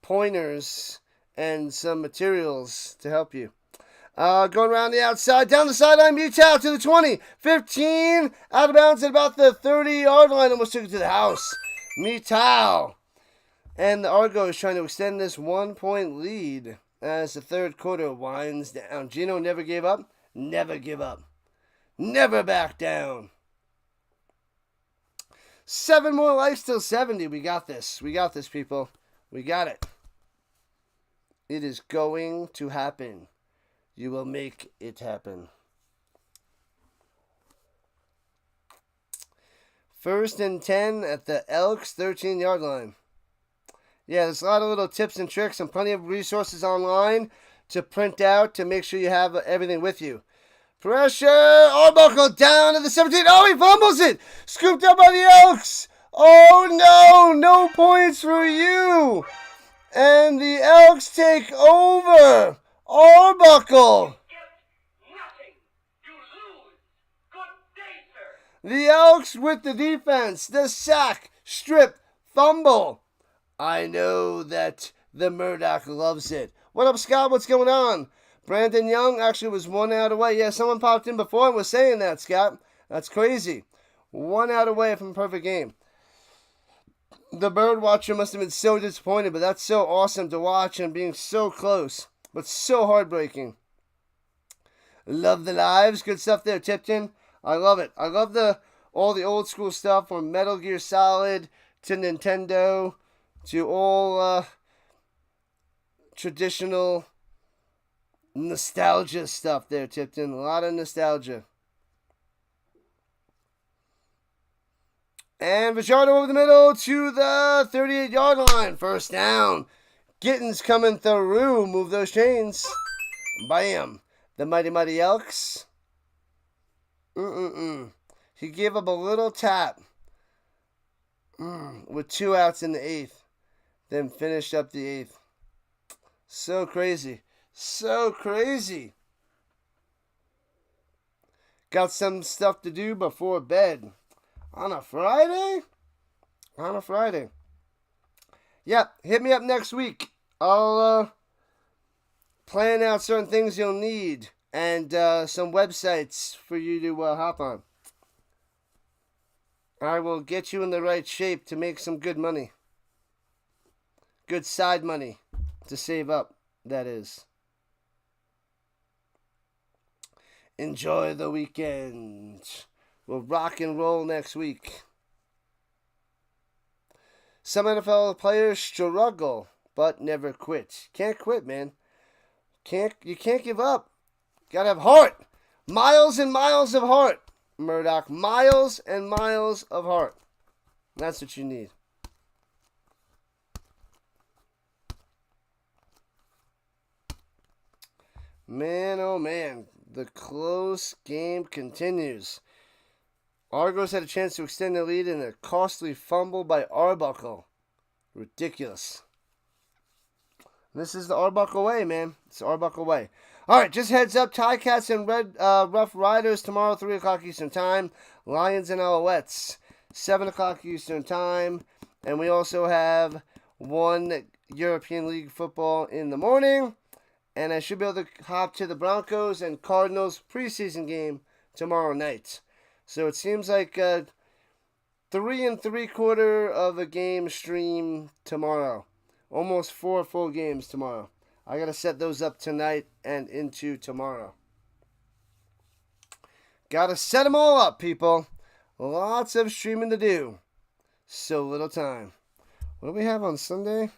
pointers and some materials to help you. Going around the outside, down the sideline, Utah to the 20, 15, out of bounds at about the 30-yard line, almost took it to the house. Mitao. And the Argos trying to extend this 1-point lead as the third quarter winds down. Geno never gave up. Never give up. Never back down. 7 more likes till 70. We got this. We got this, people. We got it. It is going to happen. You will make it happen. 1st and 10 at the Elks 13-yard line. Yeah, there's a lot of little tips and tricks and plenty of resources online to print out to make sure you have everything with you. Pressure! Arbuckle down to the 17. Oh, he fumbles it! Scooped up by the Elks! Oh, no! No points for you! And the Elks take over. Arbuckle. Nothing. You lose. Good day, sir. The Elks with the defense. The sack, strip, fumble. I know that the Murdoch loves it. What up, Scott? What's going on? Brandon Young actually was 1 out away. Yeah, someone popped in before and was saying that, Scott. That's crazy. 1 out away from a perfect game. The bird watcher must have been so disappointed, but that's so awesome to watch and being so close, but so heartbreaking. Love the lives. Good stuff there, Tipton. I love it. I love all the old school stuff from Metal Gear Solid to Nintendo to all traditional nostalgia stuff there, Tipton. A lot of nostalgia. And Fajardo over the middle to the 38-yard line. First down. Gittins coming through. Move those chains. Bam. The mighty Elks. He gave up a little tap. With 2 outs in the 8th. Then finished up the 8th. So crazy. So crazy. Got some stuff to do before bed. On a Friday? On a Friday. Yep, hit me up next week. I'll plan out certain things you'll need and some websites for you to hop on. I will get you in the right shape to make some good money. Good side money to save up, that is. Enjoy the weekend. We'll rock and roll next week. Some NFL players struggle, but never quit. Can't quit, man. You can't give up. Gotta have heart. Miles and miles of heart, Murdoch. Miles and miles of heart. That's what you need. Man, oh man. The close game continues. Argos had a chance to extend the lead in a costly fumble by Arbuckle. Ridiculous. This is the Arbuckle way, man. It's the Arbuckle way. All right, just heads up. Ticats and Rough Riders tomorrow, 3 o'clock Eastern Time. Lions and Alouettes, 7 o'clock Eastern Time. And we also have one European League football in the morning. And I should be able to hop to the Broncos and Cardinals preseason game tomorrow night. So it seems like 3 3/4 of a game stream tomorrow. Almost 4 full games tomorrow. I got to set those up tonight and into tomorrow. Got to set them all up, people. Lots of streaming to do. So little time. What do we have on Sunday?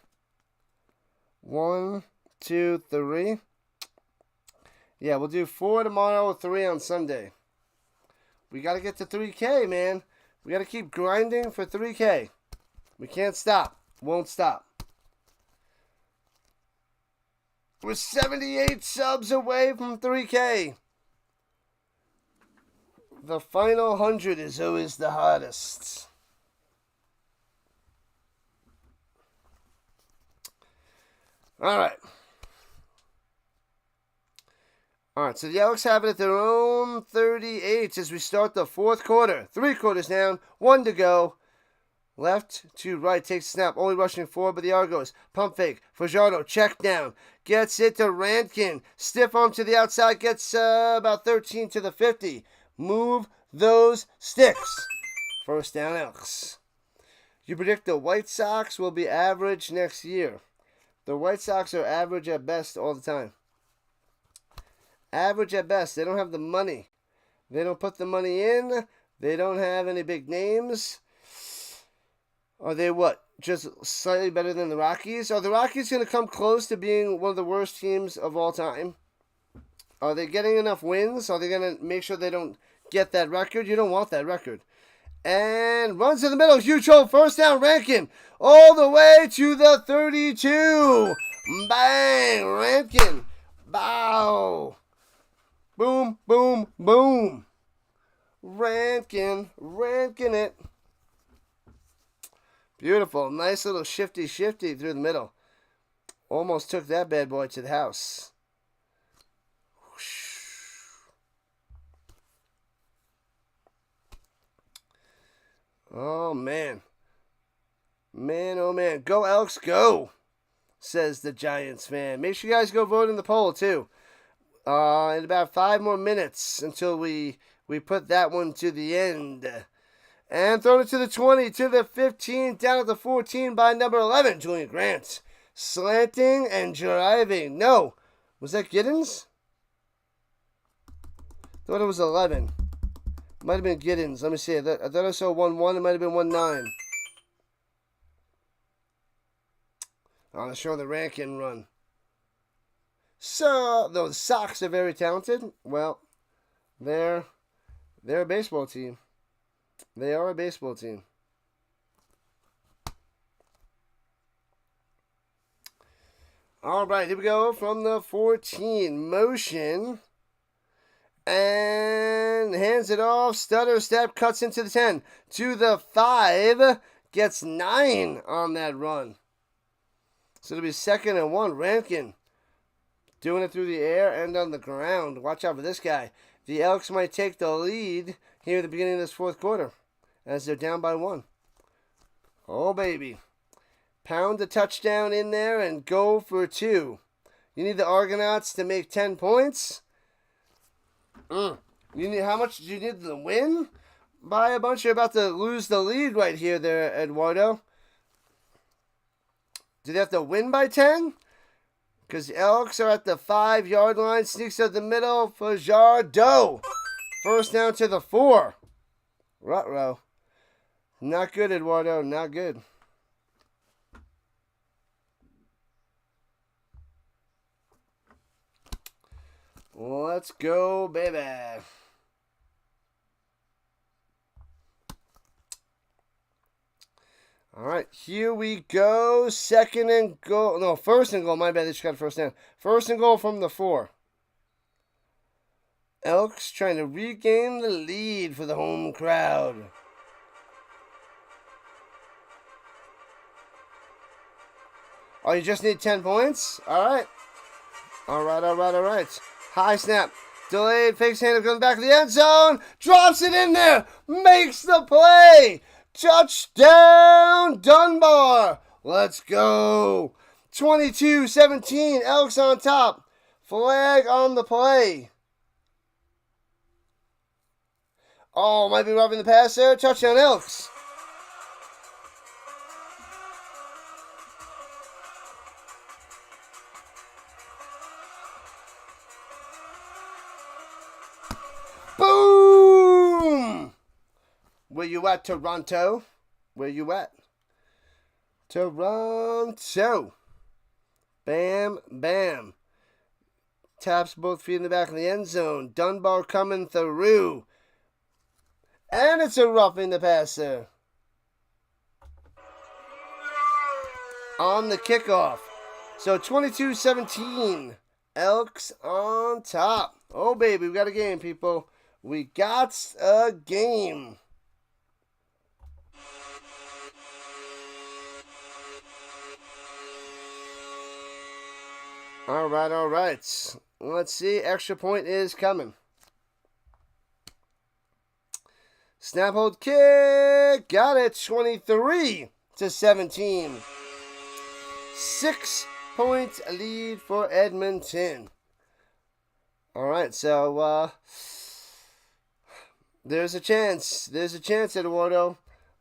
1, 2, 3. Yeah, we'll do 4 tomorrow, 3 on Sunday. We got to get to 3K, man. We got to keep grinding for 3K. We can't stop. Won't stop. We're 78 subs away from 3K. The final 100 is always the hardest. All right. All right, so the Elks have it at their own 38 as we start the 4th quarter. 3 quarters down, 1 to go. Left to right, takes a snap, only rushing forward by the Argos. Pump fake, Fajardo, check down. Gets it to Rankin. Stiff arm to the outside, gets about 13 to the 50. Move those sticks. First down, Elks. You predict the White Sox will be average next year. The White Sox are average at best all the time. Average at best. They don't have the money. They don't put the money in. They don't have any big names. Are they what? Just slightly better than the Rockies? Are the Rockies going to come close to being one of the worst teams of all time? Are they getting enough wins? Are they going to make sure they don't get that record? You don't want that record. And runs in the middle. Huge hole. First down, Rankin. All the way to the 32. Bang. Rankin. Bow. Boom, boom, boom. Rankin it. Beautiful. Nice little shifty through the middle. Almost took that bad boy to the house. Oh, man. Man, oh, man. Go, Elks, go, says the Giants fan. Make sure you guys go vote in the poll, too. In about 5 more minutes until we put that one to the end. And thrown it to the 20, to the 15, down at the 14 by number 11, Julian Grant. Slanting and driving. No. Was that Giddens? Thought it was 11. Might have been Giddens. Let me see. I thought I saw 1-1. It might have been 1-9. Oh, they're showing the Rankin run. So, those Sox are very talented. Well, they're a baseball team. They are a baseball team. All right, here we go from the 14. Motion. And hands it off. Stutter step, cuts into the 10. To the 5. Gets 9 on that run. So it'll be 2nd and 1. Rankin doing it through the air and on the ground. Watch out for this guy. The Elks might take the lead here at the beginning of this 4th quarter as they're down by 1. Oh, baby. Pound the touchdown in there and go for 2. You need the Argonauts to make 10 points. You need, how much do you need to win? By a bunch. You're about to lose the lead right here there, Eduardo. Do they have to win by 10? Because the Elks are at the 5-yard line. Sneaks out the middle for Jardot. First down to the 4. Ruh-roh. Not good, Eduardo. Not good. Let's go, baby. All right, here we go. 2nd and goal. No, 1st and goal. My bad. They just got first down. 1st and goal from the 4. Elks trying to regain the lead for the home crowd. Oh, you just need 10 points? All right. All right. High snap. Delayed. Fakes hand. Comes back to the end zone. Drops it in there. Makes the play. Touchdown, Dunbar. Let's go. 22-17. Elks on top. Flag on the play. Oh, might be roughing the passer. Touchdown, Elks. Boom! Where you at, Toronto? Where you at? Toronto. Bam, bam. Taps both feet in the back of the end zone. Dunbar coming through. And it's a roughing the passer. On the kickoff. So 22-17. Elks on top. Oh, baby, we got a game, people. We got a game. All right. Let's see. Extra point is coming. Snap, hold, kick. Got it. 23-17. 6-point lead for Edmonton. All right, so there's a chance. Eduardo.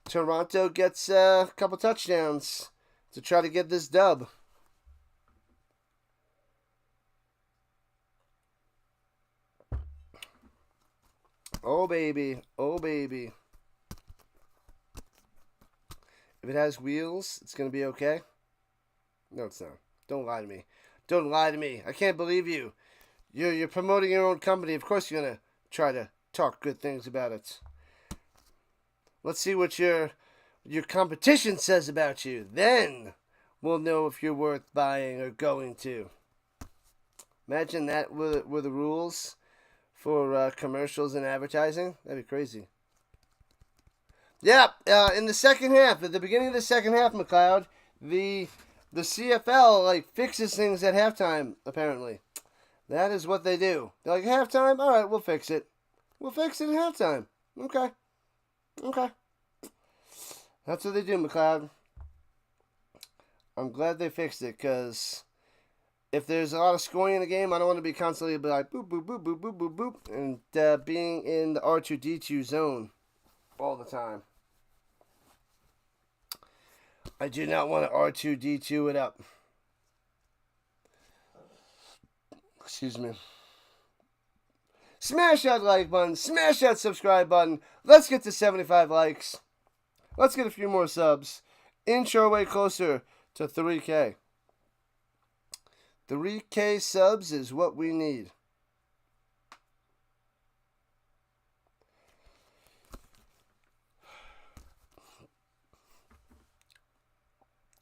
Toronto gets a couple touchdowns to try to get this dub. Oh, baby. If it has wheels, it's going to be okay. No, it's not. Don't lie to me. I can't believe you. You're promoting your own company. Of course you're going to try to talk good things about it. Let's see what your competition says about you. Then we'll know if you're worth buying or going to. Imagine that were the rules for commercials and advertising. That'd be crazy. Yeah, in the second half, at the beginning of the second half, McLeod, the The CFL, like, fixes things at halftime, apparently. That is what they do. They're like, halftime? All right, we'll fix it. We'll fix it at halftime. Okay. That's what they do, McLeod. I'm glad they fixed it, because if there's a lot of scoring in the game, I don't want to be constantly like, boop, boop, boop, boop, boop, boop, boop, and being in the R2-D2 zone all the time. I do not want to R2-D2 it up. Excuse me. Smash that like button. Smash that subscribe button. Let's get to 75 likes. Let's get a few more subs. Inch our way closer to 3K. 3K subs is what we need.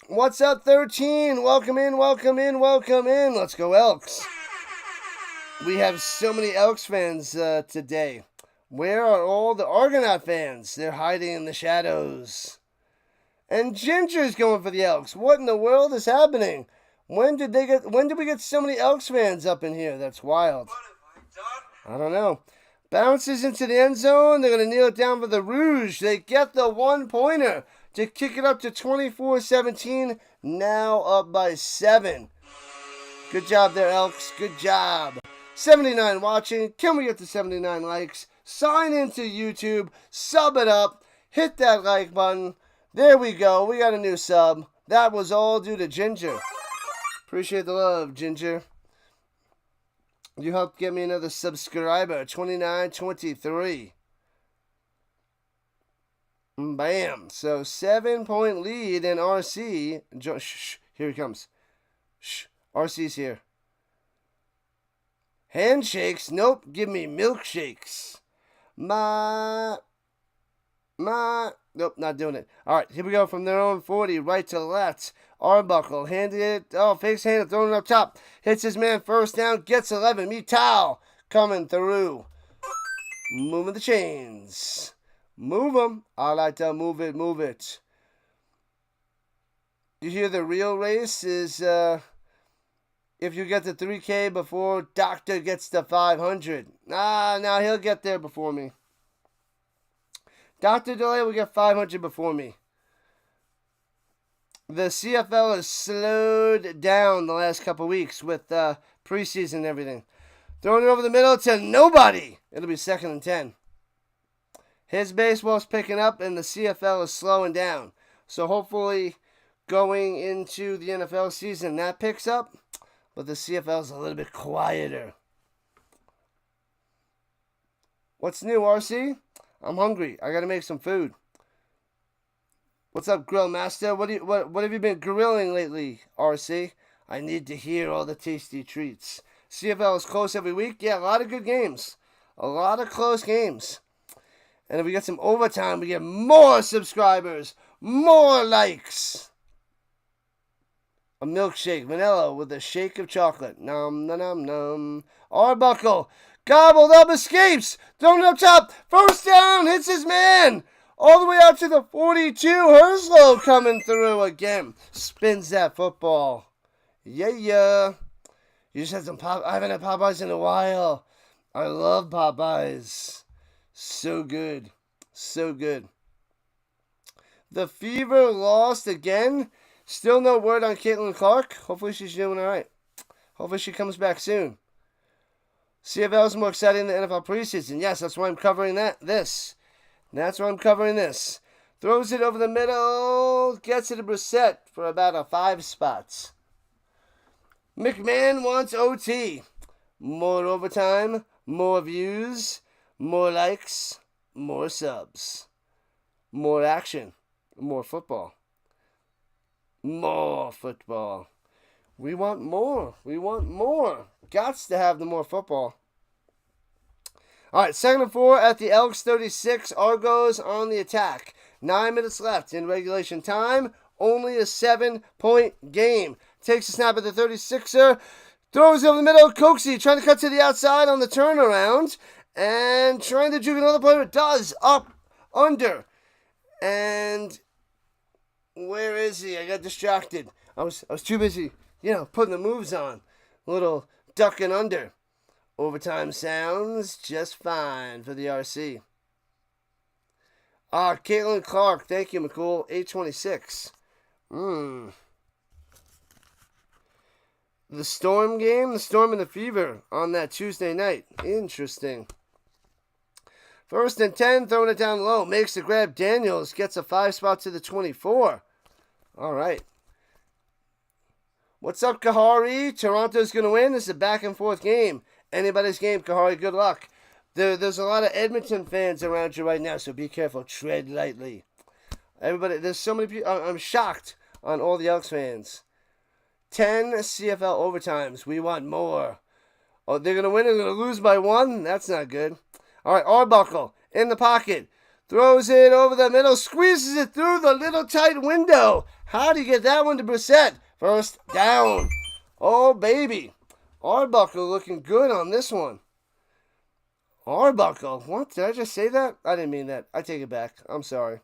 What's up, 13? Welcome in. Let's go, Elks. We have so many Elks fans today. Where are all the Argonaut fans? They're hiding in the shadows. And Ginger's going for the Elks. What in the world is happening? When did we get so many Elks fans up in here? That's wild. I don't know. Bounces into the end zone. They're going to kneel it down for the Rouge. They get the 1-pointer to kick it up to 24-17. Now up by 7. Good job there, Elks. Good job. 79 watching. Can we get to 79 likes? Sign into YouTube. Sub it up. Hit that like button. There we go. We got a new sub. That was all due to Ginger. Appreciate the love, Ginger. You helped get me another subscriber. 2923. Bam. So 7-point lead in RC. Shh. Here he comes. Shh. RC's here. Handshakes? Nope. Give me milkshakes. Nope, not doing it. All right, here we go from their own 40, right to left. Arbuckle, handed it. Oh, fakes handed, throwing it up top. Hits his man first down, gets 11. Metal coming through. Moving the chains. Move them. I like to move it. You hear the real race is if you get to 3K before Doctor gets to 500. Now he'll get there before me. Dr. Delay will get 500 before me. The CFL has slowed down the last couple weeks with preseason and everything. Throwing it over the middle to nobody. It'll be 2nd and 10. His baseball's picking up and the CFL is slowing down. So hopefully going into the NFL season that picks up. But the CFL is a little bit quieter. What's new, RC? I'm hungry. I gotta make some food. What's up, Grill Master? What have you been grilling lately, RC? I need to hear all the tasty treats. CFL is close every week. Yeah, a lot of good games. A lot of close games. And if we get some overtime, we get more subscribers, more likes. A milkshake, vanilla with a shake of chocolate. Nom, nom, nom, nom. Arbuckle. Gobbled up, escapes. Thrown it up top. First down. Hits his man. All the way out to the 42. Herslow coming through again. Spins that football. Yeah. You just had some I haven't had Popeyes in a while. I love Popeyes. So good. The Fever lost again. Still no word on Caitlin Clark. Hopefully she's doing all right. Hopefully she comes back soon. CFL is more exciting than the NFL preseason. Yes, that's why I'm covering this. Throws it over the middle. Gets it to Brissett for about a 5 spots. McMahon wants OT. More overtime. More views. More likes. More subs. More action. More football. More football. We want more. Gots to have the more football. All right, 2nd and 4 at the Elks 36. Argos on the attack. 9 minutes left in regulation time. Only a 7-point game. Takes a snap at the 36er. Throws over the middle. Coxie trying to cut to the outside on the turnaround. And trying to juke another player. It does. Up. Under. And where is he? I got distracted. I was too busy, putting the moves on. A little duck and under. Overtime sounds just fine for the RC. Caitlin Clark. Thank you, McCool. 826. The Storm game, the Storm and the Fever on that Tuesday night. Interesting. 1st and 10, throwing it down low. Makes the grab. Daniels gets a 5 spot to the 24. All right. What's up, Kahari? Toronto's going to win. This is a back-and-forth game. Anybody's game, Kahari. Good luck. There's a lot of Edmonton fans around you right now, so be careful. Tread lightly. Everybody, there's so many people. I'm shocked on all the Elks fans. 10 CFL overtimes. We want more. Oh, they're going to win and they're going to lose by 1? That's not good. All right, Arbuckle in the pocket. Throws it over the middle. Squeezes it through the little tight window. How do you get that one to Brissett? First down. Oh, baby. Arbuckle looking good on this one. Arbuckle. What? Did I just say that? I didn't mean that. I take it back. I'm sorry.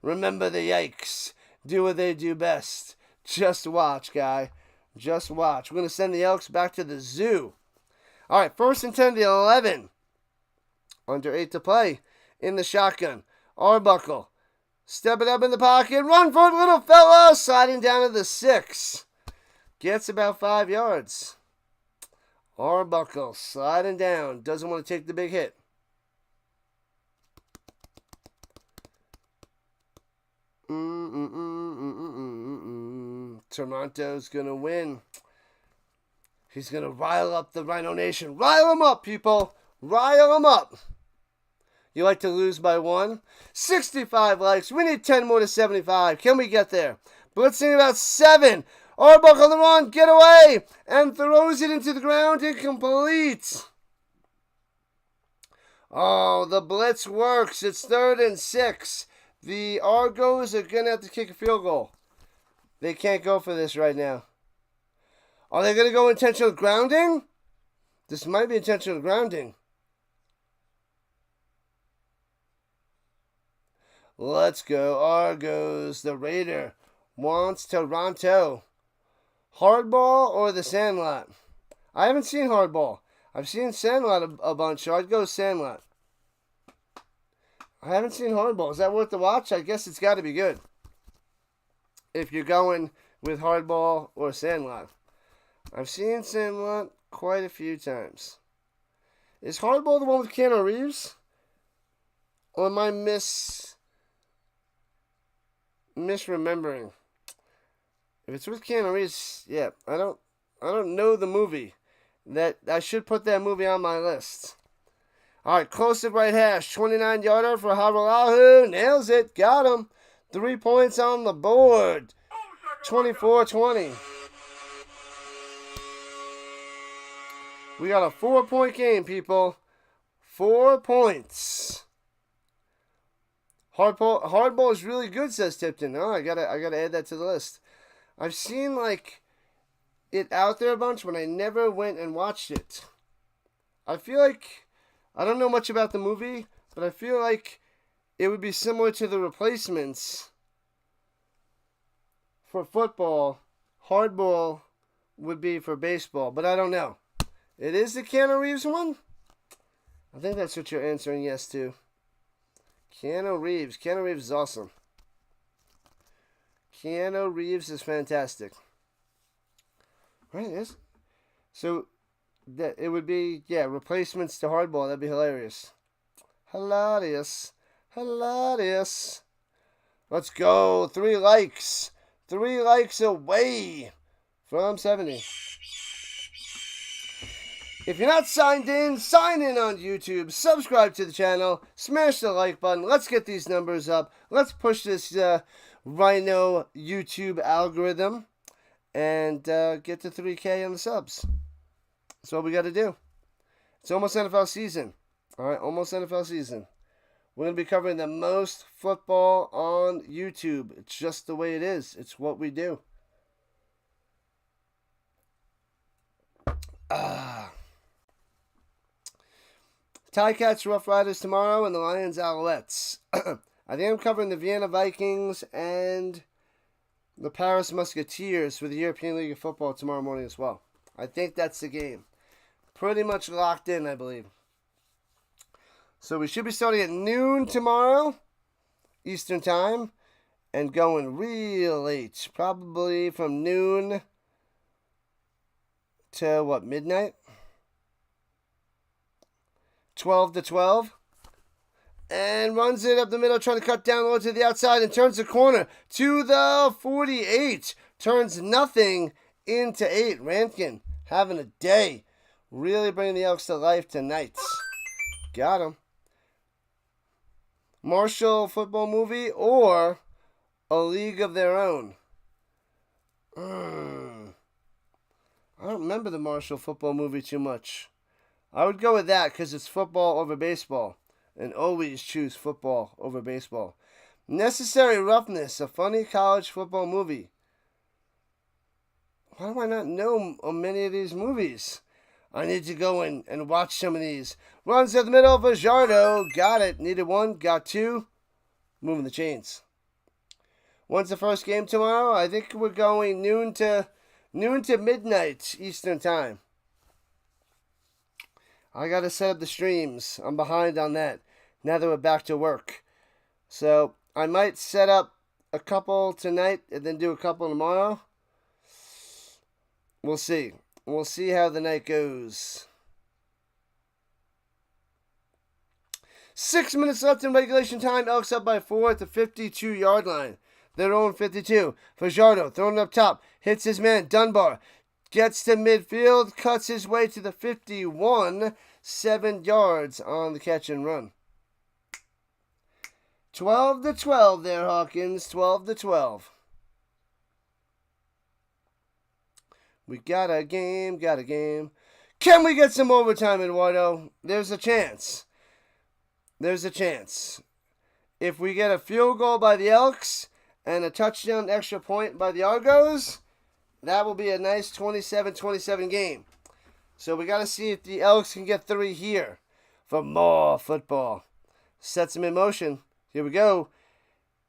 Remember the Yikes. Do what they do best. Just watch, guy. Just watch. We're going to send the Elks back to the zoo. All right, 1st and 10 to 11. Under 8 to play. In the shotgun. Arbuckle. Step it up in the pocket. Run for it, little fella. Sliding down to the 6. Gets about 5 yards. Arbuckle sliding down. Doesn't want to take the big hit. Toronto's going to win. He's going to rile up the RHINO Nation. Rile them up, people. Rile them up. You like to lose by 1? 65 likes. We need 10 more to 75. Can we get there? Blitzing about 7. Arbuckle on the run. Get away. And throws it into the ground. Incomplete. Oh, the blitz works. It's 3rd and 6. The Argos are going to have to kick a field goal. They can't go for this right now. Are they going to go intentional grounding? This might be intentional grounding. Let's go, Argos. The Raider wants Toronto. Hardball or the Sandlot? I haven't seen Hardball. I've seen Sandlot a bunch, so I'd go Sandlot. I haven't seen Hardball. Is that worth the watch? I guess it's got to be good. If you're going with Hardball or Sandlot. I've seen Sandlot quite a few times. Is Hardball the one with Keanu Reeves? Or am I misremembering? If it's with Keanu Reeves, yeah, I don't know the movie. That I should put that movie on my list. All right, close to right hash, 29-yarder for Haralahu. Nails it, got him. 3 points on the board. 24-20. We got a 4-point game, people. 4 points. Hardball is really good, says Tipton. Oh, I gotta add that to the list. I've seen it out there a bunch, but I never went and watched it. I feel like I don't know much about the movie, but I feel like it would be similar to The Replacements for football. Hardball would be for baseball, but I don't know. It is the Keanu Reeves one? I think that's what you're answering yes to. Keanu Reeves. Keanu Reeves is awesome. Keanu Reeves is fantastic. Right, yes. So that it would be, replacements to Hardball. That'd be hilarious. Hilarious. Let's go. 3 likes. 3 likes away from 70. If you're not signed in, sign in on YouTube. Subscribe to the channel. Smash the like button. Let's get these numbers up. Let's push this RHINO YouTube algorithm and get to 3K on the subs. That's what we got to do. It's almost NFL season. All right, almost NFL season. We're going to be covering the most football on YouTube. It's just the way it is. It's what we do. Ticats Rough Riders tomorrow and the Lions Alouettes. I think I'm covering the Vienna Vikings and the Paris Musketeers for the European League of Football tomorrow morning as well. I think that's the game. Pretty much locked in, I believe. So we should be starting at noon tomorrow, Eastern Time, and going real late. Probably from noon to, midnight? 12 to 12. And runs it up the middle, trying to cut down low to the outside, and turns the corner to the 48. Turns nothing into 8. Rankin having a day. Really bringing the Elks to life tonight. Got him. Marshall football movie or A League of Their Own? I don't remember the Marshall football movie too much. I would go with that because it's football over baseball. And always choose football over baseball. Necessary Roughness, a funny college football movie. Why do I not know many of these movies? I need to go in and watch some of these. Runs at the middle, Fajardo. Got it. Needed 1, got 2. Moving the chains. When's the first game tomorrow? I think we're going noon to midnight Eastern Time. I got to set up the streams. I'm behind on that now that we're back to work. So I might set up a couple tonight and then do a couple tomorrow. We'll see. We'll see how the night goes. 6 minutes left in regulation time. Elks up by 4 at the 52-yard line. Their own 52. Fajardo throwing it up top. Hits his man, Dunbar. Gets to midfield. Cuts his way to the 51. 7 yards on the catch and run. 12 to 12 there, Hawkins. 12 to 12. We got a game. Can we get some overtime, Eduardo? There's a chance. If we get a field goal by the Elks and a touchdown extra point by the Argos, that will be a nice 27-27 game. So we got to see if the Elks can get 3 here for more football. Sets them in motion. Here we go.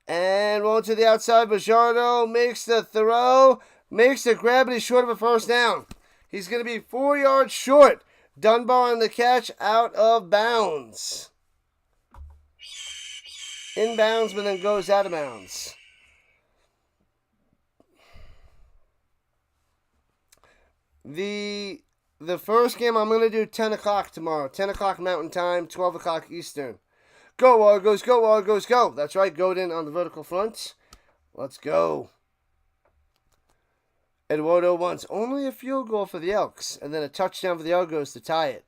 And rolling to the outside. Fajardo makes the throw. Makes the grab, but he's short of a first down. He's going to be 4 yards short. Dunbar on the catch, out of bounds. Inbounds, but then goes out of bounds. The first game I'm going to do 10 o'clock tomorrow. 10 o'clock Mountain Time, 12 o'clock Eastern. Go Argos, go Argos, go. That's right, Godin on the vertical front. Let's go. Eduardo wants only a field goal for the Elks, and then a touchdown for the Argos to tie it.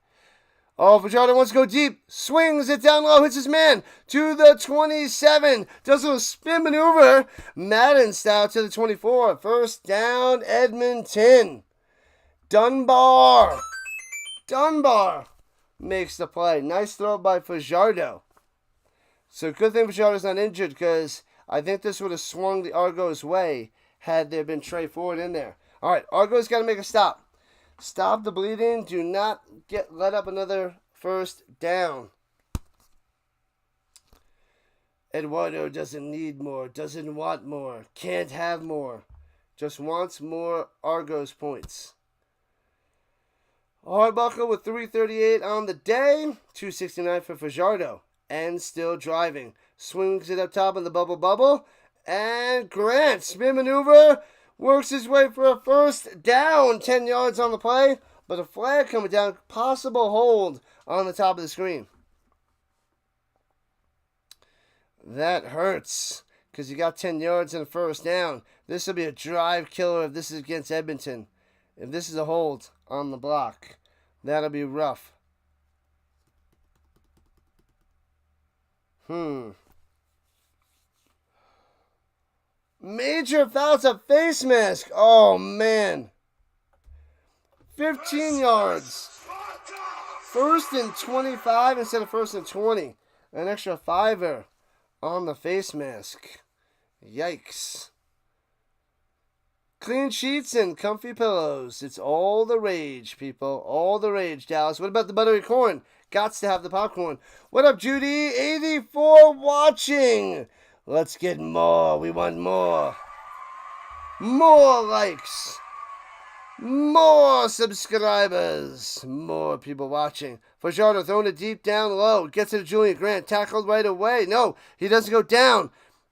Oh, Fajardo wants to go deep. Swings it down low, hits his man to the 27. Does a little spin maneuver. Madden style to the 24. First down, Edmonton. Dunbar makes the play. Nice throw by Fajardo. So good thing Fajardo's not injured because I think this would have swung the Argos' way had there been Trey Ford in there. All right, Argos got to make a stop. Stop the bleeding. Do not let up another first down. Eduardo doesn't need more, doesn't want more, can't have more. Just wants more Argos points. Hardbuckle with 3:38 on the day. 2:69 for Fajardo. And still driving. Swings it up top of the bubble. And Grant, spin maneuver, works his way for a first down. 10 yards on the play. But a flag coming down. Possible hold on the top of the screen. That hurts. Because you got 10 yards and a first down. This will be a drive killer if this is against Edmonton. If this is a hold on the block, that'll be rough. Major fouls, a face mask. Oh, man. 15 yards. First and 25 instead of first and 20. An extra $5 on the face mask. Yikes. Clean sheets and comfy pillows. It's all the rage, people. All the rage, Dallas. What about the buttery corn? Gots to have the popcorn. What up, Judy? 84 watching. Let's get more. We want more. more likes, more subscribers, more people watching. Fajardo throwing it deep down low. Gets it to Julian Grant. Tackled right away. No, he doesn't go down,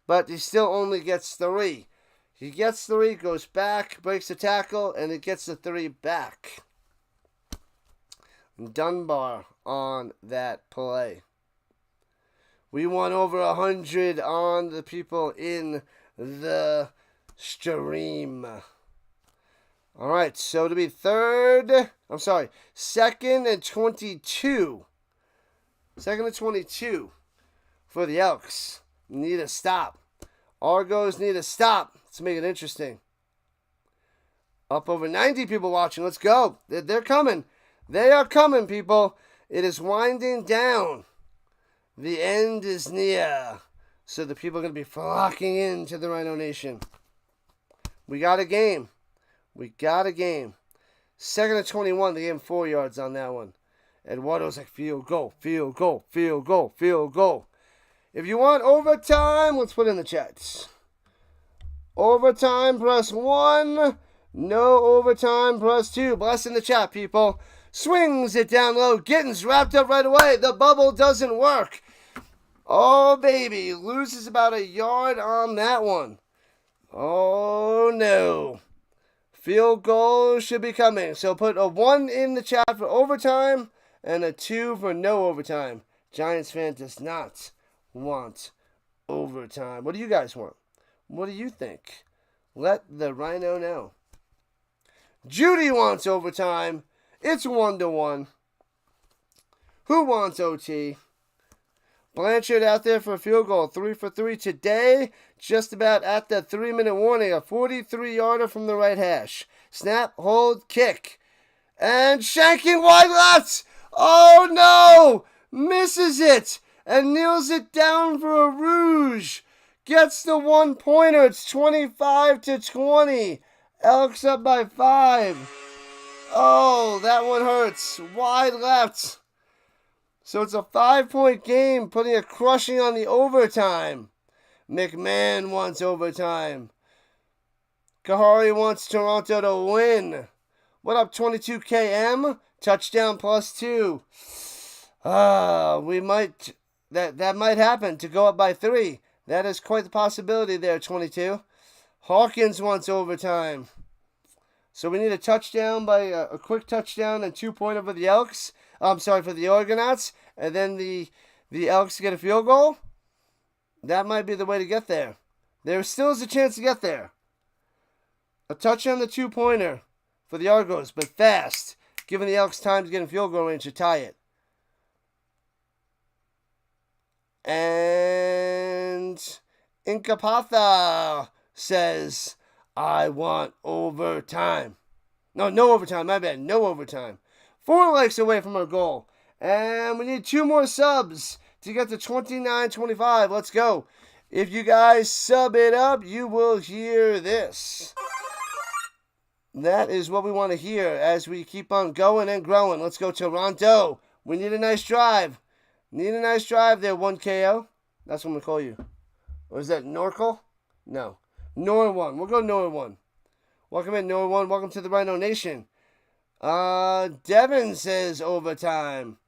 but he still only gets 3. He gets 3, goes back, breaks the tackle, and it gets the 3 back. Dunbar on that play. We won over 100 on the people in the stream. All right, so to be second and 22. Second and 22 for the Elks. Need a stop. Argos need a stop. Let's make it interesting. Up over 90 people watching. Let's go. They're coming. They are coming, people. It is winding down. The end is near. So the people are going to be flocking into the RHINO Nation. We got a game. Second and 21. They gave him 4 yards on that one. Eduardo's like, field goal. If you want overtime, let's put it in the chats. Overtime, press 1. No overtime, press 2. Bless in the chat, people. Swings it down low. Gittins wrapped up right away. The bubble doesn't work. Oh, baby. Loses about a yard on that one. Oh, no. Field goal should be coming. So put a 1 in the chat for overtime and a 2 for no overtime. Giants fan does not want overtime. What do you guys want? What do you think? Let the RHINO know. Judy wants overtime. It's 1-1. Who wants OT? Blanchard out there for a field goal. 3 for 3 today. Just about at the 3-minute warning. A 43-yarder from the right hash. Snap, hold, kick. And shanking wide left. Oh no! Misses it. And kneels it down for a rouge. Gets the 1-pointer. It's 25-20. Elks up by 5. Oh, that one hurts. Wide left. So it's a 5-point game, putting a crushing on the overtime. McMahon wants overtime. Kahari wants Toronto to win. What up, 22KM? Touchdown +2. That might happen to go up by 3. That is quite the possibility there, 22. Hawkins wants overtime. So we need a touchdown by a quick touchdown and 2-pointer for the Elks. For the Argonauts. And then the Elks get a field goal. That might be the way to get there. There still is a chance to get there. A touchdown, the 2-pointer for the Argos, but fast. Giving the Elks time to get in field goal range to tie it. And Inkapatha says, I want overtime. No overtime, my bad. No overtime. 4 likes away from our goal. And we need 2 more subs to get to 29-25. Let's go. If you guys sub it up, you will hear this. That is what we want to hear as we keep on going and growing. Let's go, Toronto. We need a nice drive. Need a nice drive there, 1KO. That's what I'm going to call you. Or is that Norcal? No. Nor1. We'll go Nor1. Welcome in, Nor1. Welcome to the RHINO Nation. Devin says overtime.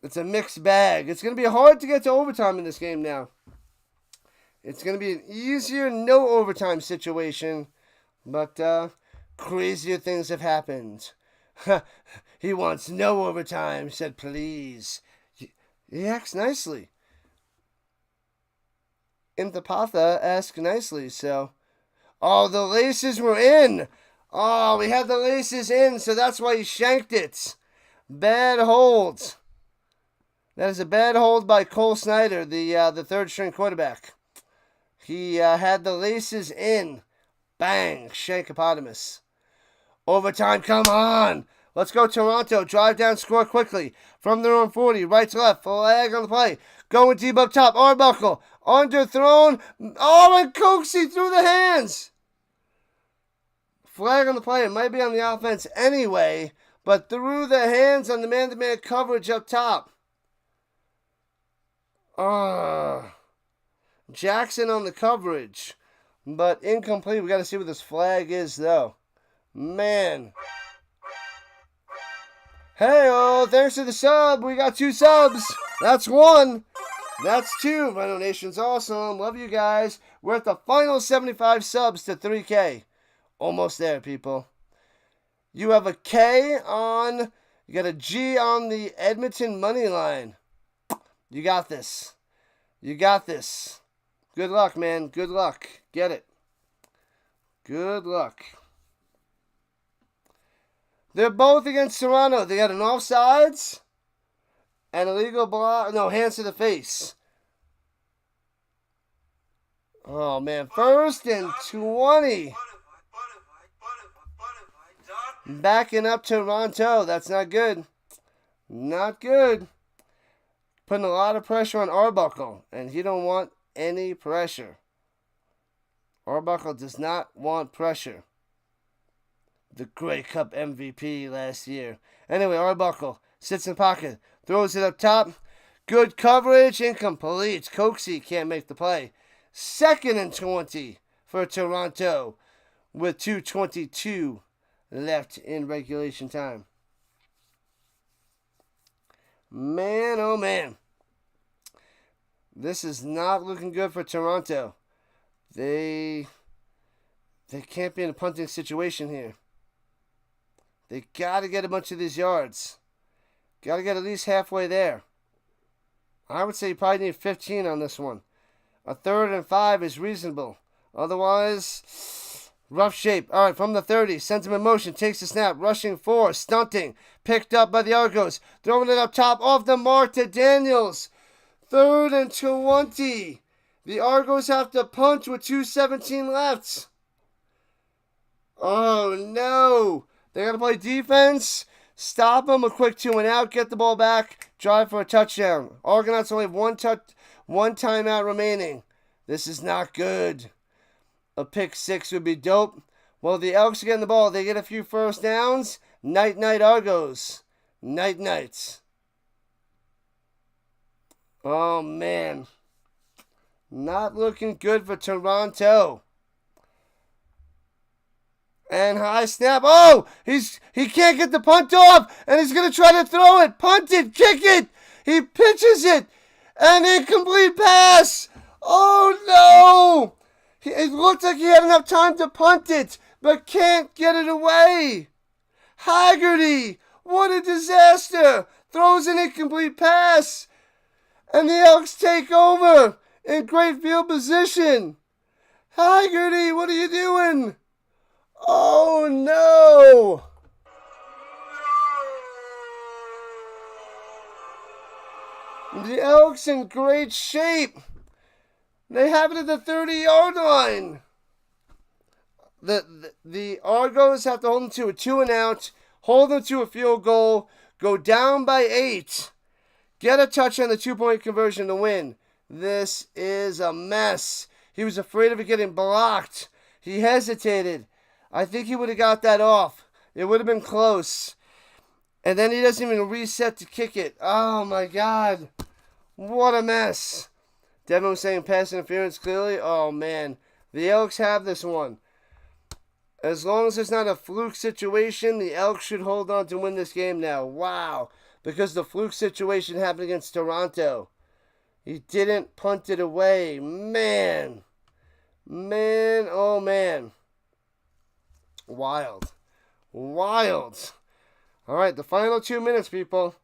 It's a mixed bag. It's going to be hard to get to overtime in this game now. It's going to be an easier no overtime situation. But crazier things have happened. He wants no overtime, said please. He acts nicely. Intapatha asked nicely, so. Oh, the laces were in. Oh, we had the laces in, so that's why he shanked it. Bad hold. That is a bad hold by Cole Snyder, the third-string quarterback. He had the laces in. Bang, Shankopotamus. Overtime, come on. Let's go, Toronto. Drive down, score quickly. From their own 40, right to left. Flag on the play. Going deep up top. Arbuckle. Underthrown. Oh, and Cooksey through the hands. Flag on the play. It might be on the offense anyway, but through the hands on the man-to-man coverage up top. Jackson on the coverage. But incomplete. We got to see what this flag is, though. Man. Hey, thanks to the sub. We got 2 subs. That's 1. That's 2. RHINO Nation's awesome. Love you guys. We're at the final 75 subs to 3K. Almost there, people. You have a K on... You got a G on the Edmonton money line. You got this. You got this. Good luck, man. Good luck. Get it. Good luck. They're both against Toronto. They got an offsides and illegal block. No, hands to the face. Oh, man. 1st and 20. Backing up Toronto. That's not good. Not good. Putting a lot of pressure on Arbuckle, and he don't want any pressure. Arbuckle does not want pressure. The Grey Cup MVP last year. Anyway, Arbuckle sits in pocket, throws it up top. Good coverage, incomplete. Coxie can't make the play. 2nd and 20 for Toronto with 2:22 left in regulation time. Man, oh man. This is not looking good for Toronto. They can't be in a punting situation here. They got to get a bunch of these yards. Got to get at least halfway there. I would say you probably need 15 on this one. A 3rd and 5 is reasonable. Otherwise, rough shape. All right, from the 30, sends him in motion, takes the snap, rushing 4, stunting. Picked up by the Argos. Throwing it up top, off the mark to Daniels. 3rd and 20. The Argos have to punch with 2:17 left. Oh, no. They got to play defense. Stop them, a quick 2 and out, get the ball back, drive for a touchdown. Argonauts only have one timeout remaining. This is not good. A pick 6 would be dope. Well, the Elks are getting the ball. They get a few first downs. Night, Argos. Night. Oh, man. Not looking good for Toronto. And high snap. Oh, he can't get the punt off, and he's going to try to throw it. Punt it, kick it. He pitches it. An incomplete pass. Oh, no. It looked like he had enough time to punt it, but can't get it away. Haggerty. What a disaster. Throws an incomplete pass. And the Elks take over in great field position. Haggerty, what are you doing? Oh, no! The Elks in great shape. They have it at the 30-yard line. The Argos have to hold them to a 2 and out, hold them to a field goal, go down by 8, get a touch on the 2-point conversion to win. This is a mess. He was afraid of it getting blocked. He hesitated. I think he would have got that off. It would have been close. And then he doesn't even reset to kick it. Oh, my God. What a mess. Devin was saying pass interference clearly. Oh, man. The Elks have this one. As long as it's not a fluke situation, the Elks should hold on to win this game now. Wow. Because the fluke situation happened against Toronto. He didn't punt it away. Man. Man, oh, man. Wild. All right, the final 2 minutes, people.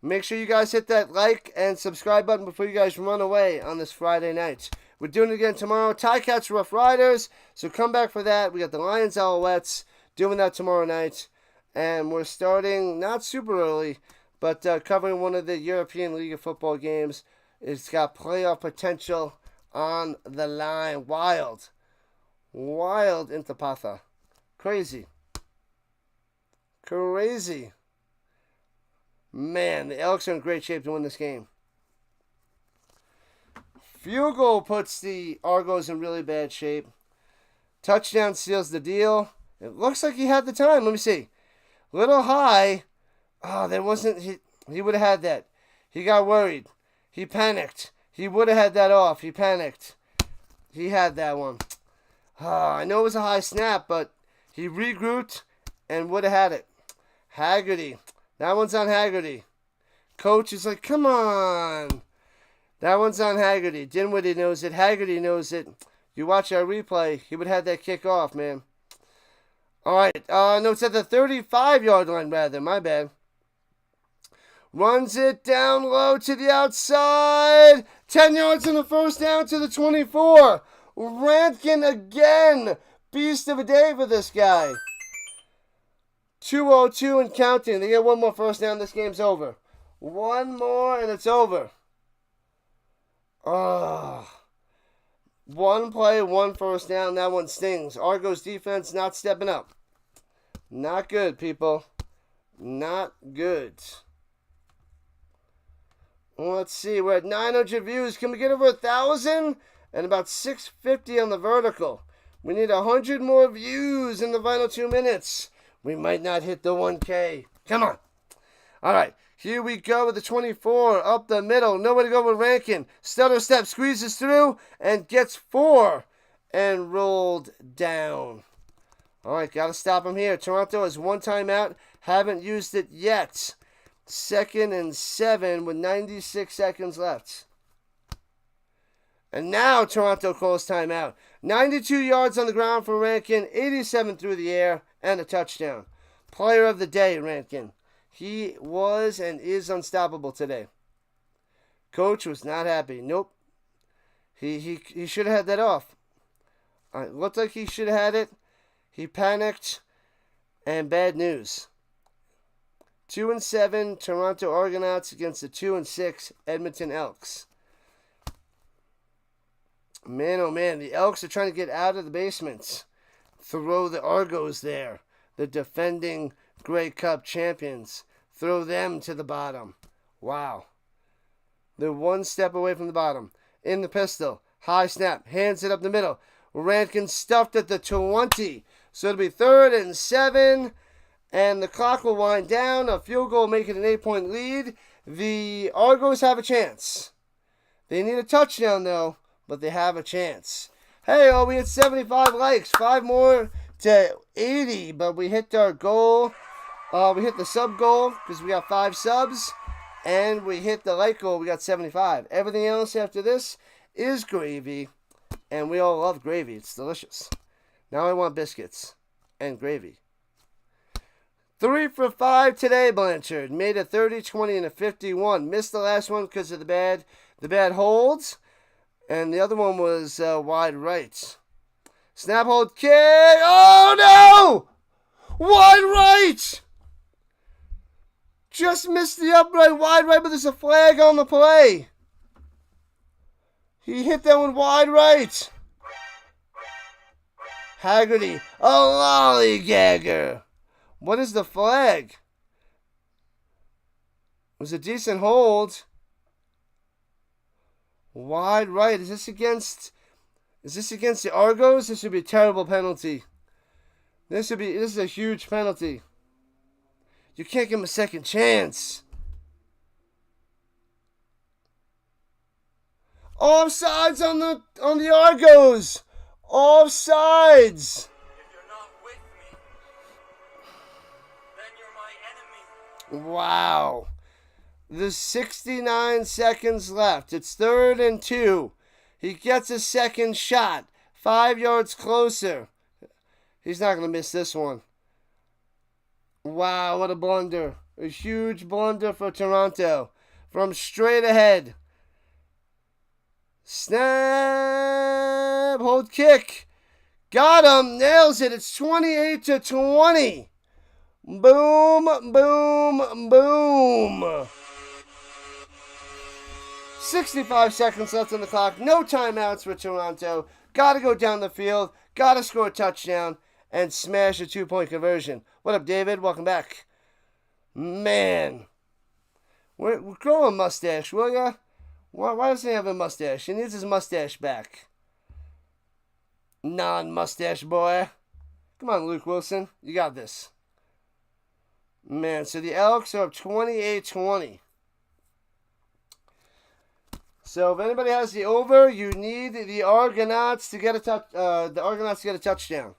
Make sure you guys hit that like and subscribe button before you guys run away on this Friday night. We're doing it again tomorrow. Ticats, Rough Riders. So come back for that. We got the Lions, Alouettes doing that tomorrow night. And we're starting, not super early, but covering one of the European League of Football games. It's got playoff potential on the line. Wild into Patha. Crazy. Man, the Elks are in great shape to win this game. Field goal puts the Argos in really bad shape. Touchdown seals the deal. It looks like he had the time. Let me see. Little high. Oh, there wasn't... He would have had that. He got worried. He panicked. He would have had that off. He panicked. He had that one. I know it was a high snap, but he regrouped and would have had it. Haggerty. That one's on Haggerty. Coach is like, come on. That one's on Haggerty. Dinwiddie knows it. Haggerty knows it. You watch our replay, he would have that kick off, man. All right. No, it's at the 35-yard line, rather. My bad. Runs it down low to the outside. 10 yards in the first down to the 24. Rankin again. Beast of a day for this guy. 2:02 and counting. They get one more first down. This game's over. One more and it's over. One play, one first down. That one stings. Argos defense not stepping up. Not good, people. Not good. Let's see. We're at 900 views. Can we get over 1,000? And about 650 on the vertical. We need 100 more views in the final 2 minutes. We might not hit the 1K. Come on. All right. Here we go with the 24 up the middle. Nowhere to go with Rankin. Stutter step squeezes through and gets 4 and rolled down. All right, got to stop him here. Toronto has one timeout. Haven't used it yet. 2nd and 7 with 96 seconds left. And now Toronto calls timeout. 92 yards on the ground for Rankin. 87 through the air and a touchdown. Player of the day, Rankin. He was and is unstoppable today. Coach was not happy. Nope. He should have had that off. It looked like he should have had it. He panicked. And bad news. 2-7 Toronto Argonauts against the 2-6 Edmonton Elks. Man, oh man, the Elks are trying to get out of the basement. Throw the Argos there. The defending Grey Cup champions. Throw them to the bottom. Wow. They're one step away from the bottom. In the pistol. High snap. Hands it up the middle. Rankin stuffed at the 20. So it'll be 3rd and 7. And the clock will wind down. A field goal make it an 8-point lead. The Argos have a chance. They need a touchdown though. But they have a chance. Hey, we had 75 likes. 5 more to 80. But we hit our goal. We hit the sub goal because we got 5 subs. And we hit the like goal. We got 75. Everything else after this is gravy. And we all love gravy. It's delicious. Now I want biscuits and gravy. 3 for 5 today, Blanchard. Made a 30, 20, and a 51. Missed the last one because of the bad holds. And the other one was wide right. Snap, hold, kick. Oh, no! Wide right! Just missed the upright, wide right, but there's a flag on the play. He hit that one wide right. Haggerty, a lollygagger. What is the flag? It was a decent hold. Wide right. Is this against the Argos? This would be a terrible penalty. This is a huge penalty. You can't give him a second chance. Offsides on the Argos. Offsides. If you're not with me, then you're my enemy. Wow. There's 69 seconds left. It's 3rd and 2. He gets a second shot. 5 yards closer. He's not going to miss this one. Wow, what a blunder. A huge blunder for Toronto. From straight ahead. Snap. Hold kick. Got him. Nails it. It's 28-20. Boom, boom, boom. 65 seconds left on the clock. No timeouts for Toronto. Got to go down the field. Got to score a touchdown and smash a 2-point conversion. What up, David? Welcome back. Man. We're grow a mustache, will ya? Why doesn't he have a mustache? He needs his mustache back. Non-mustache boy. Come on, Luke Wilson. You got this. Man, so the Elks are up 28-20. So if anybody has the over, you need the Argonauts to get a touchdown.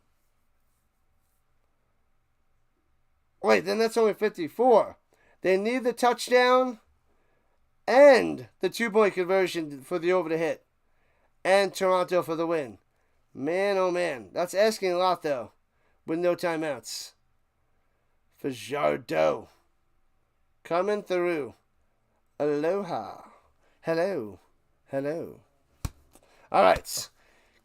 Wait, then that's only 54. They need the touchdown and the 2-point conversion for the over to hit. And Toronto for the win. Man, oh man. That's asking a lot, though. With no timeouts. Fajardo. Coming through. Aloha. Hello. Hello. All right.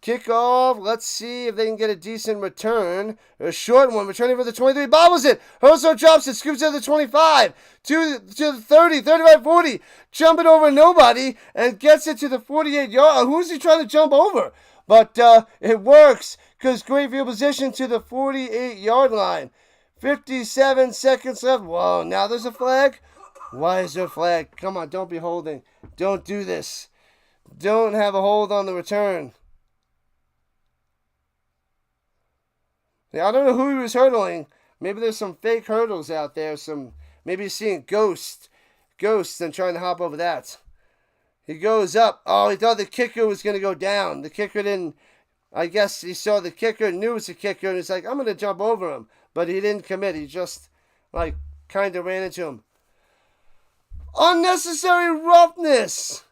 Kickoff. Let's see if they can get a decent return. A short one. Returning for the 23. Bobbles it. Hoso drops it. Scoops it to the 25. To the 30. 35, 40. Jumping over nobody. And gets it to the 48 yard. Who's he trying to jump over? But it works. Because great field position to the 48 yard line. 57 seconds left. Whoa. Now there's a flag. Why is there a flag? Come on. Don't be holding. Don't do this. Don't have a hold on the return. I don't know who he was hurdling. Maybe there's some fake hurdles out there. Maybe he's seeing ghosts and trying to hop over that. He goes up. Oh, he thought the kicker was going to go down. The kicker didn't. I guess he saw the kicker, knew it was a kicker, and he's like, I'm going to jump over him. But he didn't commit. He just, kind of ran into him. Unnecessary roughness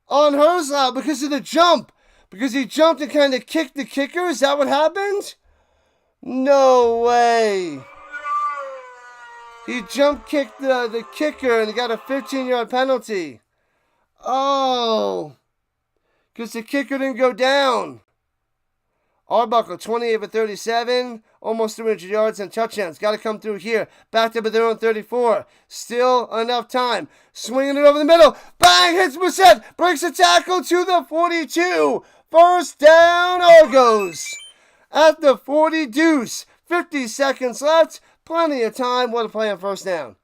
on Herzlau because of the jump. Because he jumped and kind of kicked the kicker. Is that what happened? No way. He jump kicked the kicker and he got a 15-yard penalty. Oh. Because the kicker didn't go down. Arbuckle, 28 for 37. Almost 300 yards and touchdowns. Got to come through here. Backed up at their own 34. Still enough time. Swinging it over the middle. Bang! Hits Brissett. Breaks a tackle to the 42. First down, Argos. At the 40 deuce. 50 seconds left. Plenty of time. What a play on first down.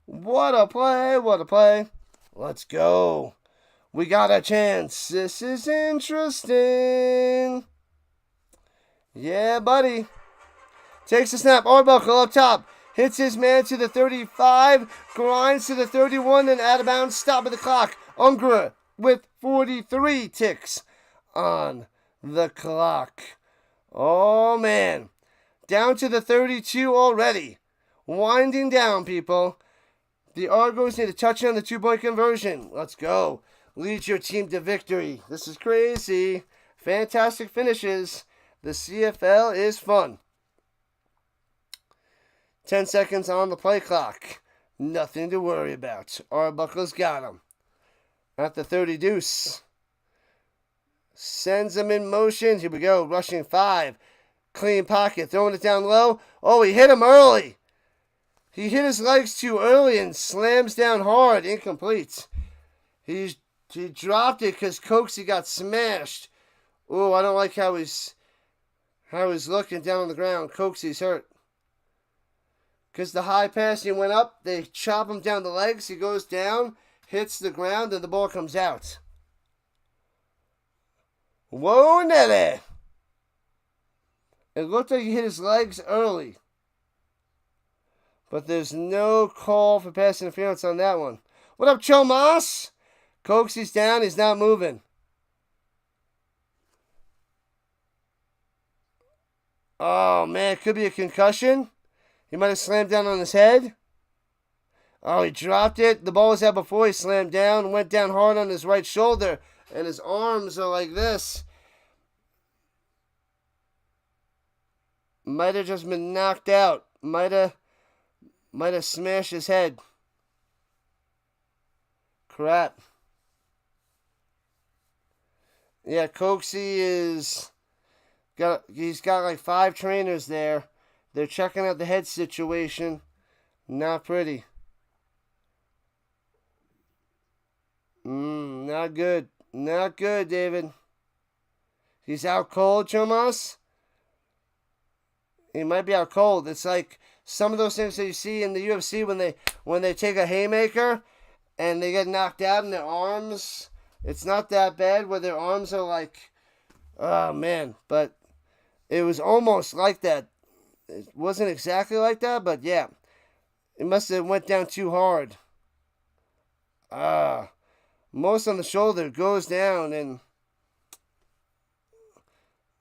What a play. What a play. Let's go. We got a chance. This is interesting. Yeah, buddy. Takes a snap. Arbuckle up top. Hits his man to the 35. Grinds to the 31. And out of bounds. Stop at the clock. Ungra with 43 ticks on the clock. Oh, man. Down to the 32 already. Winding down, people. The Argos need a touchdown on the 2-point conversion. Let's go. Lead your team to victory. This is crazy. Fantastic finishes. The CFL is fun. 10 seconds on the play clock. Nothing to worry about. Arbuckle's got him. At the 30 deuce. Sends him in motion. Here we go. Rushing 5. Clean pocket. Throwing it down low. Oh, he hit him early. He hit his legs too early and slams down hard. Incomplete. He dropped it because Coxie got smashed. Oh, I don't like how he's looking down on the ground. Coxie's hurt. Because the high pass, he went up. They chop him down the legs. He goes down, hits the ground, and the ball comes out. Whoa, Nelly. It looked like he hit his legs early. But there's no call for pass interference on that one. What up, Chomas? Coxie's down. He's not moving. Oh, man. It could be a concussion. He might have slammed down on his head. Oh, he dropped it. The ball was out before he slammed down. Went down hard on his right shoulder. And his arms are like this. Might have just been knocked out. Might have smashed his head. Crap. Yeah, Coxie he's got like 5 trainers there. They're checking out the head situation. Not pretty. Not good. Not good, David. He's out cold, Chomas. He might be out cold. It's like some of those things that you see in the UFC when they take a haymaker and they get knocked out in their arms. It's not that bad where their arms are like, oh man, but it was almost like that. It wasn't exactly like that, but yeah. It must have went down too hard. most on the shoulder, goes down, and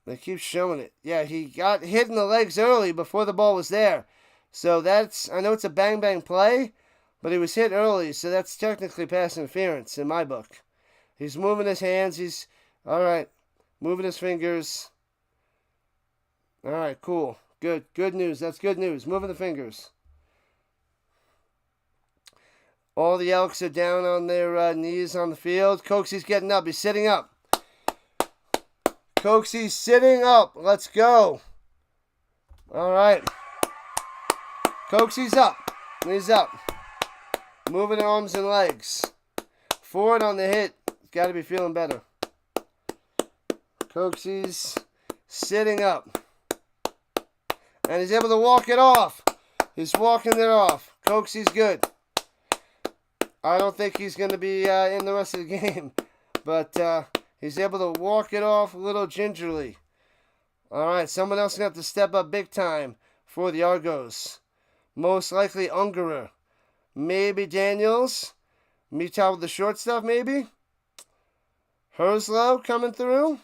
they keep showing it. Yeah, he got hit in the legs early before the ball was there. So that's, I know it's a bang-bang play, but he was hit early, so that's technically pass interference in my book. He's moving his hands. He's, all right, moving his fingers. All right, cool. Good. Good news. That's good news. Moving the fingers. All the Elks are down on their knees on the field. Coxie's getting up. He's sitting up. Coxie's sitting up. Let's go. All right. Coxie's up. He's up. Moving arms and legs. Forward on the hit. Got to be feeling better. Coxie's sitting up. And he's able to walk it off. He's walking it off. Coxie's good. I don't think he's going to be in the rest of the game. But he's able to walk it off a little gingerly. All right, someone else going to have to step up big time for the Argos. Most likely Ungerer. Maybe Daniels. Mita with the short stuff, maybe. Herslow coming through.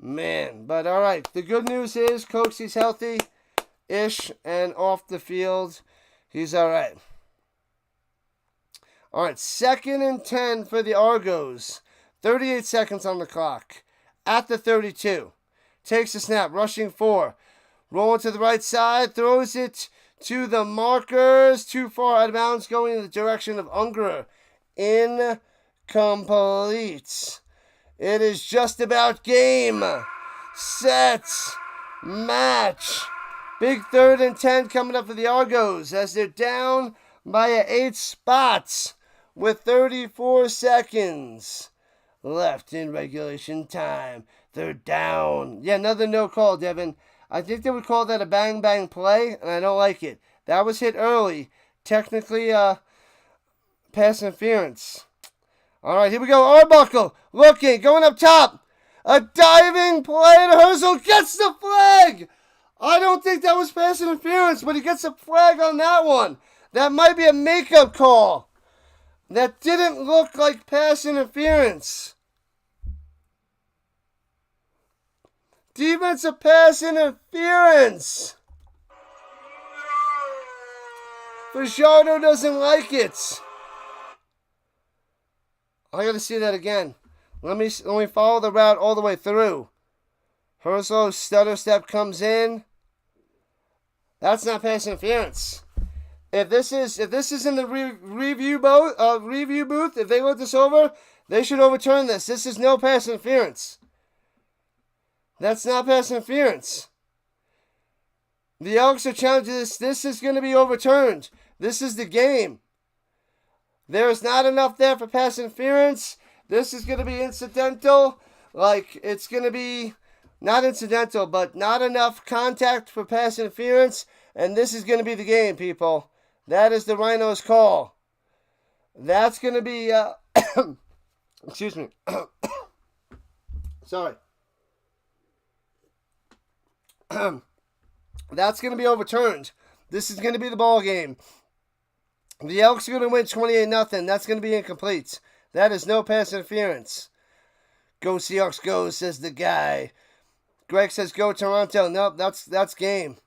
Man, but all right. The good news is Coxie's healthy-ish and off the field. He's all right. All right, 2nd and 10 for the Argos. 38 seconds on the clock. At the 32. Takes a snap, rushing 4. Rolling to the right side, throws it to the markers. Too far out of bounds, going in the direction of Ungerer. Incomplete. It is just about game, set, match. Big 3rd and 10 coming up for the Argos as they're down by 8 spots with 34 seconds left in regulation time. They're down. Yeah, another no call, Devin. I think they would call that a bang-bang play, and I don't like it. That was hit early. Technically, pass interference. All right, here we go. Arbuckle looking, going up top. A diving play, and Herzl gets the flag. I don't think that was pass interference, but he gets a flag on that one. That might be a makeup call. That didn't look like pass interference. Defensive pass interference. Fajardo doesn't like it. I got to see that again. Let me follow the route all the way through. Herzl's stutter step comes in. That's not pass interference. If this is in the review booth, if they look this over, they should overturn this. This is no pass interference. That's not pass interference. The Elks are challenging this. This is going to be overturned. This is the game. There is not enough there for pass interference. This is going to be incidental. Like, it's going to be not incidental, but not enough contact for pass interference. And this is going to be the game, people. That is the Rhinos' call. That's going to be, excuse me. Sorry. That's going to be overturned. This is going to be the ball game. The Elks are going to win 28-0. That's going to be incomplete. That is no pass interference. Go Seahawks, go, says the guy. Greg says go Toronto. Nope, that's game.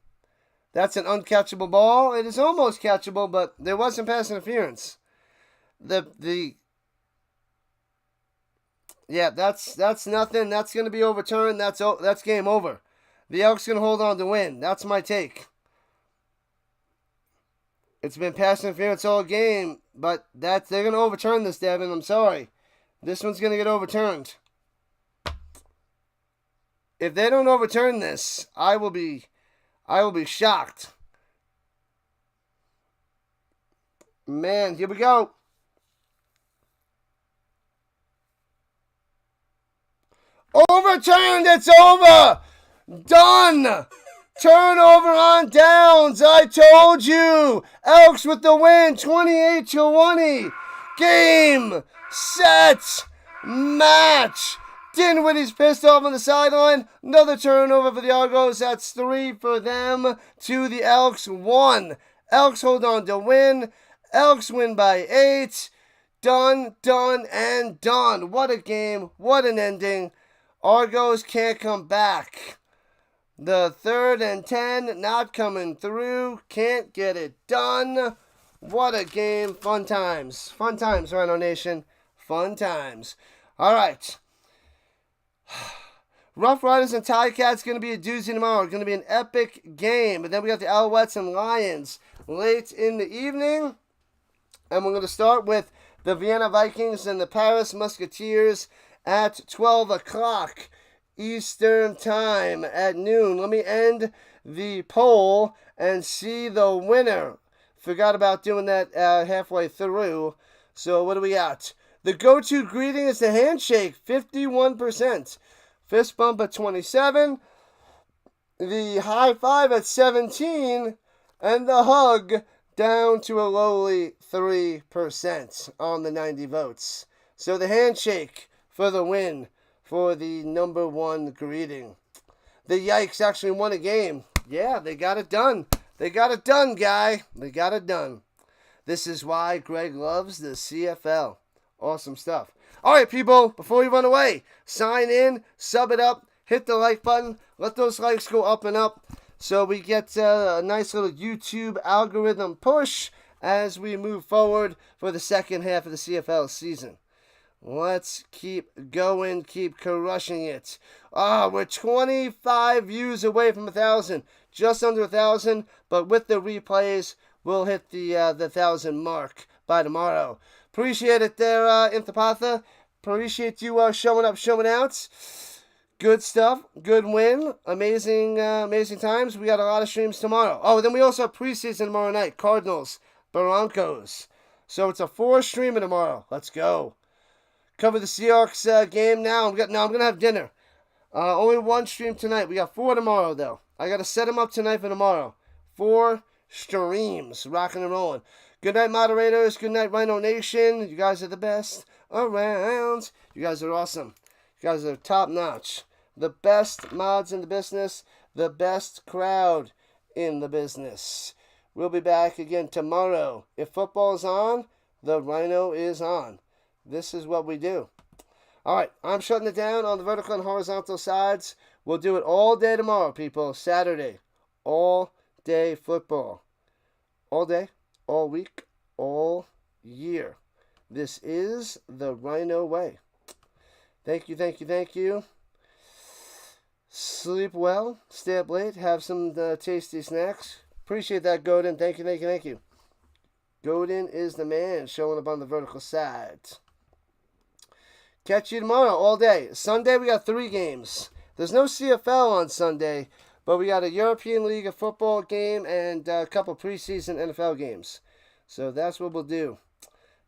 That's an uncatchable ball. It is almost catchable, but there wasn't pass interference. Yeah, that's nothing. That's going to be overturned. That's game over. The Elks going to hold on to win. That's my take. It's been pass interference all game, but they're going to overturn this, Devin. I'm sorry. This one's going to get overturned. If they don't overturn this, I will be shocked. Man, here we go. Overturned, it's over. Done. Turnover on downs. I told you. Elks with the win, 28-20. Game, set, match. Dinwiddie's pissed off on the sideline. Another turnover for the Argos. That's 3 for them to the Elks 1. Elks hold on to win. Elks win by 8. Done, and done. What a game. What an ending. Argos can't come back. The 3rd and 10 not coming through. Can't get it done. What a game. Fun times. Fun times, Rhino Nation. Fun times. All right. Rough Riders and Ticats going to be a doozy tomorrow. Going to be an epic game. And then we got the Alouettes and Lions late in the evening. And we're going to start with the Vienna Vikings and the Paris Musketeers at 12 o'clock Eastern Time at noon. Let me end the poll and see the winner. Forgot about doing that halfway through. So what do we got? The go-to greeting is the handshake, 51%. Fist bump at 27%. The high five at 17%. And the hug down to a lowly 3% on the 90 votes. So the handshake for the win for the number one greeting. The Yikes actually won a game. Yeah, they got it done. They got it done, guy. They got it done. This is why Greg loves the CFL. Awesome stuff. All right, people, before we run away, sign in, sub it up, hit the like button. Let those likes go up and up so we get a nice little YouTube algorithm push as we move forward for the second half of the CFL season. Let's keep going, keep crushing it. We're 25 views away from 1,000, just under 1,000, but with the replays, we'll hit the 1,000 mark by tomorrow. Appreciate it there, Intapatha. Appreciate you showing up, showing out. Good stuff, good win, amazing times. We got a lot of streams tomorrow. Oh, then we also have preseason tomorrow night, Cardinals, Broncos. So it's a 4-streamer tomorrow. Let's go. Cover the Seahawks game now. I'm gonna have dinner. Only 1 stream tonight. We got 4 tomorrow though. I gotta set them up tonight for tomorrow. 4 streams, rocking and rolling. Good night, moderators. Good night, RHINO Nation. You guys are the best around. You guys are awesome. You guys are top notch. The best mods in the business. The best crowd in the business. We'll be back again tomorrow. If football is on, the RHINO is on. This is what we do. All right, I'm shutting it down on the vertical and horizontal sides. We'll do it all day tomorrow, people. Saturday. All day football. All day, all week, all year. This is the RHINO way. Thank you, thank you, thank you. Sleep well, stay up late, have some tasty snacks. Appreciate that, Godin. Thank you, thank you, thank you. Godin is the man, showing up on the vertical side. Catch you tomorrow all day. Sunday, we got 3 games. There's no CFL on Sunday, but we got a European League of Football game and a couple preseason NFL games. So that's what we'll do.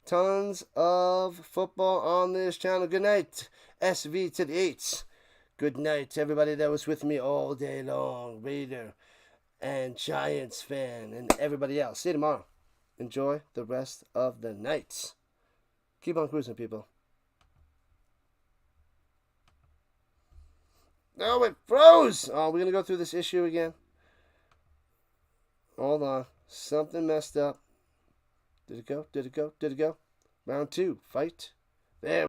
Tons of football on this channel. Good night, SV to the 8s. Good night to everybody that was with me all day long. Raider and Giants fan and everybody else. See you tomorrow. Enjoy the rest of the night. Keep on cruising, people. No, it froze. Oh, we're going to go through this issue again. Hold on. Something messed up. Did it go? Did it go? Did it go? Round 2. Fight.